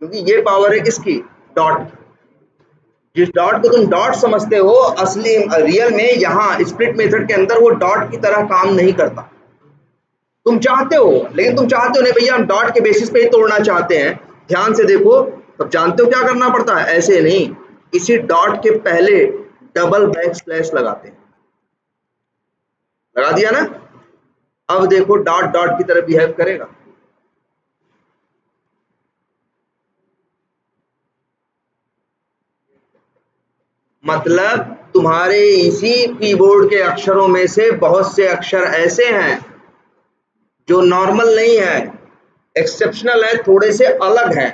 क्योंकि ये पावर है किसकी, डॉट की। जिस डॉट को तुम डॉट समझते हो, असली रियल में यहाँ स्प्लिट मेथड के अंदर वो डॉट की तरह काम नहीं करता। तुम चाहते हो, लेकिन तुम चाहते हो नहीं भैया हम डॉट के बेसिस पे ही तोड़ना चाहते हैं, ध्यान से देखो, तब जानते हो क्या करना पड़ता है, ऐसे नहीं, इसी डॉट के पहले डबल बैक स्लैश लगाते हैं, लगा दिया ना। अब देखो डॉट डॉट की तरह बिहेव करेगा, मतलब तुम्हारे इसी कीबोर्ड के अक्षरों में से बहुत से अक्षर ऐसे हैं जो नॉर्मल नहीं है, एक्सेप्शनल है, थोड़े से अलग हैं।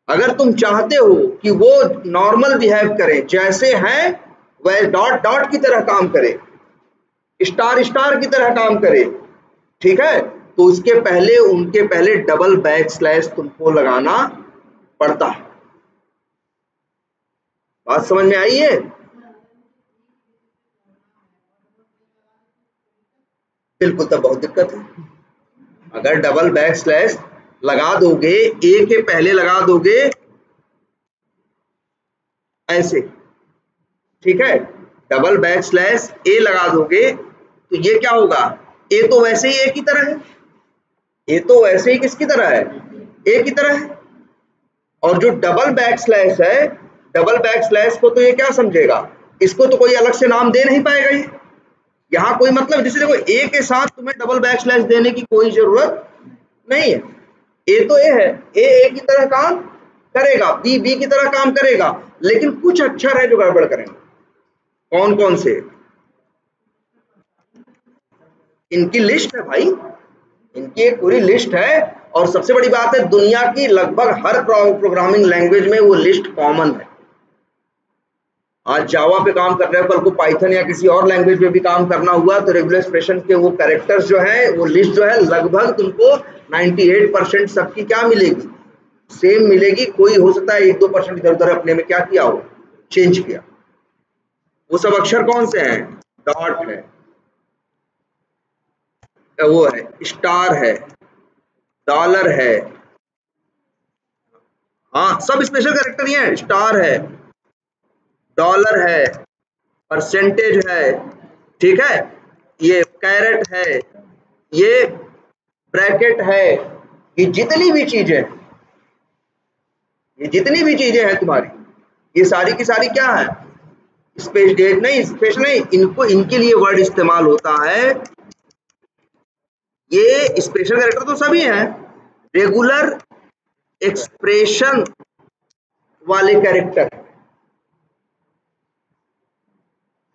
अगर तुम चाहते हो कि वो नॉर्मल बिहेव करें, जैसे हैं वह डॉट डॉट की तरह काम करे, स्टार स्टार की तरह काम करे, ठीक है, तो उसके पहले उनके पहले डबल बैक स्लैश तुमको लगाना पड़ता है। बात समझ में आई है। बिल्कुल, तब बहुत दिक्कत है। अगर डबल बैक स्लैश लगा दोगे, ए के पहले लगा दोगे ऐसे, ठीक है, डबल बैक स्लैश ए लगा दोगे तो ये क्या होगा, ए तो वैसे ही ए की तरह है, ए तो वैसे ही किसकी तरह है, ए की तरह है। और जो डबल बैक स्लैश है, डबल बैक स्लैश को तो ये क्या समझेगा, इसको तो कोई अलग से नाम दे नहीं पाएगा। ये यहाँ कोई मतलब, जैसे देखो ए के साथ तुम्हें डबल बैक स्लैश देने की कोई जरूरत नहीं है। ए तो ए है, ए की तरह काम करेगा, बी बी की तरह काम करेगा, लेकिन कुछ अक्षर है जो गड़बड़ करेंगे। कौन कौन से, इनकी लिस्ट है भाई, इनकी एक पूरी लिस्ट है। और सबसे बड़ी बात है, दुनिया की लगभग हर प्रोग्रामिंग लैंग्वेज में वो लिस्ट कॉमन है। आज जावा पे काम कर रहे हो, कल को पाइथन या किसी और लैंग्वेज में भी काम करना हुआ तो रेगुलर एक्सप्रेशन के वो कैरेक्टर्स जो है, वो लिस्ट जो है, लगभग तुमको 98% सबकी क्या मिलेगी, सेम मिलेगी। कोई हो सकता है 1-2% इधर उधर अपने में क्या किया हो, चेंज किया। वो सब अक्षर कौन से हैं, डॉट है, वो है, स्टार है, डॉलर है, हाँ सब स्पेशल कैरेक्टर ही है। स्टार है, डॉलर है, परसेंटेज है, ठीक है, ये कैरेट है, ये ब्रैकेट है, ये जितनी भी चीजें, ये जितनी भी चीजें हैं तुम्हारी, ये सारी की सारी क्या है, स्पेशल नहीं, इनको इनके लिए वर्ड इस्तेमाल होता है। ये स्पेशल कैरेक्टर तो सभी हैं, रेगुलर एक्सप्रेशन वाले कैरेक्टर,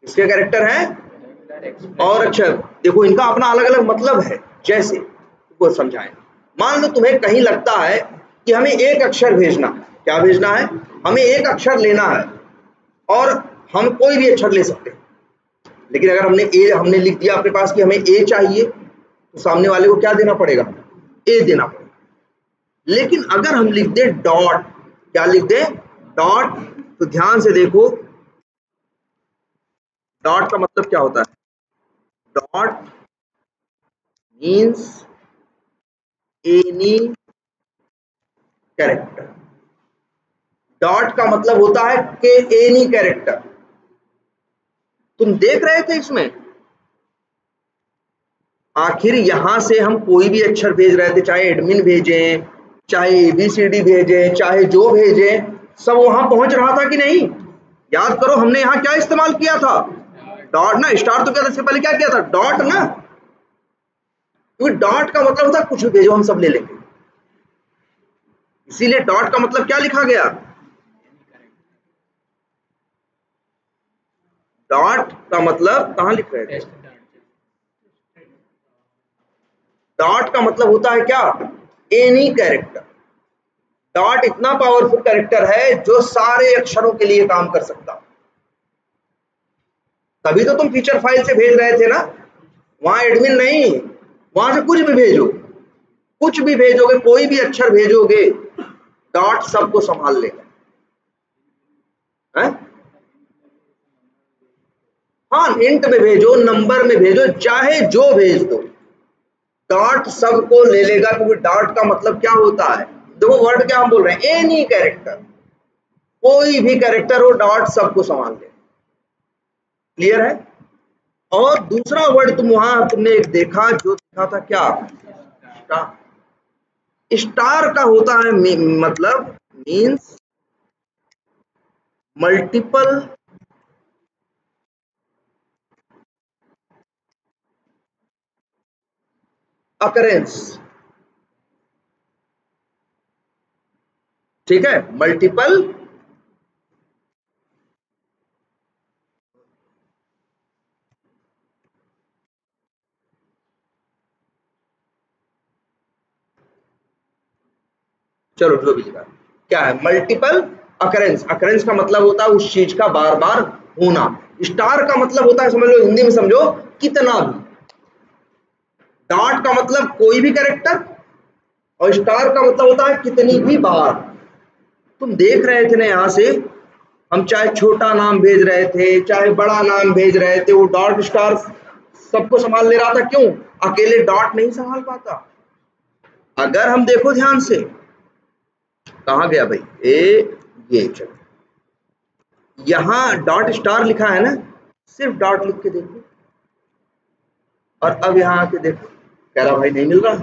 इसके कैरेक्टर हैं। और अच्छा देखो, इनका अपना अलग अलग मतलब है। जैसे को समझाएं, मान लो तुम्हें कहीं लगता है कि हमें एक अक्षर भेजना है, क्या भेजना है, हमें एक अक्षर लेना है, और हम कोई भी अक्षर ले सकते हैं। लेकिन अगर हमने लिख दिया अपने पास कि हमें ए चाहिए, तो सामने वाले को क्या देना पड़ेगा, ए देना पड़ेगा। लेकिन अगर हम लिख दें डॉट, क्या लिख दें, डॉट, तो ध्यान से देखो, डॉट का मतलब क्या होता है, dot means any character. Dot का मतलब होता है कि एनी कैरेक्टर। तुम देख रहे थे इसमें, आखिर यहां से हम कोई भी अक्षर भेज रहे थे, चाहे एडमिन भेजें, चाहे ABCD भेजें, चाहे जो भेजें, सब वहां पहुंच रहा था कि नहीं। याद करो हमने यहां क्या इस्तेमाल किया था, डॉट ना, स्टार तो क्या था, इससे पहले क्या किया था, डॉट ना, क्योंकि डॉट का मतलब होता है कुछ भी भेजो हम सब ले लेंगे, इसीलिए डॉट का मतलब क्या लिखा गया, डॉट का मतलब कहां लिख रहे थे, डॉट का मतलब होता है क्या, एनी कैरेक्टर। डॉट इतना पावरफुल कैरेक्टर है जो सारे अक्षरों के लिए काम कर सकता। तभी तो तुम फीचर फाइल से भेज रहे थे ना, वहां एडमिन नहीं, वहां से कुछ भी भेजो, कुछ भी भेजोगे, कोई भी अक्षर भेजोगे, डॉट सबको संभाल लेगा है? हाँ, इंट में भेजो, नंबर में भेजो, चाहे जो भेज दो, डॉट सबको ले लेगा। क्योंकि डॉट का मतलब क्या होता है, देखो वर्ड क्या हम बोल रहे हैं, एनी कैरेक्टर, कोई भी कैरेक्टर हो, डॉट सबको संभाल ले। क्लियर है। और दूसरा वर्ड तुमने एक देखा, जो देखा था क्या, स्टार। स्टार का होता है मतलब मीन्स मल्टीपल अकरेंस, ठीक है, मल्टीपल चलो जो भी लिखा, क्या है, मल्टीपल अकरेंस। अकरेंस का मतलब होता है उस चीज का बार बार होना। स्टार का मतलब होता है, समझ लो हिंदी में समझो, कितना भी। डॉट का मतलब कोई भी कैरेक्टर, और स्टार का मतलब होता है कितनी भी बार। तुम देख रहे थे ना, यहां से हम चाहे छोटा नाम भेज रहे थे, चाहे बड़ा नाम भेज रहे थे, वो डॉट स्टार सबको संभाल ले रहा था। क्यों, अकेले डॉट नहीं संभाल पाता। अगर हम देखो ध्यान से, कहा गया भाई ये चलो, यहां डॉट स्टार लिखा है ना, सिर्फ डॉट लिख के देखो, और अब यहां आके देखो, कह रहा भाई नहीं मिल रहा,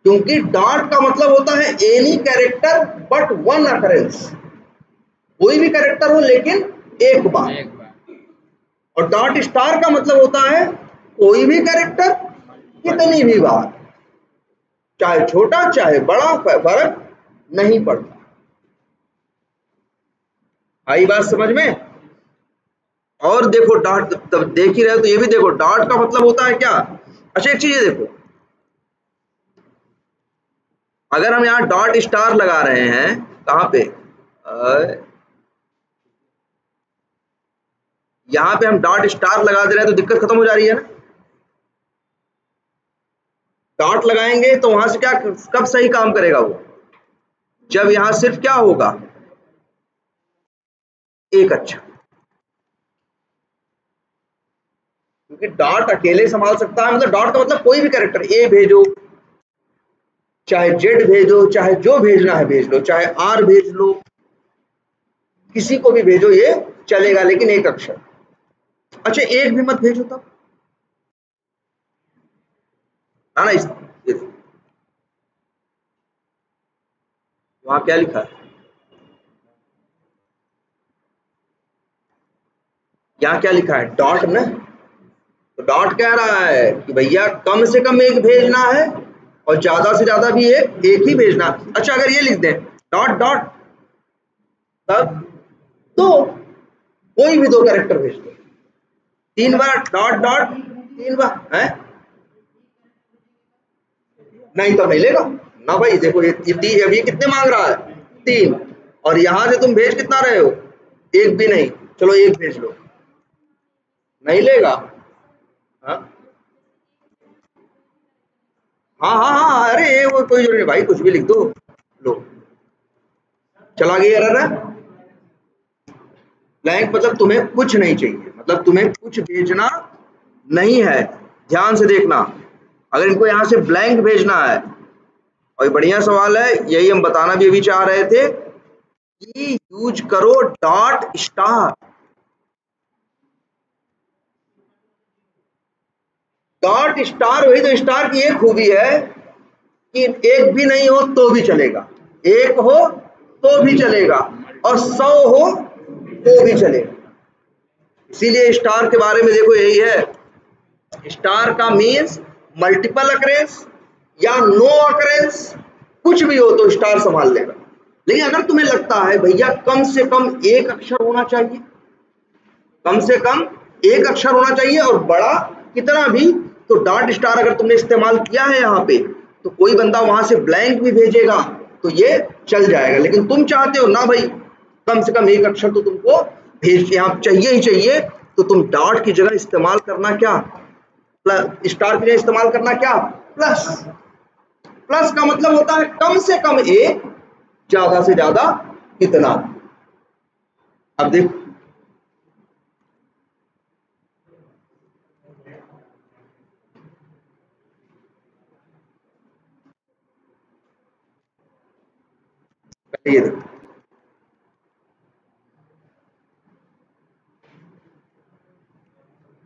क्योंकि डॉट का मतलब होता है any character but one occurrence, कोई भी कैरेक्टर हो लेकिन एक बार। और डॉट स्टार का मतलब होता है कोई भी कैरेक्टर कितनी भी बार, चाहे छोटा चाहे बड़ा, फर्क नहीं पड़ता। आई बात समझ में? और देखो डॉट, तब देख ही रहे हो तो ये भी देखो, डॉट का मतलब होता है क्या। अच्छा एक चीज ये देखो, अगर हम यहाँ डॉट स्टार लगा रहे हैं, कहाँ पे, यहाँ पे हम डॉट स्टार लगा दे रहे हैं तो दिक्कत खत्म हो जा रही है ना। डॉट लगाएंगे तो वहां से क्या, कब सही काम करेगा वो, जब यहां सिर्फ क्या होगा, एक अक्षर, क्योंकि डॉट अकेले संभाल सकता है, मतलब डॉट का मतलब कोई भी कैरेक्टर, ए भेजो चाहे जेड भेजो, चाहे जो भेजना है भेज लो, चाहे आर भेज लो, किसी को भी भेजो ये चलेगा, लेकिन एक अक्षर। अच्छा एक भी मत भेजो तब, ना वहां क्या लिखा है, यहाँ क्या लिखा है, डॉट ना, तो डॉट कह रहा है कि भैया कम से कम एक भेजना है और ज्यादा से ज्यादा भी एक ही भेजना। अच्छा अगर ये लिख दें डॉट डॉट, तब तो कोई भी दो कैरेक्टर भेज दो, 3 बार डॉट डॉट, 3 बार है, नहीं तो नहीं लेगा ना भाई। देखो ये कितने मांग रहा है, 3, और यहां से तुम भेज कितना रहे हो, एक भी नहीं, चलो एक भेज लो, नहीं लेगा। हाँ हाँ हाँ हाँ, अरे वो कोई जरूरी नहीं भाई, कुछ भी लिख दो, लो चला गया एरर है। ब्लैंक मतलब तुम्हें कुछ नहीं चाहिए, मतलब तुम्हें कुछ भेजना नहीं है। ध्यान से देखना, अगर इनको यहां से ब्लैंक भेजना है, और ये बढ़िया सवाल है, यही हम बताना भी अभी चाह रहे थे कि यूज करो डॉट स्टार। डॉट स्टार, वही तो स्टार की एक खूबी है कि एक भी नहीं हो तो भी चलेगा, एक हो तो भी चलेगा, और 100 हो तो भी चलेगा। इसीलिए स्टार के बारे में देखो यही है, स्टार का मीन्स मल्टीपल अकरेंस या नो अकरेंस, कुछ भी हो तो स्टार संभाल लेगा। लेकिन अगर तुम्हें लगता है भैया कम से कम एक अक्षर होना चाहिए, कम से कम एक अक्षर होना चाहिए और बड़ा कितना भी, तो डॉट स्टार अगर तुमने इस्तेमाल किया है यहाँ पे, तो कोई बंदा वहां से ब्लैंक भी भेजेगा तो ये चल जाएगा। लेकिन तुम चाहते हो ना भाई कम से कम एक अक्षर तो तुमको भेज यहाँ चाहिए ही चाहिए, तो तुम डॉट की जगह इस्तेमाल करना क्या, प्लस, स्टार की जगह इस्तेमाल करना क्या, प्लस। प्लस का मतलब होता है कम से कम एक, ज्यादा से ज्यादा कितना। अब देखो ये देखो,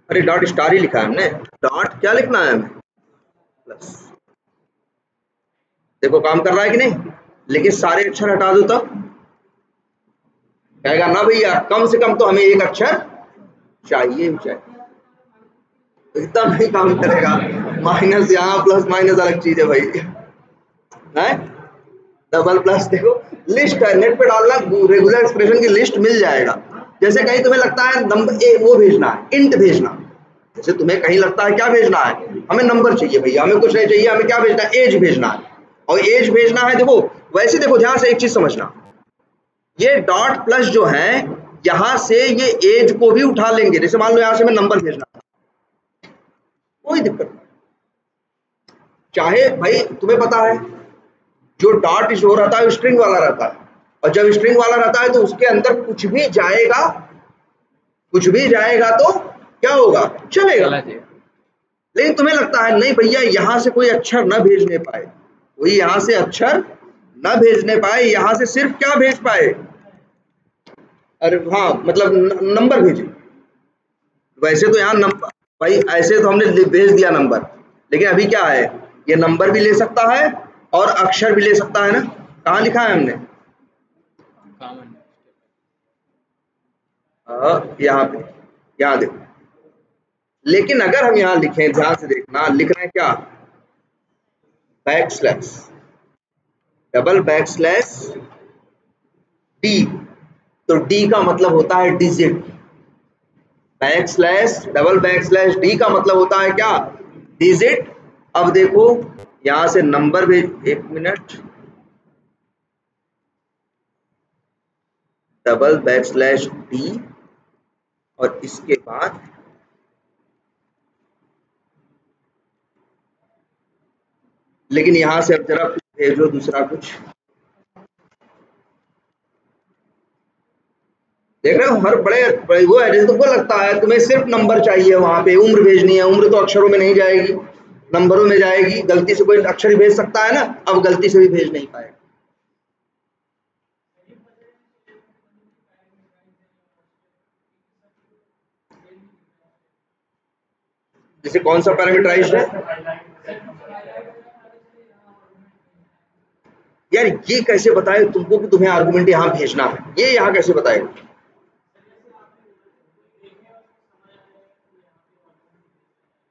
अरे डॉट स्टार ही लिखा है हमने, डॉट क्या लिखना है हमें, प्लस। देखो काम कर रहा है कि नहीं, लेकिन सारे अक्षर हटा दो तब कहेगा ना भैया कम से कम तो हमें एक अक्षर चाहिए ही चाहिए, तो इतना नहीं काम करेगा। माइनस यहाँ, प्लस माइनस अलग चीज है भाई, है डबल प्लस। देखो लिस्ट है, नेट पे डालना, रेगुलर एक्सप्रेशन की लिस्ट मिल जाएगा। जैसे कहीं तुम्हें लगता है नंबर ए वो भेजना है, इंट भेजना, जैसे तुम्हें कहीं लगता है क्या भेजना है, हमें नंबर चाहिए भैया, हमें कुछ नहीं चाहिए, हमें क्या भेजना है, एज भेजना है, और एज भेजना है। देखो वैसे देखो ध्यान से एक चीज समझना, ये डॉट प्लस जो है यहां से ये एज को भी उठा लेंगे। जैसे मान लो यहां से मैं नंबर भेजना, कोई दिक्कत नहीं, चाहे भाई तुम्हें पता है जो डॉट शो रहता है स्ट्रिंग वाला रहता है, और जब स्ट्रिंग वाला रहता है तो उसके अंदर कुछ भी जाएगा, कुछ भी जाएगा तो क्या होगा, चलेगा। लेकिन तुम्हें लगता है नहीं भैया यहाँ से कोई अक्षर न भेजने पाए, कोई यहाँ से अक्षर न भेजने पाए, यहाँ से सिर्फ क्या भेज पाए, अरे हाँ मतलब नंबर भेजे। वैसे तो यहाँ नंबर भाई ऐसे तो हमने भेज दिया नंबर, लेकिन अभी क्या है, ये नंबर भी ले सकता है और अक्षर भी ले सकता है ना। कहाँ लिखा है हमने, कॉमन। यहाँ पे, यहाँ देखो। लेकिन अगर हम यहाँ लिखें, ध्यान से देखना, लिखना है क्या, back slash double back slash D, तो डी का मतलब होता है digit, back slash double back slash D का मतलब होता है क्या, डिजिट। अब देखो यहां से नंबर भेज, एक minute, double back slash D और इसके बाद लेकिन यहां से अब जरा कुछ भेजो, दूसरा कुछ, देख रहे हो हर बड़े वो है, जैसे तुमको लगता है तुम्हें सिर्फ नंबर चाहिए, वहां पे उम्र भेजनी है, उम्र तो अक्षरों में नहीं जाएगी, नंबरों में जाएगी, गलती से कोई अक्षर ही भेज सकता है ना, अब गलती से भी भेज नहीं पाएगा। जैसे कौन सा पैरामीटराइज्ड है यार, ये कैसे बताए तुमको कि तुम्हें आर्गुमेंट यहाँ भेजना है, ये यहाँ कैसे बताएगा।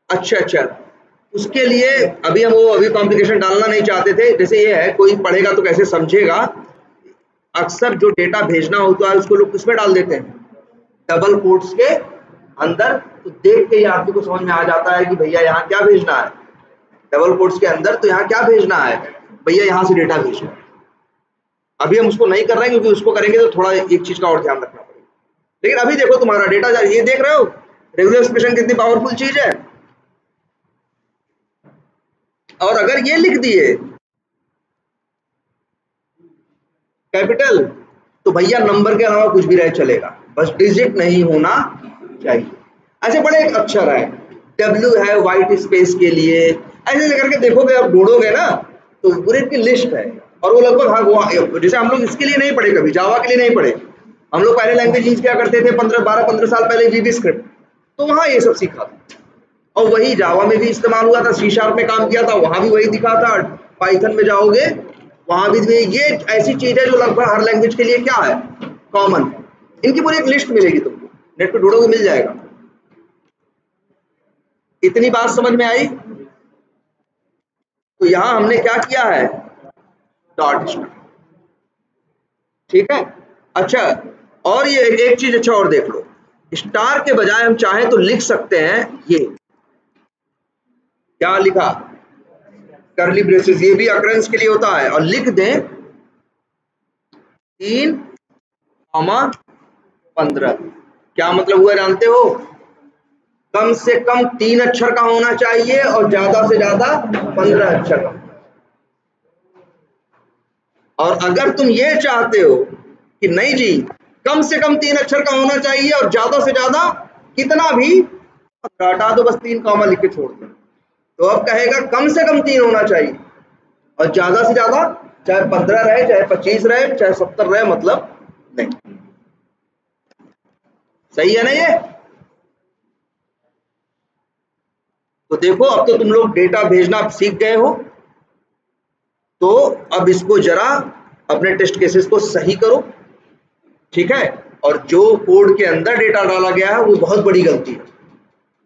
अच्छा अच्छा, उसके लिए अभी हम वो अभी कॉम्प्लिकेशन डालना नहीं चाहते थे। जैसे ये है, कोई पढ़ेगा तो कैसे समझेगा, अक्सर जो डेटा भेजना होता है उसको लोग किसमें डाल देते हैं, डबल कोट्स के अंदर, तो देख के ही आपको समझ में आ जाता है कि भैया यहाँ क्या भेजना है, डबल कोट्स के अंदर तो यहाँ क्या भेजना है, भैया यहाँ से डेटा भेजना है। अभी हम उसको नहीं कर रहे हैं क्योंकि उसको करेंगे तो थोड़ा एक चीज का और ध्यान रखना पड़ेगा। लेकिन अभी देखो तुम्हारा डेटा, ये देख रहे हो रेगुलर एक्सप्रेशन कितनी पावरफुल चीज है, और अगर ये लिख दिए कैपिटल तो भैया नंबर के अलावा कुछ भी रहे चलेगा, बस डिजिट नहीं होना चाहिए। ऐसे बड़े एक अक्षर है, डब्ल्यू है व्हाइट स्पेस के लिए, ऐसे करके देखोगे, आप ढूंढोगे ना तो पूरी की लिस्ट है, और वो लगभग हाँ वो जैसे हम लोग इसके लिए नहीं पढ़े, कभी जावा के लिए नहीं पढ़े, हम लोग पहले लैंग्वेज यूज क्या करते थे 15 साल पहले, VB स्क्रिप्ट, तो वहाँ ये सब सीखा था, और वही जावा में भी इस्तेमाल हुआ था, C# में काम किया था, वहां भी वही दिखा था, पाइथन में जाओगे वहां भी ये ऐसी चीज है जो लगभग हर लैंग्वेज के लिए क्या है, कॉमन। इनकी पूरी एक लिस्ट मिलेगी तुमको, नेट पे ढूंढोगे मिल जाएगा। इतनी बात समझ में आई। तो यहां हमने क्या किया है, डॉट स्टार, ठीक है। अच्छा, और ये एक चीज अच्छा और देख लो, स्टार के बजाय हम चाहें तो लिख सकते हैं, ये क्या लिखा, करली ब्रेसेस, ये भी अकरेंस के लिए होता है, और लिख दें 3,15, क्या मतलब हुआ जानते हो, कम से कम 3 अक्षर का होना चाहिए और ज्यादा से ज्यादा 15 अक्षर का। और अगर तुम ये चाहते हो कि नहीं जी कम से कम 3 अक्षर का होना चाहिए और ज्यादा से ज्यादा कितना भी, हटा दो, बस 3 कॉमा लिख के छोड़ दो, तो अब कहेगा कम से कम 3 होना चाहिए और ज्यादा से ज्यादा, चाहे 15 रहे, चाहे 25 रहे, चाहे 70 रहे, मतलब नहीं। सही है ना ये। तो देखो अब तो तुम लोग डेटा भेजना सीख गए हो, तो अब इसको जरा अपने टेस्ट केसेस को सही करो, ठीक है। और जो कोड के अंदर डेटा डाला गया है वो बहुत बड़ी गलती है।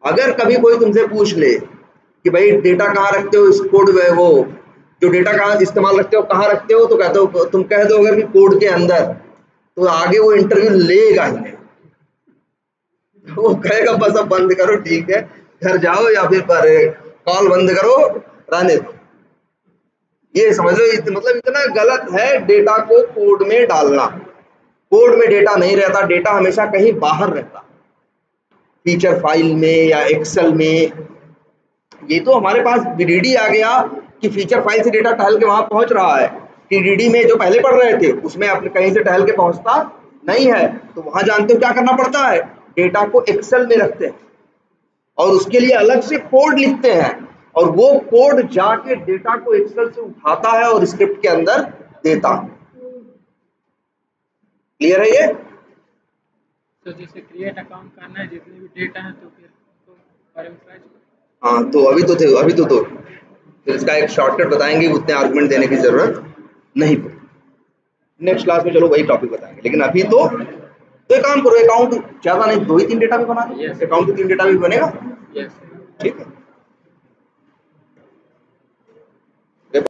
अगर कभी कोई तुमसे पूछ ले कि भाई डेटा कहाँ रखते हो, इस कोड में वो जो डेटा कहाँ इस्तेमाल रखते हो, कहाँ रखते हो, तो कहते हो, तुम कह दोगे कि कोड के अंदर, तो आगे वो इंटरव्यू लेगा ही नहीं, वो कहेगा बस अब बंद करो, ठीक है, घर जाओ, या फिर कॉल बंद करो, रहने दो। ये समझ लो, मतलब इतना गलत है डेटा को कोड में डालना। कोड में डेटा नहीं रहता, डेटा हमेशा कहीं बाहर रहता, फीचर फाइल में या एक्सेल में। ये तो हमारे पास VDD आ गया कि फीचर फाइल से डेटा टहल के वहां पहुंच रहा है, TDD में जो पहले पढ़ रहे थे उसमें अपने कहीं से टहल के पहुंचता नहीं है, तो वहां जानते हो क्या करना पड़ता है, डेटा को एक्सेल में रखते हैं, और उसके लिए अलग से कोड लिखते हैं और वो कोड जाके डेटा को एक्सेल से उठाता है और स्क्रिप्ट के अंदर देता है। क्लियर है ये? तो जैसे क्रिएट अकाउंट करना है, जितने भी डेटा है तो फिर पैरामीटराइज। हाँ, तो अभी तो फिर इसका एक शॉर्टकट बताएंगे, उतने आर्गुमेंट देने की जरूरत नहीं पड़ती। नेक्स्ट क्लास में चलो वही टॉपिक बताएंगे, लेकिन अभी तो एक काम करो, अकाउंट ज्यादा नहीं 2 ही 3 डेटा भी बना दो, अकाउंट के 3 डेटा भी बनेगा। यस। ठीक है।